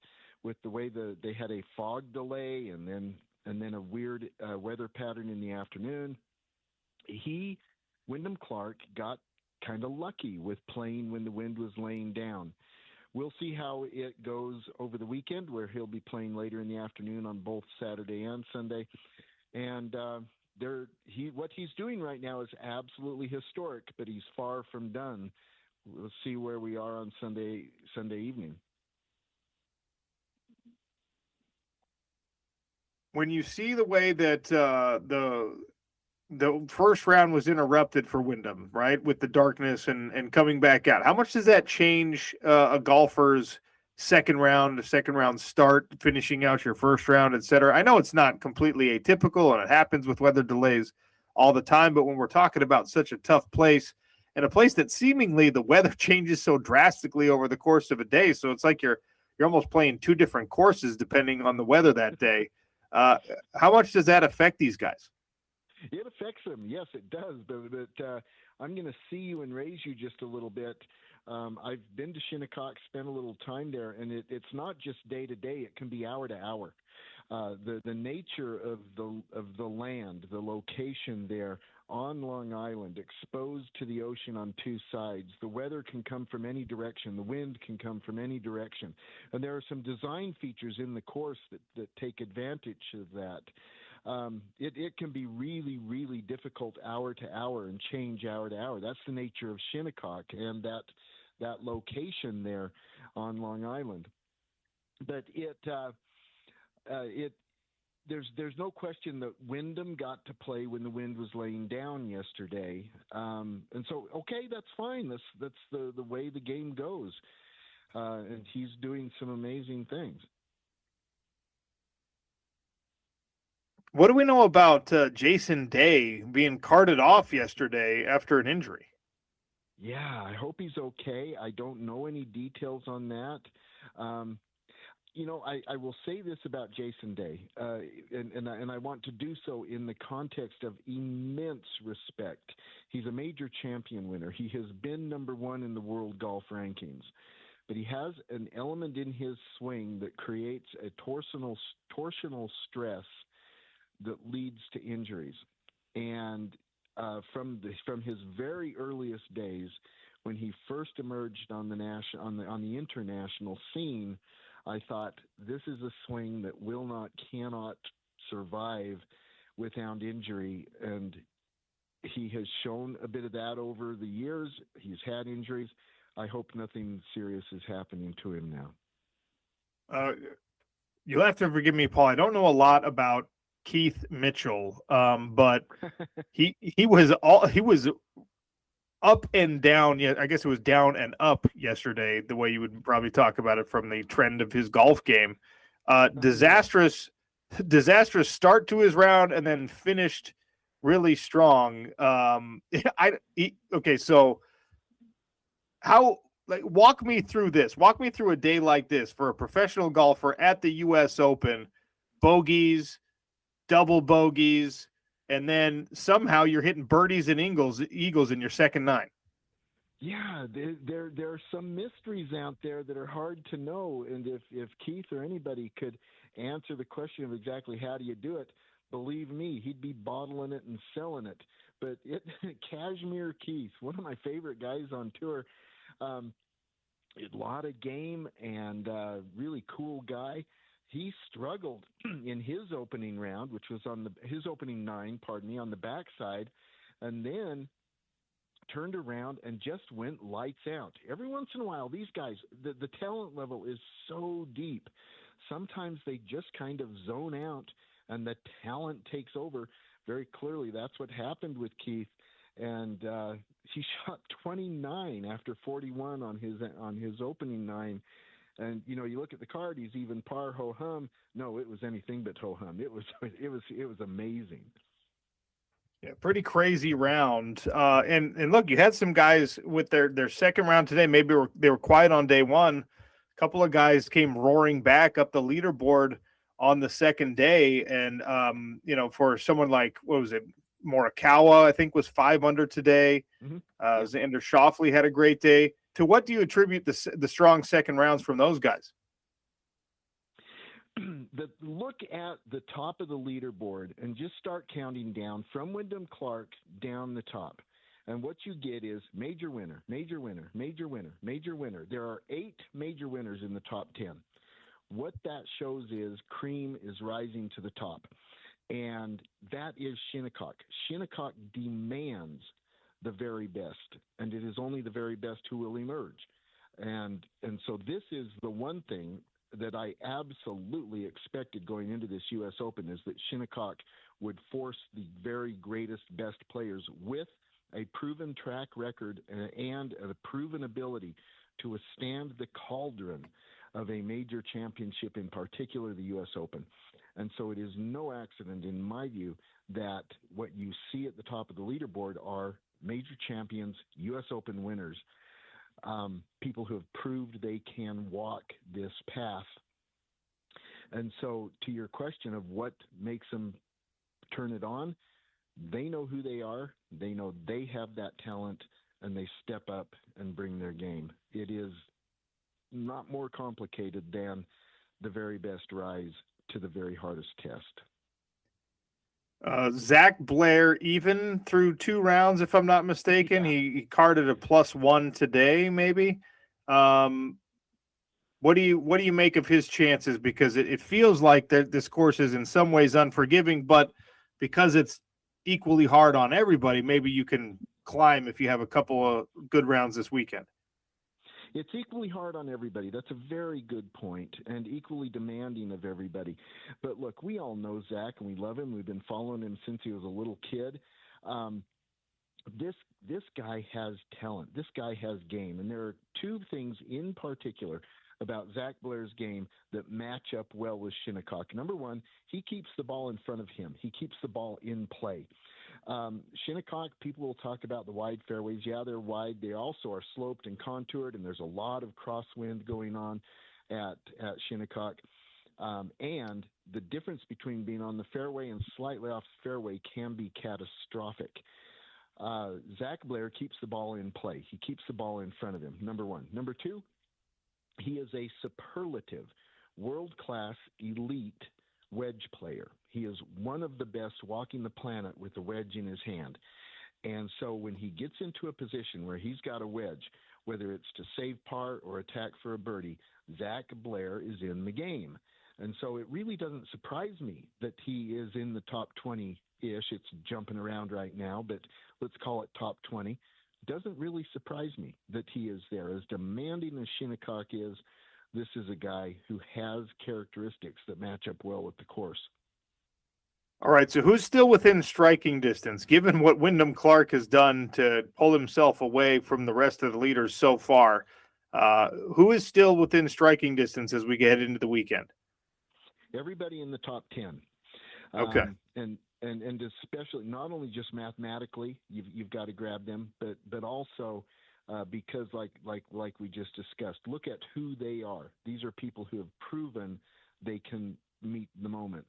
the way they had a fog delay and then a weird weather pattern in the afternoon. Wyndham Clark got kind of lucky with playing when the wind was laying down. We'll see how it goes over the weekend, where he'll be playing later in the afternoon on both Saturday and Sunday. And what he's doing right now is absolutely historic, but he's far from done. We'll see where we are on Sunday evening. When you see the way that the first round was interrupted for Wyndham, right, with the darkness and coming back out, how much does that change a golfer's second round start, finishing out your first round, et cetera? I know it's not completely atypical, and it happens with weather delays all the time, but when we're talking about such a tough place, and a place that seemingly the weather changes so drastically over the course of a day, so it's like you're almost playing 2 different courses depending on the weather that day. How much does that affect these guys? It affects them. Yes, it does. But I'm going to see you and raise you just a little bit. I've been to Shinnecock, spent a little time there, and it's not just day to day. It can be hour to hour. The nature of the land, the location there on Long Island, exposed to the ocean on 2 sides. The weather can come from any direction. The wind can come from any direction. And there are some design features in the course that take advantage of that. It can be really, really difficult hour to hour and change hour to hour. That's the nature of Shinnecock and that location there on Long Island. But there's no question that Wyndham got to play when the wind was laying down yesterday. And so, okay, that's fine. That's the way the game goes. And he's doing some amazing things. What do we know about Jason Day being carted off yesterday after an injury? Yeah, I hope he's okay. I don't know any details on that. I will say this about Jason Day, and I want to do so in the context of immense respect. He's a major champion winner. He has been number 1 in the world golf rankings, but he has an element in his swing that creates a torsional stress that leads to injuries. And from his very earliest days, when he first emerged on the international scene, I thought, this is a swing that cannot survive without injury. And he has shown a bit of that over the years. He's had injuries. I hope nothing serious is happening to him now. You'll have to forgive me, Paul. I don't know a lot about Keith Mitchell, but he was up and down. Yeah, I guess it was down and up yesterday, the way you would probably talk about it from the trend of his golf game. Disastrous start to his round and then finished really strong. Okay, so how, like, walk me through this. Walk me through a day like this for a professional golfer at the US Open. Bogeys, double bogeys, and then somehow you're hitting birdies and eagles in your second nine. Yeah, there are some mysteries out there that are hard to know, and if Keith or anybody could answer the question of exactly how do you do it, believe me, he'd be bottling it and selling it. But Cashmere Keith, one of my favorite guys on tour, a lot of game and really cool guy. He struggled in his opening round, which was on his opening nine, on the backside, and then turned around and just went lights out. Every once in a while, these guys, the talent level is so deep. Sometimes they just kind of zone out and the talent takes over. Very clearly, that's what happened with Keith. And he shot 29 after 41 on his opening nine. And you look at the card, he's even par ho hum. No, it was anything but ho hum. It was amazing. Yeah, pretty crazy round. And look, you had some guys with their second round today. Maybe they were quiet on day one. A couple of guys came roaring back up the leaderboard on the second day. And for someone like, what was it, Morikawa, I think, was 5 under today. Mm-hmm. Xander Schauffele had a great day. To what do you attribute the strong second rounds from those guys? Look at the top of the leaderboard and just start counting down from Wyndham Clark down the top. And what you get is major winner, major winner, major winner, major winner. There are 8 major winners in the top 10. What that shows is cream is rising to the top. And that is Shinnecock. Shinnecock demands the very best, and it is only the very best who will emerge. And so this is the one thing that I absolutely expected going into this U.S. Open, is that Shinnecock would force the very greatest, best players with a proven track record and a proven ability to withstand the cauldron of a major championship, in particular the U.S. Open. And so it is no accident, in my view, that what you see at the top of the leaderboard are major champions, U.S. Open winners, people who have proved they can walk this path. And so to your question of what makes them turn it on, they know who they are, they know they have that talent, and they step up and bring their game. It is not more complicated than the very best rise to the very hardest test. Zach Blair, even through 2 rounds, if I'm not mistaken. Yeah. He carded a +1 today, maybe. What do you make of his chances? Because it feels like this course is in some ways unforgiving, but because it's equally hard on everybody, maybe you can climb if you have a couple of good rounds this weekend. It's equally hard on everybody. That's a very good point, and equally demanding of everybody. But look, we all know Zach, and we love him. We've been following him since he was a little kid. This guy has talent. This guy has game, and there are 2 things in particular about Zach Blair's game that match up well with Shinnecock. Number one, he keeps the ball in front of him. He keeps the ball in play. Shinnecock, people will talk about the wide fairways. Yeah, they're wide. They also are sloped and contoured, and there's a lot of crosswind going on at Shinnecock. And the difference between being on the fairway and slightly off the fairway can be catastrophic. Zach Blair keeps the ball in play. He keeps the ball in front of him, number one. Number two, he is a superlative, world-class, elite wedge player. He is one of the best walking the planet with a wedge in his hand. And so when he gets into a position where he's got a wedge, whether it's to save par or attack for a birdie, Zach Blair is in the game. And so it really doesn't surprise me that he is in the top 20-ish. It's jumping around right now, but let's call it top 20. Doesn't really surprise me that he is there. As demanding as Shinnecock is, this is a guy who has characteristics that match up well with the course. All right, so who's still within striking distance, given what Wyndham Clark has done to pull himself away from the rest of the leaders so far? Who is still within striking distance as we get into the weekend? Everybody in the top 10. Okay. And especially not only just mathematically, you've got to grab them, but also because like we just discussed, look at who they are. These are people who have proven they can meet the moment.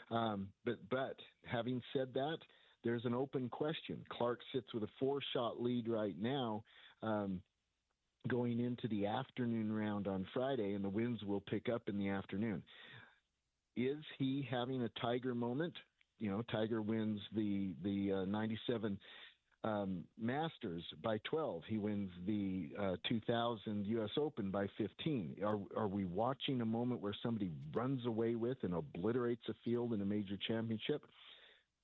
But having said that, there's an open question. Clark sits with a 4-shot lead right now, going into the afternoon round on Friday, and the winds will pick up in the afternoon. Is he having a Tiger moment? You know, Tiger wins the 97 Masters by 12. He wins the 2000 U.S. Open by 15. Are we watching a moment where somebody runs away with and obliterates a field in a major championship?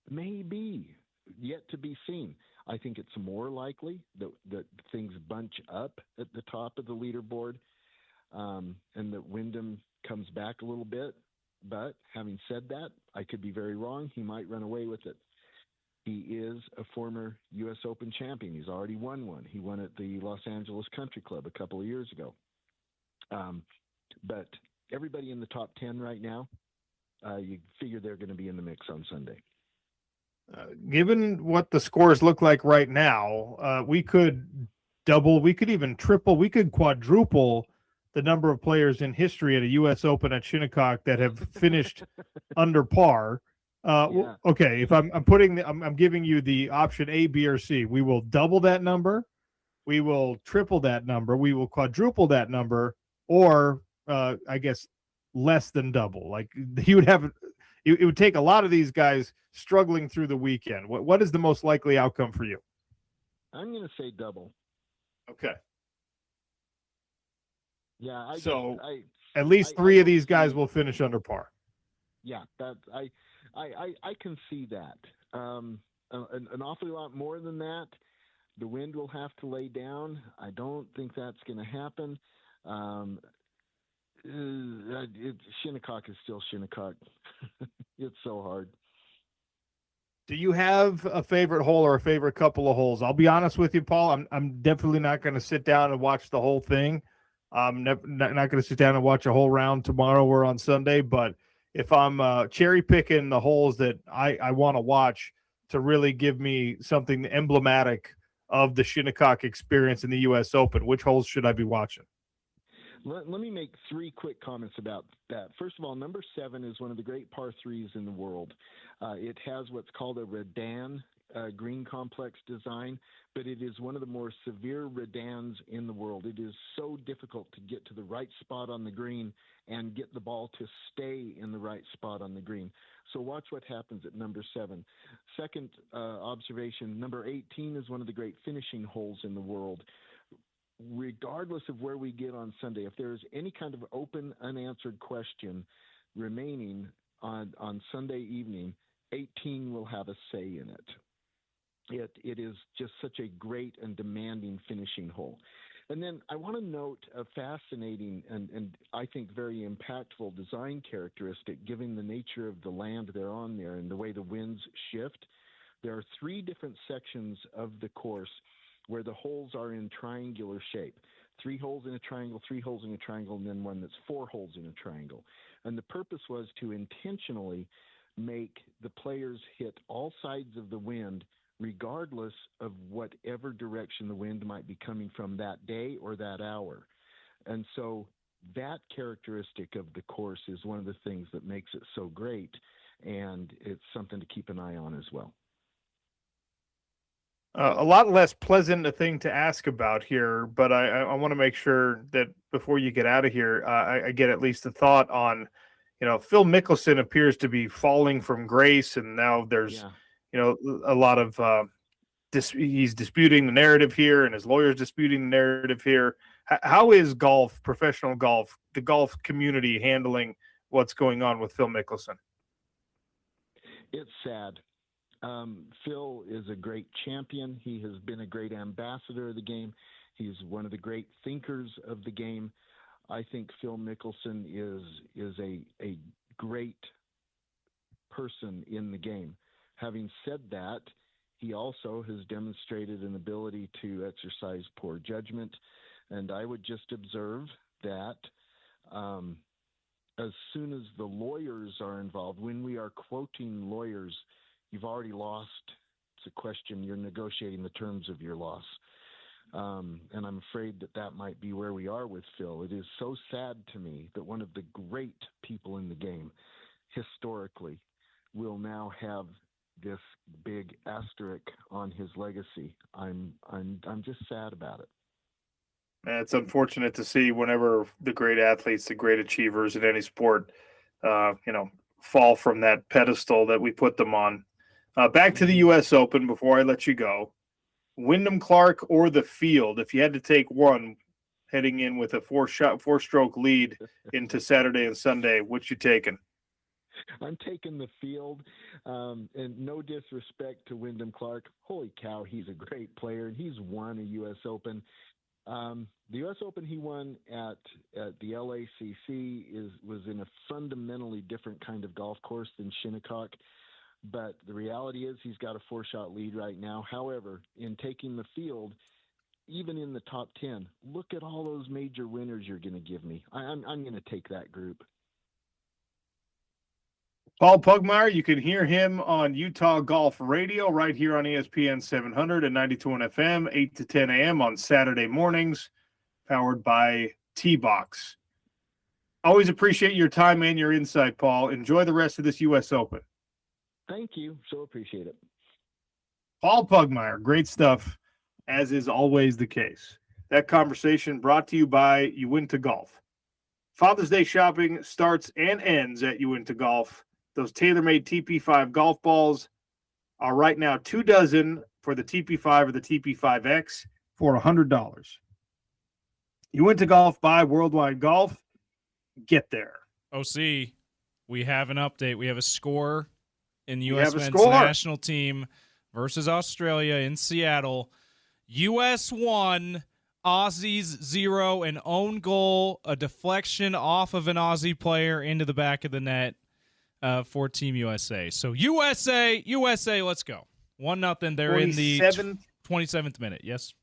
Maybe. Yet to be seen. I think it's more likely that things bunch up at the top of the leaderboard, and that Wyndham comes back a little bit. But having said that, I could be very wrong. He might run away with it. He is a former U.S. Open champion. He's already won one. He won at the Los Angeles Country Club a couple of years ago. But everybody in the top 10 right now, you figure they're going to be in the mix on Sunday. Given what the scores look like right now, we could double, we could even triple, we could quadruple the number of players in history at a U.S. Open at Shinnecock that have finished under par. Yeah. Okay, if I'm giving you the option A, B, or C. We will double that number, we will triple that number, we will quadruple that number, or I guess less than double. Like you would have, it would take a lot of these guys struggling through the weekend. What is the most likely outcome for you? I'm going to say double. Okay. Yeah. At least three of these guys will finish under par. Yeah, I can see that. An awfully lot more than that. The wind will have to lay down. I don't think that's going to happen. Shinnecock is still Shinnecock. It's so hard. Do you have a favorite hole or a favorite couple of holes? I'll be honest with you, Paul. I'm definitely not going to sit down and watch the whole thing. I'm not going to sit down and watch a whole round tomorrow or on Sunday. But if I'm cherry picking the holes that I want to watch to really give me something emblematic of the Shinnecock experience in the U.S. Open, which holes should I be watching? Let me make 3 quick comments about that. First of all, number 7 is one of the great par 3s in the world. It has what's called a redan green complex design, but it is one of the more severe redans in the world. It is so difficult to get to the right spot on the green and get the ball to stay in the right spot on the green. So watch what happens at number 7. Second observation, number 18 is one of the great finishing holes in the world. Regardless of where we get on Sunday, if there is any kind of open, unanswered question remaining on Sunday evening, 18 will have a say in it. It is just such a great and demanding finishing hole. And then I want to note a fascinating and I think very impactful design characteristic, given the nature of the land they're on there and the way the winds shift. There are 3 different sections of the course where the holes are in triangular shape. 3 holes in a triangle, 3 holes in a triangle, and then one that's 4 holes in a triangle. And the purpose was to intentionally make the players hit all sides of the wind, regardless of whatever direction the wind might be coming from that day or that hour. And so that characteristic of the course is one of the things that makes it so great, and it's something to keep an eye on as well. A lot less pleasant a thing to ask about here, but I want to make sure that before you get out of here, I get at least a thought on, Phil Mickelson appears to be falling from grace, and now there's, a lot of he's disputing the narrative here, and his lawyer's disputing the narrative here. How is golf, professional golf, the golf community handling what's going on with Phil Mickelson? It's sad. Phil is a great champion. He has been a great ambassador of the game. He's one of the great thinkers of the game. I think Phil Mickelson is a great person in the game. Having said that, he also has demonstrated an ability to exercise poor judgment, and I would just observe that as soon as the lawyers are involved, when we are quoting lawyers, you've already lost. It's a question, you're negotiating the terms of your loss. And I'm afraid that might be where we are with Phil. It is so sad to me that one of the great people in the game, historically, will now have this big asterisk on his legacy. I'm just sad about it. It's unfortunate to see whenever the great athletes, the great achievers in any sport, fall from that pedestal that we put them on. Back to the U.S. Open before I let you go. Wyndham Clark or the field, if you had to take one heading in with a four-stroke lead into Saturday and Sunday, what you taking? I'm taking the field, and no disrespect to Wyndham Clark. Holy cow, he's a great player, and he's won a U.S. Open. The U.S. Open he won at the LACC was in a fundamentally different kind of golf course than Shinnecock. But the reality is he's got a 4-shot lead right now. However, in taking the field, even in the top 10, look at all those major winners you're going to give me. I'm going to take that group. Paul Pugmire, you can hear him on Utah Golf Radio right here on ESPN 700 and 92.1 FM, 8 to 10 a.m. on Saturday mornings, powered by T-Box. Always appreciate your time and your insight, Paul. Enjoy the rest of this U.S. Open. Thank you. So appreciate it. Paul Pugmire, great stuff, as is always the case. That conversation brought to you by Uinta Golf. Father's Day shopping starts and ends at Uinta Golf. Those tailor-made TP5 golf balls are right now 2 dozen for the TP5 or the TP5X for $100. Uinta Golf by Worldwide Golf. Get there. OC, we have an update. We have a score in the U.S. men's national team versus Australia in Seattle. U.S. 1, Aussies 0, an own goal, a deflection off of an Aussie player into the back of the net for Team USA. So USA, let's go. 1-0. They're in the 27th minute. Yes.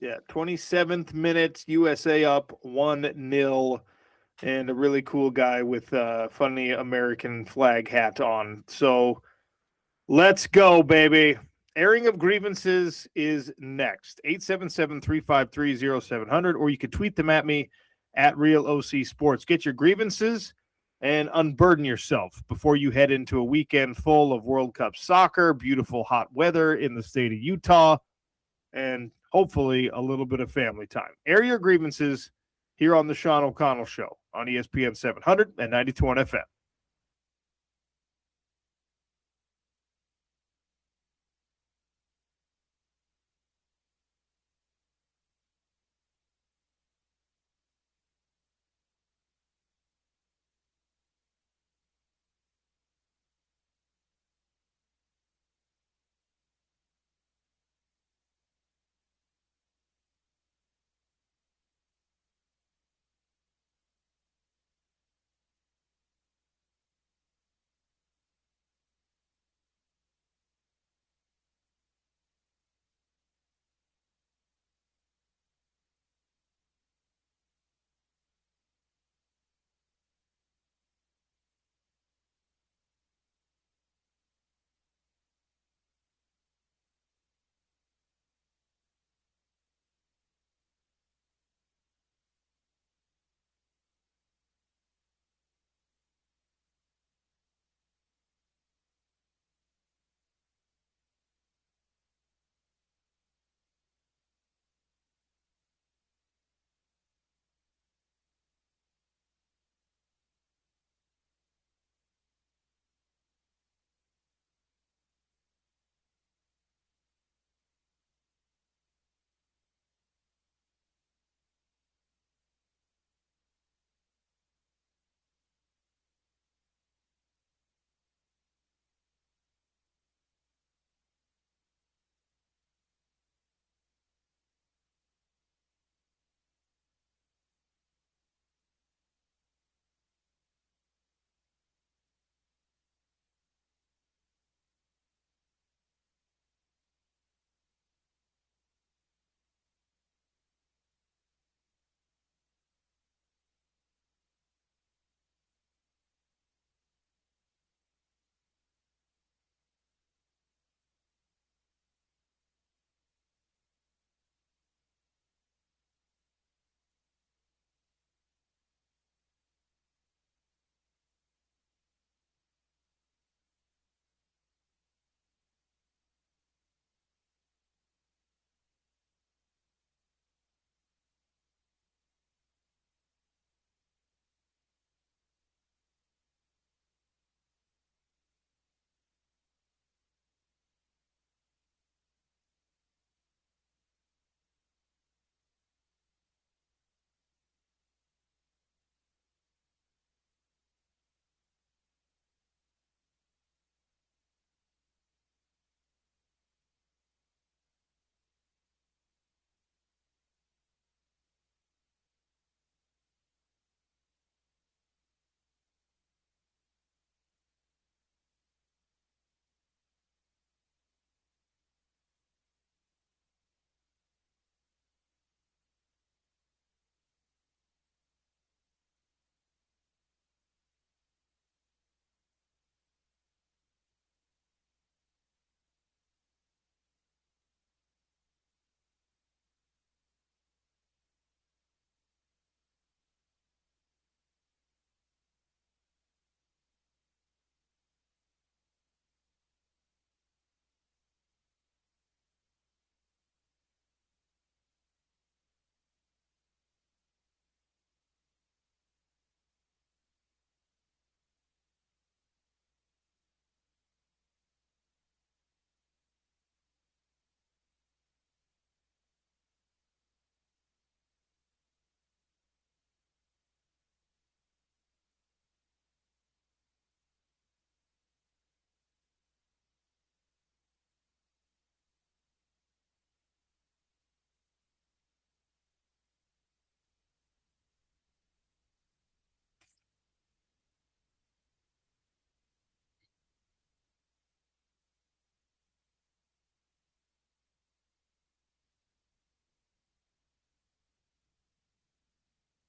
Yeah, 27th minute, USA up 1-0. And a really cool guy with a funny American flag hat on. So let's go, baby. Airing of grievances is next. 877-353-0700, or you can tweet them at me at RealOC Sports. Get your grievances and unburden yourself before you head into a weekend full of World Cup soccer, beautiful hot weather in the state of Utah, and hopefully a little bit of family time. Air your grievances here on the Sean O'Connell Show on ESPN 700 and 92.1 FM.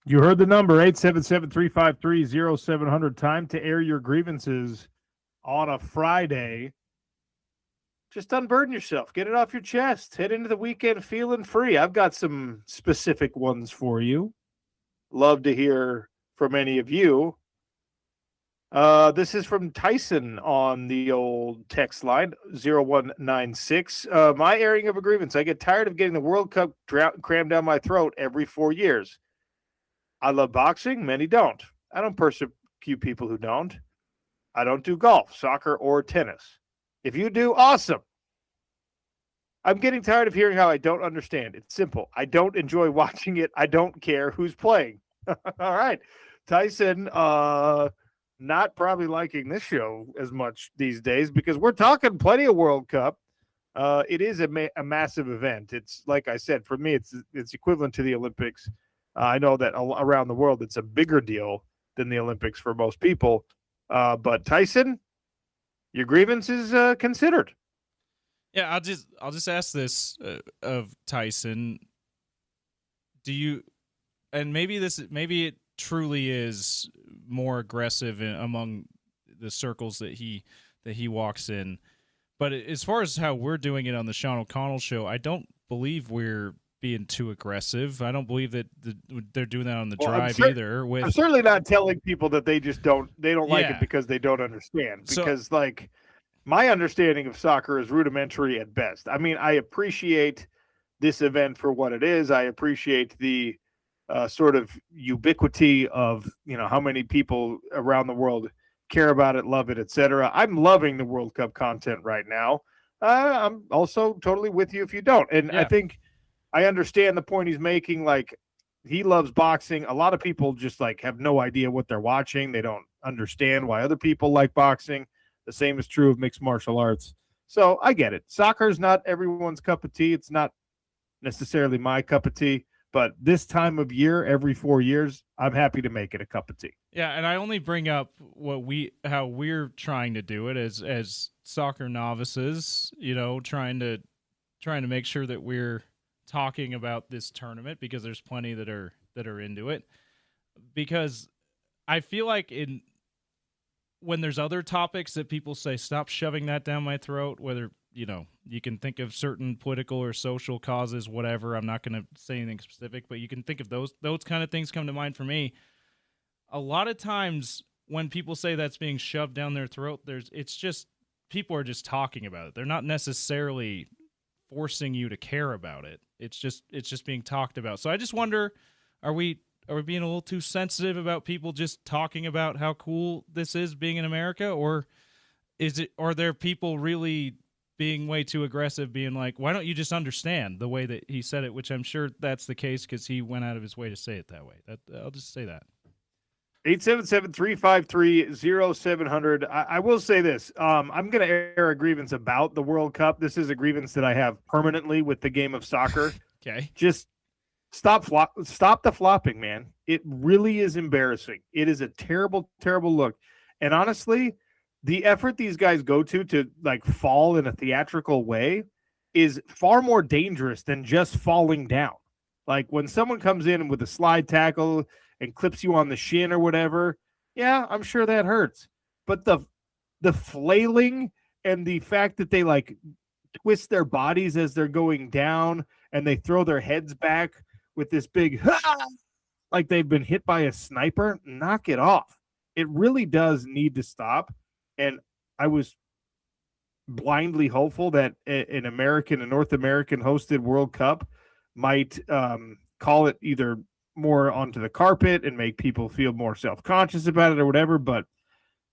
You heard the number, 877-353-0700. Time to air your grievances on a Friday. Just unburden yourself. Get it off your chest. Head into the weekend feeling free. I've got some specific ones for you. Love to hear from any of you. This is from Tyson on the old text line, 0196. My airing of a grievance. I get tired of getting the World Cup crammed down my throat every 4 years. I love boxing. Many don't. I don't persecute people who don't. I don't do golf, soccer, or tennis. If you do, awesome. I'm getting tired of hearing how I don't understand. It's simple. I don't enjoy watching it. I don't care who's playing. All right. Tyson, not probably liking this show as much these days because we're talking plenty of World Cup. It is a massive event. It's like I said, for me, it's equivalent to the Olympics. I know that around the world, it's a bigger deal than the Olympics for most people. But Tyson, your grievance is considered. Yeah, I'll just ask this of Tyson. Do you, and maybe it truly is more aggressive among the circles that he walks in, but as far as how we're doing it on the Sean O'Connell show, I don't believe we're being too aggressive. I don't believe that they're doing that on the drive either. I'm certainly not telling people that they don't like it because they don't understand. Because my understanding of soccer is rudimentary at best. I mean, I appreciate this event for what it is. I appreciate the sort of ubiquity of how many people around the world care about it, love it, etc. I'm loving the World Cup content right now. I'm also totally with you if you don't, and I think I understand the point he's making. Like, he loves boxing. A lot of people just have no idea what they're watching. They don't understand why other people like boxing. The same is true of mixed martial arts. So I get it. Soccer is not everyone's cup of tea. It's not necessarily my cup of tea. But this time of year, every 4 years, I'm happy to make it a cup of tea. Yeah, and I only bring up how we're trying to do it as soccer novices. Trying to make sure that we're talking about this tournament because there's plenty that are into it. Because I feel like when there's other topics that people say, stop shoving that down my throat, whether, you can think of certain political or social causes, whatever. I'm not going to say anything specific, but you can think of those kind of things come to mind for me. A lot of times when people say that's being shoved down their throat, it's just people are just talking about it. They're not necessarily forcing you to care about it. It's just being talked about. So I just wonder, are we being a little too sensitive about people just talking about how cool this is being in America, or are there people really being way too aggressive, being like, why don't you just understand the way that he said it, which I'm sure that's the case because he went out of his way to say it that way. I'll just say that. 877-353-0700. I will say this. I'm going to air a grievance about the World Cup. This is a grievance that I have permanently with the game of soccer. Okay. Just stop the flopping, man. It really is embarrassing. It is a terrible, terrible look. And honestly, the effort these guys go to fall in a theatrical way is far more dangerous than just falling down. Like when someone comes in with a slide tackle and clips you on the shin or whatever, yeah, I'm sure that hurts. But the flailing and the fact that they twist their bodies as they're going down and they throw their heads back with this big like they've been hit by a sniper, knock it off. It really does need to stop. And I was blindly hopeful that a North American hosted World Cup might call it either more onto the carpet and make people feel more self-conscious about it or whatever. But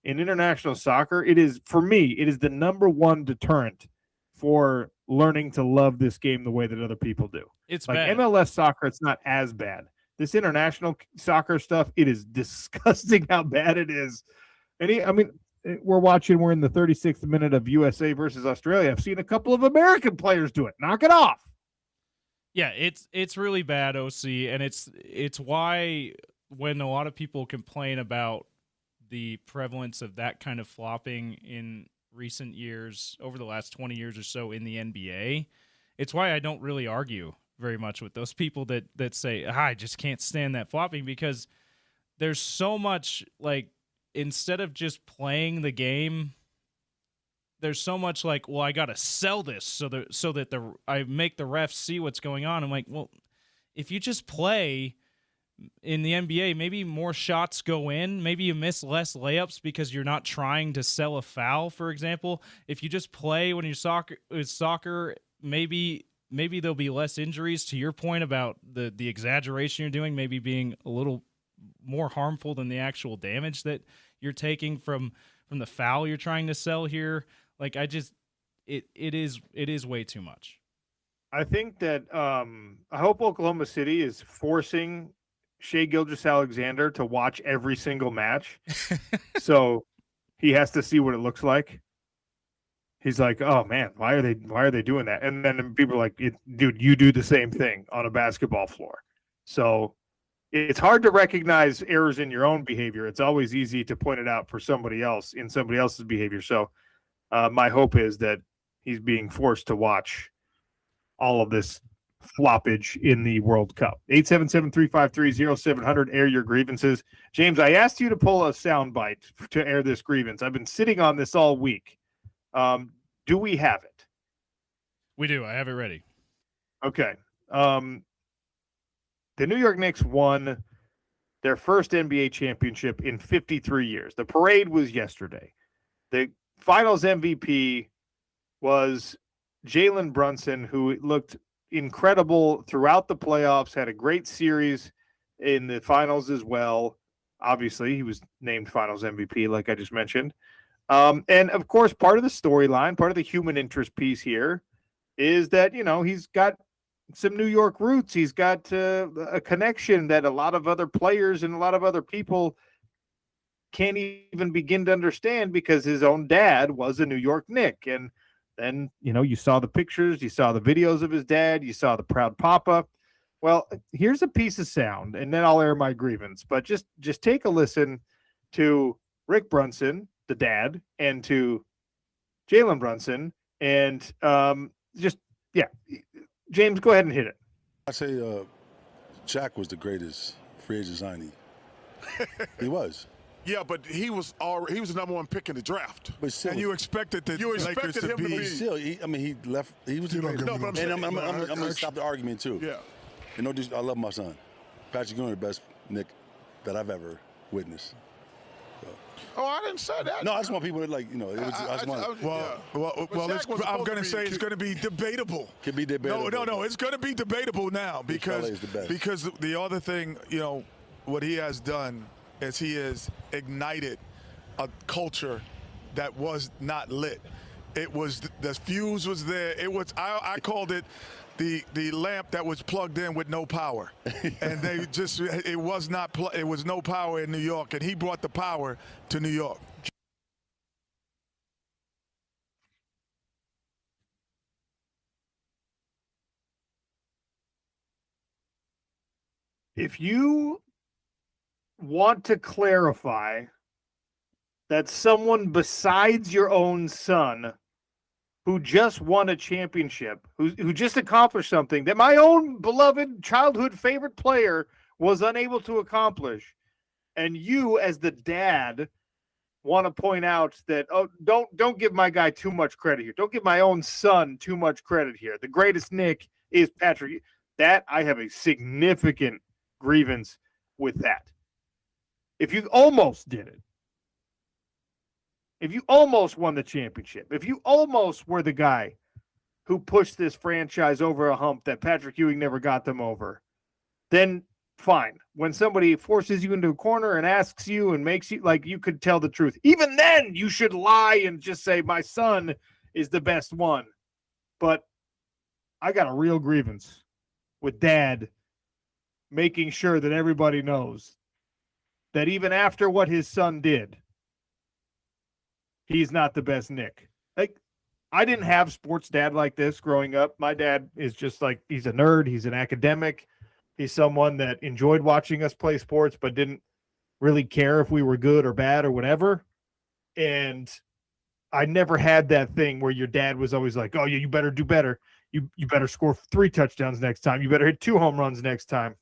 in international soccer, it is the number one deterrent for learning to love this game the way that other people do. It's like bad. MLS soccer, it's not as bad. This international soccer stuff, it is disgusting how bad it is. And we're in the 36th minute of USA versus Australia. I've seen a couple of American players do it. Knock it off. Yeah, it's really bad, OC, and it's why when a lot of people complain about the prevalence of that kind of flopping in recent years, over the last 20 years or so in the NBA, it's why I don't really argue very much with those people that say, I just can't stand that flopping, because there's so much, like, instead of just playing the game, there's so much like, well, I got to sell this so that I make the refs see what's going on. I'm like, well, if you just play in the NBA, maybe more shots go in. Maybe you miss less layups because you're not trying to sell a foul, for example. If you just play when you're soccer, maybe there'll be less injuries. To your point about the exaggeration you're doing, maybe being a little more harmful than the actual damage that you're taking from the foul you're trying to sell here. Like, it is way too much. I think that I hope Oklahoma City is forcing Shai Gilgeous-Alexander to watch every single match, so he has to see what it looks like. He's like, oh man, why are they doing that? And then people are like, dude, you do the same thing on a basketball floor. So it's hard to recognize errors in your own behavior. It's always easy to point it out for somebody else in somebody else's behavior. So my hope is that he's being forced to watch all of this floppage in the World Cup. 877-353-0700, air your grievances. James, I asked you to pull a soundbite to air this grievance. I've been sitting on this all week. Do we have it? We do. I have it ready. Okay. The New York Knicks won their first NBA championship in 53 years. The parade was yesterday. The finals MVP was Jalen Brunson, who looked incredible throughout the playoffs, had a great series in the finals as well. Obviously, he was named finals MVP, like I just mentioned. And, of course, part of the storyline, part of the human interest piece here is that, he's got some New York roots. He's got a connection that a lot of other players and a lot of other people can't even begin to understand, because his own dad was a New York Knick. And then, you saw the pictures, you saw the videos of his dad, you saw the proud papa. Well, here's a piece of sound, and then I'll air my grievance. But just take a listen to Rick Brunson, the dad, and to Jalen Brunson. And James, go ahead and hit it. I say Shaq was the greatest free agent signee. He was. Yeah, but he was the number one pick in the draft. But still, and you expected him to be. Still, he left. He was the greatest. No, but I'm going to stop the argument too. Yeah. And I love my son. Patrick Ewing, the best Knick that I've ever witnessed. So. Oh, I didn't say that. No, I just want people to I'm going to say it's going to be debatable. Could be debatable. No, it's going to be debatable now because the other thing, what he has done is he has ignited a culture that was not lit. It was the fuse was there. It was I called it the lamp that was plugged in with no power, and it was no power in New York, and he brought the power to New York. If you want to clarify that someone besides your own son who just won a championship, who just accomplished something that my own beloved childhood favorite player was unable to accomplish, and you as the dad want to point out that, don't give my guy too much credit here. Don't give my own son too much credit here. The greatest Knick is Patrick. That I have a significant grievance with that. If you almost did it, if you almost won the championship, if you almost were the guy who pushed this franchise over a hump that Patrick Ewing never got them over, then fine. When somebody forces you into a corner and asks you and makes you, like, you could tell the truth. Even then, you should lie and just say, my son is the best one. But I got a real grievance with dad making sure that everybody knows that even after what his son did, he's not the best Knick. Like, I didn't have sports dad like this growing up. My dad is just like, he's a nerd. He's an academic. He's someone that enjoyed watching us play sports, but didn't really care if we were good or bad or whatever. And I never had that thing where your dad was always like, oh, yeah, you better do better. You better score 3 touchdowns next time. You better hit 2 home runs next time.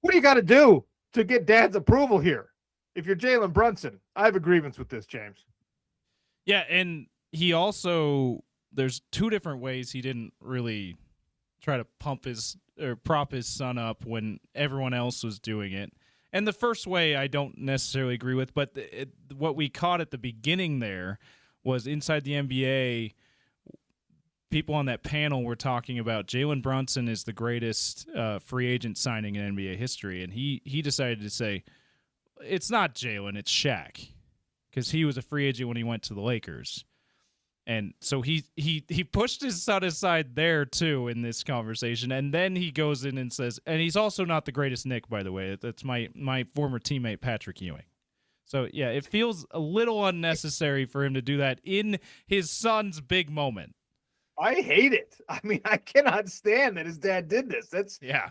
What do you got to do to get dad's approval here? If you're Jalen Brunson, I have a grievance with this, James. Yeah, and he also, there's 2 different ways he didn't really try to prop his son up when everyone else was doing it. And the first way I don't necessarily agree with, but what we caught at the beginning there was inside the NBA, people on that panel were talking about Jalen Brunson is the greatest free agent signing in NBA history, and he decided to say, it's not Jalen, it's Shaq, because he was a free agent when he went to the Lakers. And so he pushed his son aside there, too, in this conversation. And then he goes in and says, and he's also not the greatest Nick, by the way. That's my former teammate, Patrick Ewing. So, yeah, it feels a little unnecessary for him to do that in his son's big moment. I hate it. I mean, I cannot stand that his dad did this.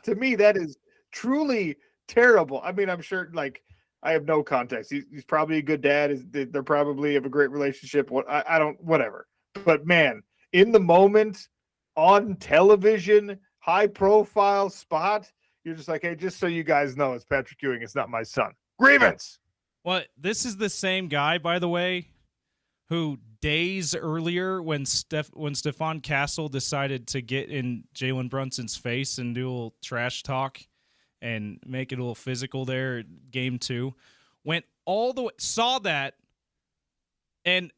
To me, that is truly terrible. I mean, I'm sure, like, I have no context. He's probably a good dad. They're probably have a great relationship. Whatever. But man, in the moment, on television, high profile spot, you're just like, hey, just so you guys know, it's Patrick Ewing. It's not my son. Grievance. Well, this is the same guy, by the way, who days earlier when Stephon Castle decided to get in Jalen Brunson's face and do a little trash talk and make it a little physical there at game 2, went all the way, saw that, and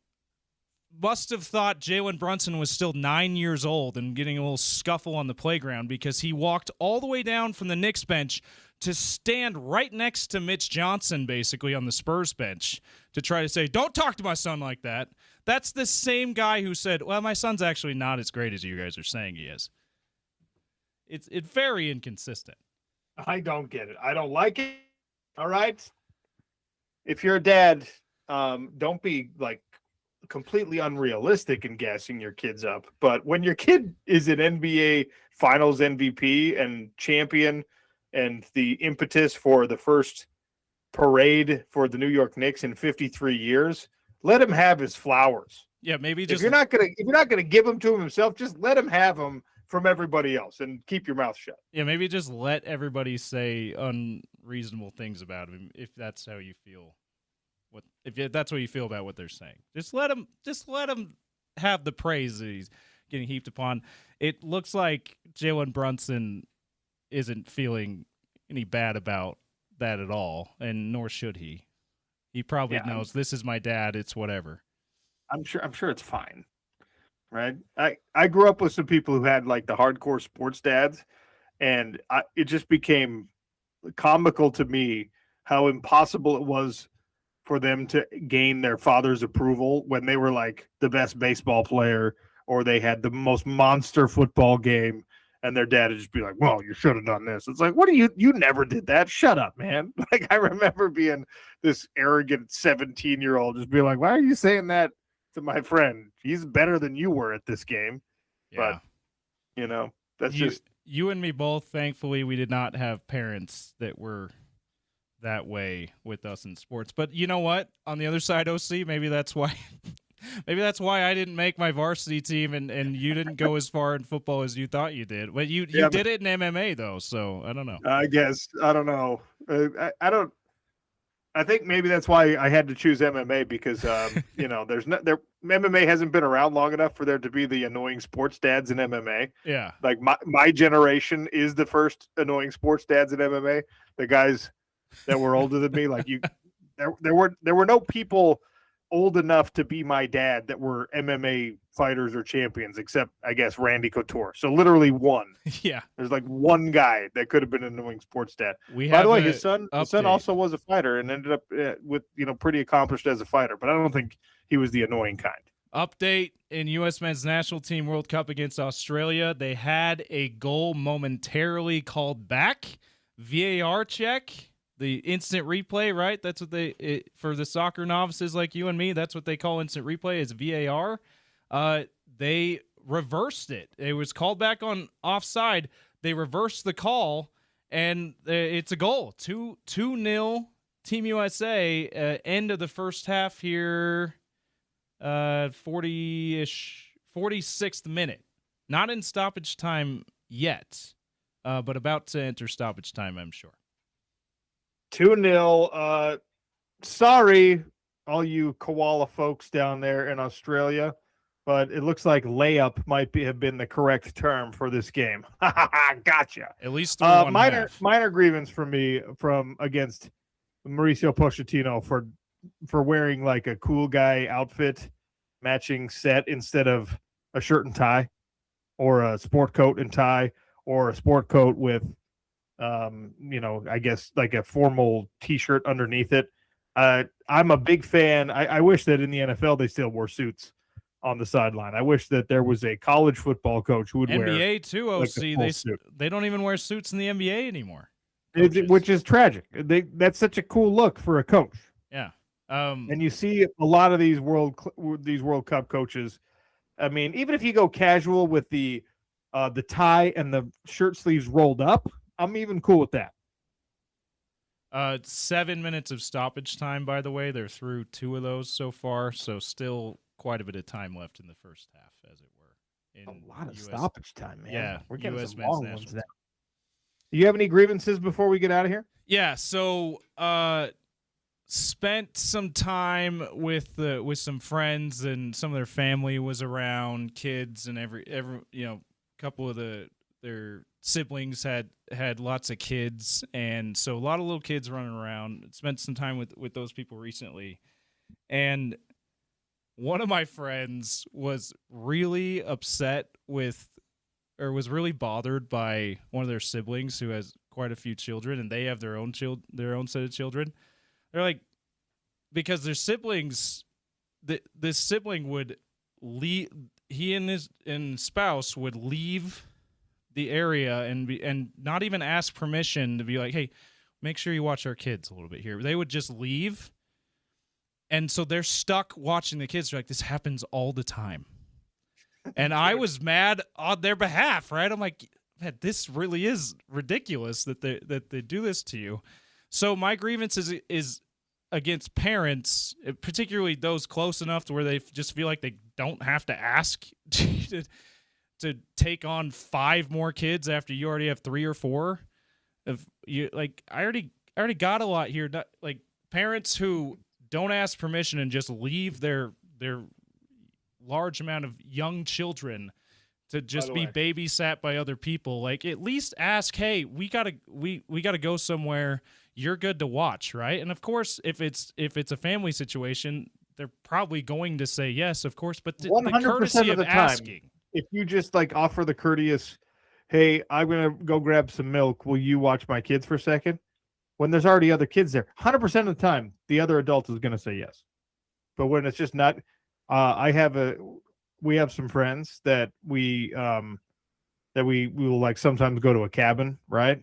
must have thought Jalen Brunson was still 9 years old and getting a little scuffle on the playground, because he walked all the way down from the Knicks bench to stand right next to Mitch Johnson, basically, on the Spurs bench to try to say, don't talk to my son like that. That's the same guy who said, well, my son's actually not as great as you guys are saying he is. It's very inconsistent. I don't get it. I don't like it. All right. If you're a dad, don't be like completely unrealistic in gassing your kids up. But when your kid is an NBA Finals MVP and champion and the impetus for the first parade for the New York Knicks in 53 years, let him have his flowers. Yeah, maybe just if you're not gonna give them to him himself, just let him have them from everybody else and keep your mouth shut. Yeah, maybe just let everybody say unreasonable things about him if that's how you feel. If that's what you feel about what they're saying. Just let him have the praise that he's getting heaped upon. It looks like Jalen Brunson isn't feeling any bad about that at all, and nor should he. He probably knows this is my dad, it's whatever. I'm sure it's fine. Right. I grew up with some people who had like the hardcore sports dads, and it just became comical to me how impossible it was for them to gain their father's approval when they were like the best baseball player or they had the most monster football game, and their dad would just be like, well, you should have done this. It's like, what do you never did that. Shut up, man. Like, I remember being this arrogant 17-year-old just being like, why are you saying that to my friend? He's better than you were at this game. Yeah. But, that's just. You and me both, thankfully, we did not have parents that were that way with us in sports. But you know what? On the other side, OC, maybe that's why I didn't make my varsity team and you didn't go as far in football as you thought you did. But you did it in MMA, though, so I don't know. I guess. I don't know. I think maybe that's why I had to choose MMA because, MMA hasn't been around long enough for there to be the annoying sports dads in MMA. Yeah. Like my generation is the first annoying sports dads in MMA. The guys that were older than me, like there were no people old enough to be my dad that were MMA fighters or champions, except I guess Randy Couture. So literally one. Yeah. There's like one guy that could have been an annoying sports dad. By the way, his son also was a fighter and ended up with pretty accomplished as a fighter, but I don't think he was the annoying kind. Update in U.S. Men's National Team World Cup against Australia. They had a goal momentarily called back. VAR check. The instant replay, right? That's what for the soccer novices like you and me, that's what they call instant replay is VAR. They reversed it. It was called back on offside. They reversed the call, and it's a goal. 2-0 Team USA. End of the first half here, 40 46th minute. Not in stoppage time yet, but about to enter stoppage time, I'm sure. 2-0. Sorry, all you koala folks down there in Australia, but it looks like layup might have been the correct term for this game. Gotcha. At least through one half. Minor grievance from me against Mauricio Pochettino for wearing like a cool guy outfit, matching set instead of a shirt and tie, or a sport coat and tie, or a sport coat with, I guess like a formal T-shirt underneath it. I'm a big fan. I wish that in the NFL they still wore suits on the sideline. I wish that there was a college football coach who would wear NBA too. OC, suit. They don't even wear suits in the NBA anymore, which is tragic. That's such a cool look for a coach. Yeah. And you see a lot of these World Cup coaches. I mean, even if you go casual with the tie and the shirt sleeves rolled up, I'm even cool with that. 7 minutes of stoppage time, by the way. They're through 2 of those so far, so still quite a bit of time left in the first half, as it were. A lot of stoppage time, man. Yeah, we're getting US some long ones national now. Do you have any grievances before we get out of here? Yeah, so spent some time with some friends, and some of their family was around, kids, and every couple of their siblings had lots of kids, and so a lot of little kids running around. Spent some time with those people recently, and one of my friends was really upset was really bothered by one of their siblings who has quite a few children, and they have their own set of children. They're like, because their siblings, this sibling would leave, he and his spouse would leave the area and not even ask permission to be like, hey, make sure you watch our kids a little bit here. They would just leave. And so they're stuck watching the kids. They're like, this happens all the time. And I was mad on their behalf, right? I'm like, man, this really is ridiculous that they do this to you. So my grievance is against parents, particularly those close enough to where they just feel like they don't have to ask to take on 5 more kids after you already have 3 or 4. If you like, I already got a lot here. Like parents who don't ask permission and just leave their large amount of young children to just be babysat by other people. Like, at least ask, hey, we gotta go somewhere. You're good to watch, right? And of course, if it's a family situation, they're probably going to say yes, of course. But the courtesy of asking, if you just like offer the courteous, hey, I'm gonna go grab some milk, will you watch my kids for a second? When there's already other kids there, 100% of the time, the other adult is gonna say yes. But when it's just not, we have some friends that we will like sometimes go to a cabin, right?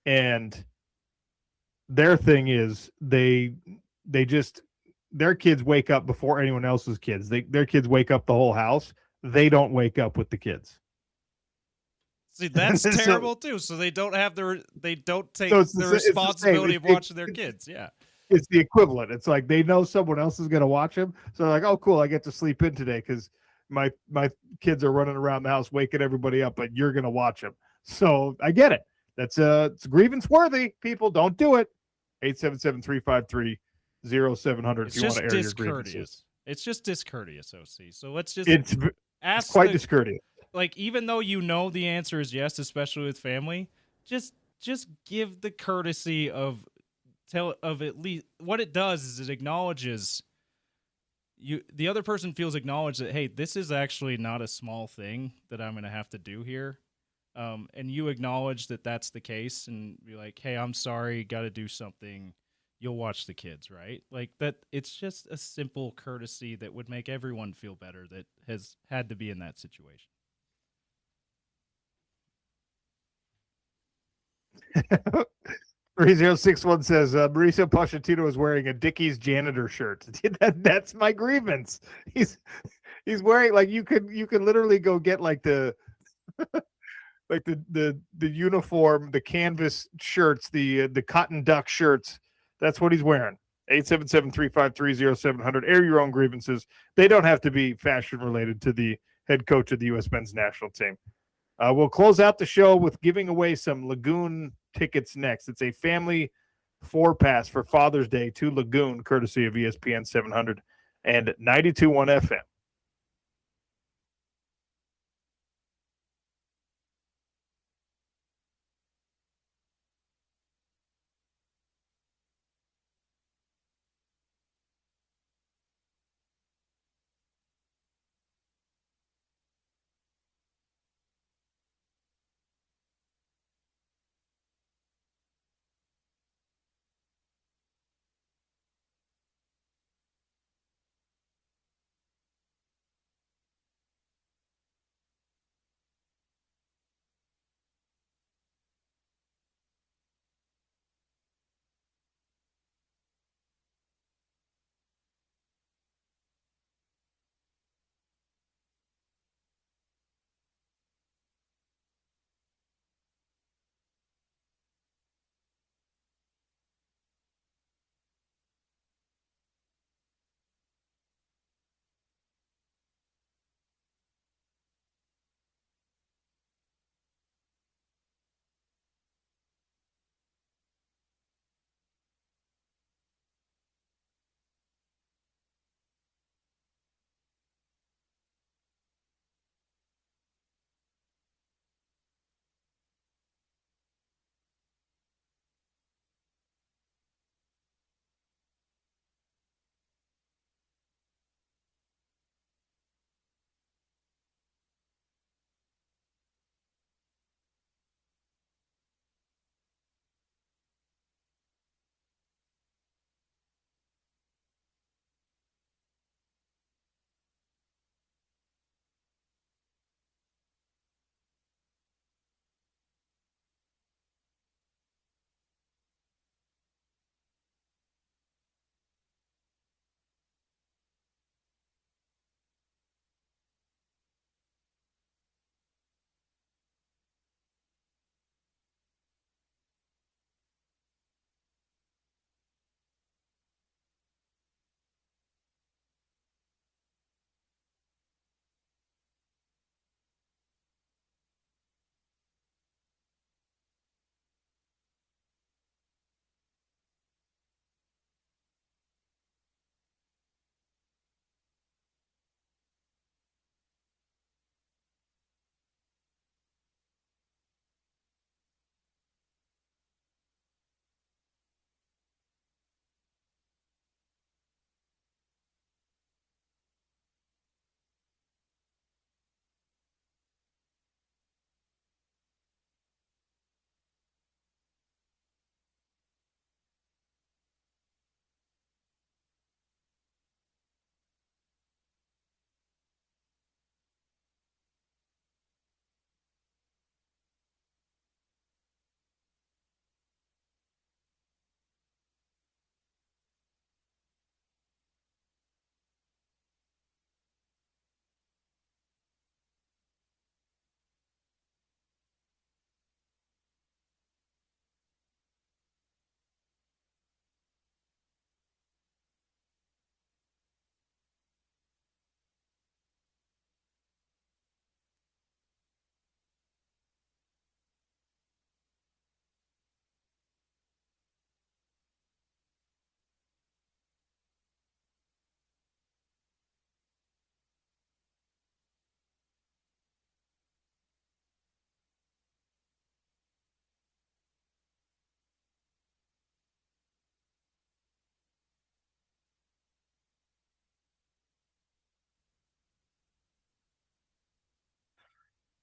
And their thing is their kids wake up before anyone else's kids. Their kids wake up the whole house. They don't wake up with the kids. See, that's terrible too. So they don't take the responsibility of watching their kids. Yeah. It's the equivalent. It's like they know someone else is going to watch them. So they're like, oh, cool, I get to sleep in today because my kids are running around the house waking everybody up, but you're going to watch them. So I get it. It's grievance worthy. People, don't do it. 877-353-0700 if you want to air your grievances. It's just discourteous, OC. So let's just it's quite discourteous. Like, even though you know the answer is yes, especially with family, just give the courtesy of at least what it does is it acknowledges the other person feels acknowledged that, hey, this is actually not a small thing that I'm going to have to do here. And you acknowledge that that's the case and be like, hey, I'm sorry, got to do something. You'll watch the kids, right? Like that. It's just a simple courtesy that would make everyone feel better that has had to be in that situation. 3061 says Mauricio Pochettino is wearing a Dickies janitor shirt. That's my grievance. He's wearing, like, you could literally go get like the like the uniform, the canvas shirts, the cotton duck shirts. That's what he's wearing. 877-353-0700. Air your own grievances. They don't have to be fashion related to the head coach of the U.S. men's national team. We'll close out the show with giving away some Lagoon tickets next. It's a family 4-pass for Father's Day to Lagoon, courtesy of ESPN 700 and 92.1 FM.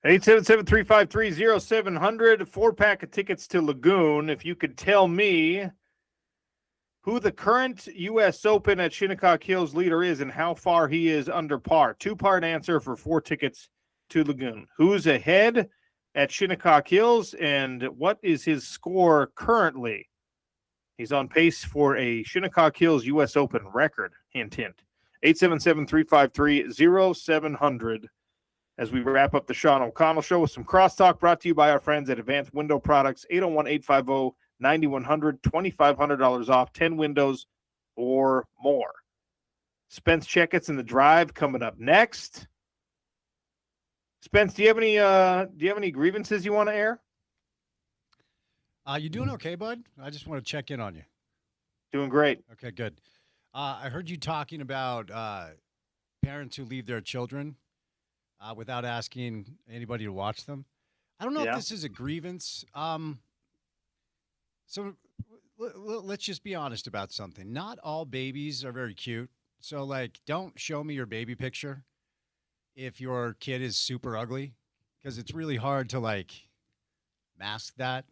Eight seven seven 353 4-pack of tickets to Lagoon. If you could tell me who the current U.S. Open at Shinnecock Hills leader is and how far he is under par. 2-part answer for 4 tickets to Lagoon. Who's ahead at Shinnecock Hills and what is his score currently? He's on pace for a Shinnecock Hills U.S. Open record. Hint, hint. 877-353-0700. As we wrap up the Sean O'Connell Show with some crosstalk brought to you by our friends at Advanced Window Products, 801-850-9100, $2,500 off, 10 windows or more. Spence Checketts in the drive coming up next. Spence, do you have any grievances you want to air? You doing okay, bud? I just want to check in on you. Doing great. Okay, good. I heard you talking about parents who leave their children without asking anybody to watch them. I don't know if this is a grievance. So let's just be honest about something. Not all babies are very cute. So, like, don't show me your baby picture if your kid is super ugly, because it's really hard to, like, mask that.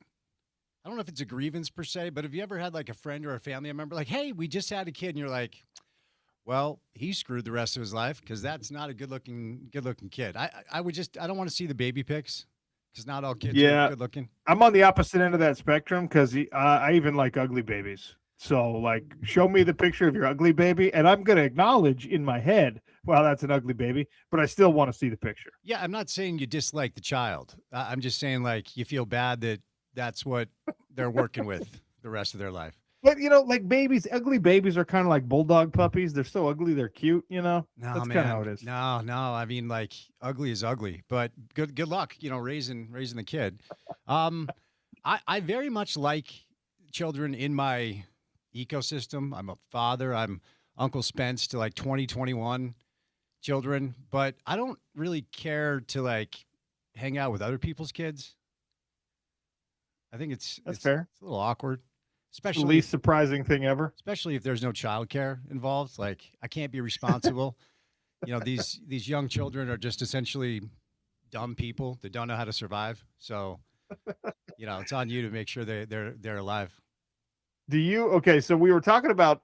I don't know if it's a grievance per se, but have you ever had like a friend or a family member like, hey, we just had a kid, and you're like, well, he screwed the rest of his life because that's not a good looking kid. I don't want to see the baby pics because not all kids are good looking. I'm on the opposite end of that spectrum because I even like ugly babies. So, like, show me the picture of your ugly baby, and I'm going to acknowledge in my head, well, that's an ugly baby, but I still want to see the picture. Yeah, I'm not saying you dislike the child. I'm just saying, like, you feel bad that that's what they're working with the rest of their life. But, like babies, ugly babies are kind of like bulldog puppies. They're so ugly, they're cute, No, That's man. kind of how it is. No. I mean, like, ugly is ugly, but good luck, raising the kid. I very much like children in my ecosystem. I'm a father. I'm Uncle Spence to like 2021 children, but I don't really care to like hang out with other people's kids. I think it's fair. It's a little awkward, especially the least surprising thing ever. Especially if there's no childcare involved. Like, I can't be responsible. These young children are just essentially dumb people that don't know how to survive. So, it's on you to make sure they're alive. So we were talking about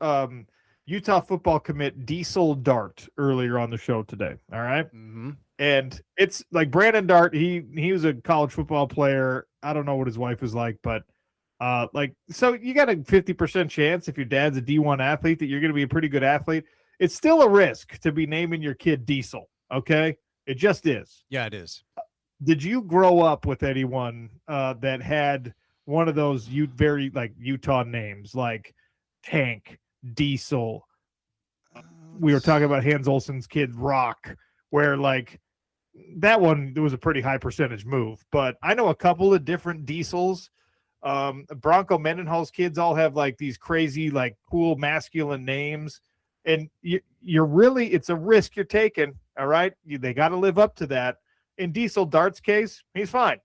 Utah football commit Diesel Dart earlier on the show today. All right. Mm-hmm. And it's like Brandon Dart. He was a college football player. I don't know what his wife was like, but so you got a 50% chance if your dad's a D1 athlete that you're going to be a pretty good athlete. It's still a risk to be naming your kid Diesel. Okay. It just is. Yeah, it is. Did you grow up with anyone that had one of those very like Utah names like Tank, Diesel? We were talking about Hans Olsen's kid Rock, where like that one, there was a pretty high percentage move. But I know a couple of different Diesels. Bronco Mendenhall's kids all have like these crazy, like cool masculine names. And you're really, it's a risk you're taking. All right. They got to live up to that. In Diesel Dart's case, he's fine.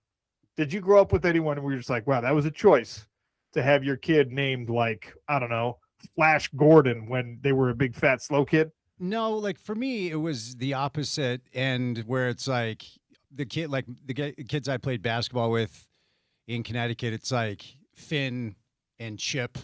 Did you grow up with anyone where you're just like, wow, that was a choice to have your kid named like, I don't know, Flash Gordon when they were a big fat slow kid? No, like for me, it was the opposite end where it's like the kids I played basketball with in Connecticut, it's like Finn and Chip.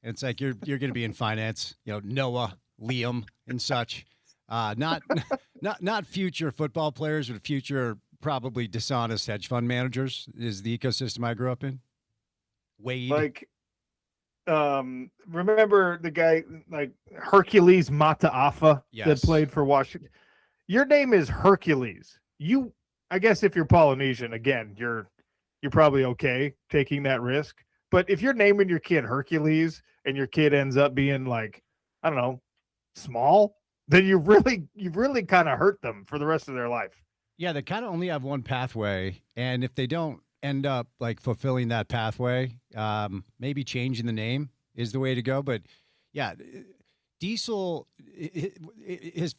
And it's like, you're going to be in finance, Noah, Liam and such. Not future football players, but future probably dishonest hedge fund managers is the ecosystem I grew up in. Wade. Like, remember the guy like Hercules Mataafa that played for Washington? Your name is Hercules. I guess if you're Polynesian, again, you're probably okay taking that risk. But if you're naming your kid Hercules and your kid ends up being like, I don't know, small, then you've really kind of hurt them for the rest of their life. Yeah, they kind of only have one pathway, and if they don't end up like fulfilling that pathway, maybe changing the name is the way to go. But yeah, Diesel, his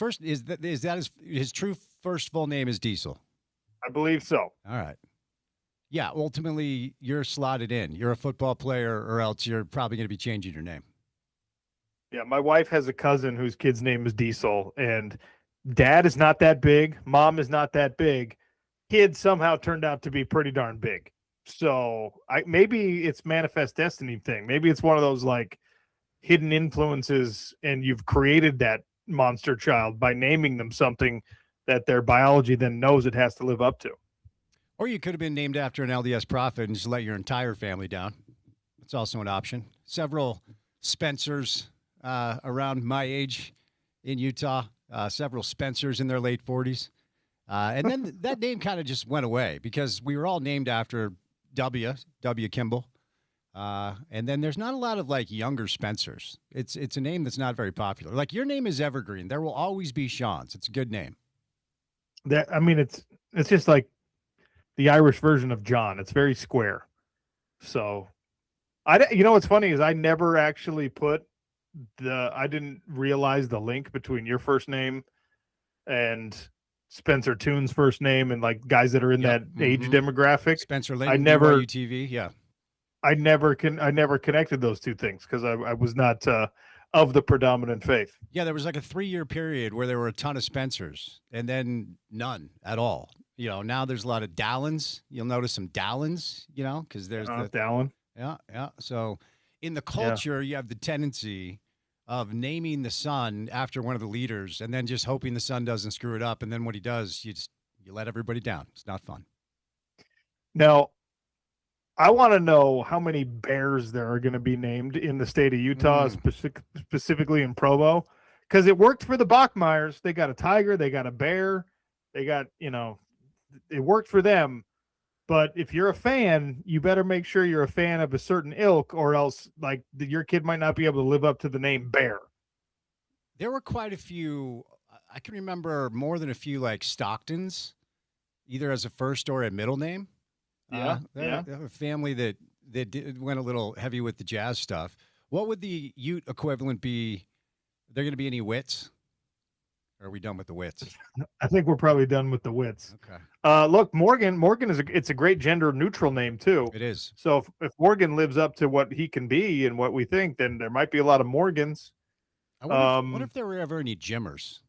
true first full name is Diesel? I believe so. All right. Yeah, ultimately you're slotted in. You're a football player, or else you're probably going to be changing your name. Yeah, my wife has a cousin whose kid's name is Diesel, and dad is not that big. Mom is not that big. Kid somehow turned out to be pretty darn big. So maybe it's manifest destiny thing. Maybe it's one of those like hidden influences, and you've created that monster child by naming them something that their biology then knows it has to live up to. Or you could have been named after an LDS prophet and just let your entire family down. It's also an option. Several Spencers around my age in Utah, several Spencers in their late 40s. And then that name kind of just went away because we were all named after W. Kimball. And then there's not a lot of like younger Spencers. It's a name that's not very popular. Like your name is evergreen. There will always be Sean's. It's a good name. It's It's just like the Irish version of John. It's very square. So, you know what's funny is I never actually I didn't realize the link between your first name and Spencer Toon's first name and like guys that are in that age demographic. Spencer Linton, BYU TV, yeah. I never connected those two things because I was not of the predominant faith. Yeah, there was like a 3-year period where there were a ton of Spencers and then none at all. You know, now there's a lot of Dallins. You'll notice some Dallins, you know, because there's the Dallin. Yeah, yeah. So in the culture, you have the tendency of naming the son after one of the leaders and then just hoping the son doesn't screw it up. And then what he does, you let everybody down. It's not fun. Now, I want to know how many bears there are going to be named in the state of Utah, specifically in Provo, because it worked for the Bachmeyers. They got a tiger, they got a bear, they got, it worked for them. But if you're a fan, you better make sure you're a fan of a certain ilk, or else like your kid might not be able to live up to the name Bear. There were quite a few. I can remember more than a few like Stocktons, either as a first or a middle name. Yeah, they have a family that went a little heavy with the jazz stuff. What would the Ute equivalent be? Are there going to be any Wits? Or are we done with the Wits? I think we're probably done with the Wits. Okay. Look, Morgan it's a great gender neutral name too. It is. So if Morgan lives up to what he can be and what we think, then there might be a lot of Morgans. I wonder if there were ever any Jimmers.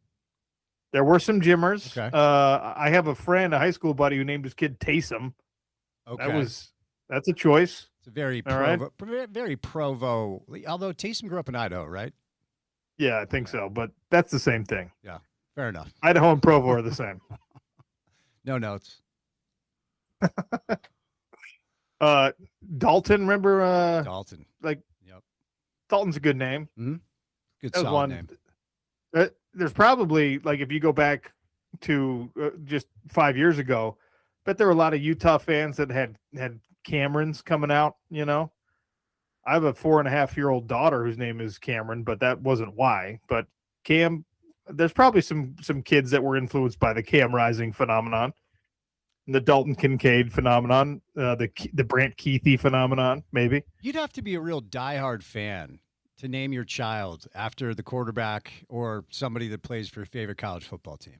There were some Jimmers. Okay. I have a friend, a high school buddy, who named his kid Taysom. Okay. That's a choice. It's a very very Provo. Although Taysom grew up in Idaho, right? Yeah, I think so, but that's the same thing. Yeah, fair enough. Idaho and Provo are the same. No notes. Dalton, remember? Dalton. Dalton's a good name. Mm-hmm. Good solid name. There's probably, like, if you go back to just 5 years ago, bet there were a lot of Utah fans that had Camerons coming out, I have a 4.5-year-old daughter whose name is Cameron, but that wasn't why. But Cam, there's probably some kids that were influenced by the Cam Rising phenomenon, the Dalton Kincaid phenomenon, the Brant Keithy phenomenon, maybe. You'd have to be a real diehard fan to name your child after the quarterback or somebody that plays for your favorite college football team.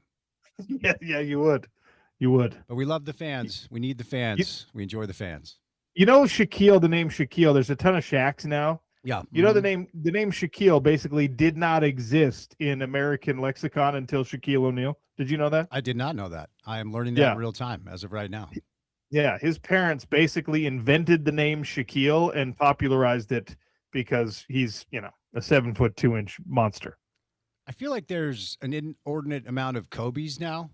Yeah, you would. You would. But we love the fans. We need the fans. We enjoy the fans. Shaquille, the name Shaquille, there's a ton of Shaqs now. Yeah. The name Shaquille basically did not exist in American lexicon until Shaquille O'Neal. Did you know that? I did not know that. I am learning that in real time as of right now. Yeah. His parents basically invented the name Shaquille and popularized it because he's, a 7'2" monster. I feel like there's an inordinate amount of Kobe's now.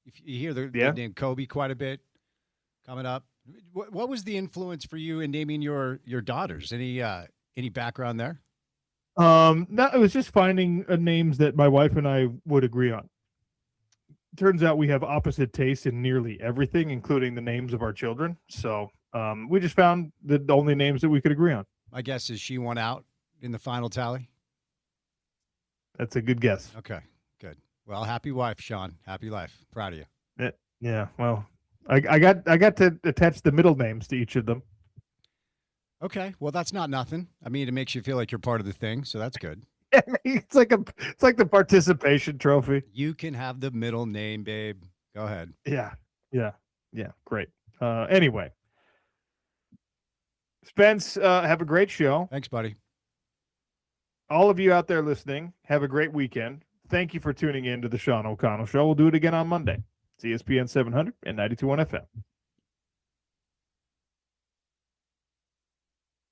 If you hear the name Kobe quite a bit coming up. What was the influence for you in naming your daughters? Any background there? No, it was just finding names that my wife and I would agree on. Turns out we have opposite tastes in nearly everything, including the names of our children. So we just found the only names that we could agree on. My guess is she won out in the final tally. That's a good guess. Okay, good. Well, happy wife, Sean. Happy life. Proud of you. Yeah. Well, I got to attach the middle names to each of them. Okay. Well, that's not nothing. I mean, it makes you feel like you're part of the thing, so that's good. It's like the participation trophy. You can have the middle name, babe. Go ahead. Yeah. Great. Anyway, Spence, have a great show. Thanks, buddy. All of you out there listening, have a great weekend. Thank you for tuning in to the Sean O'Connell Show. We'll do it again on Monday. It's ESPN 700 and 92.1 FM.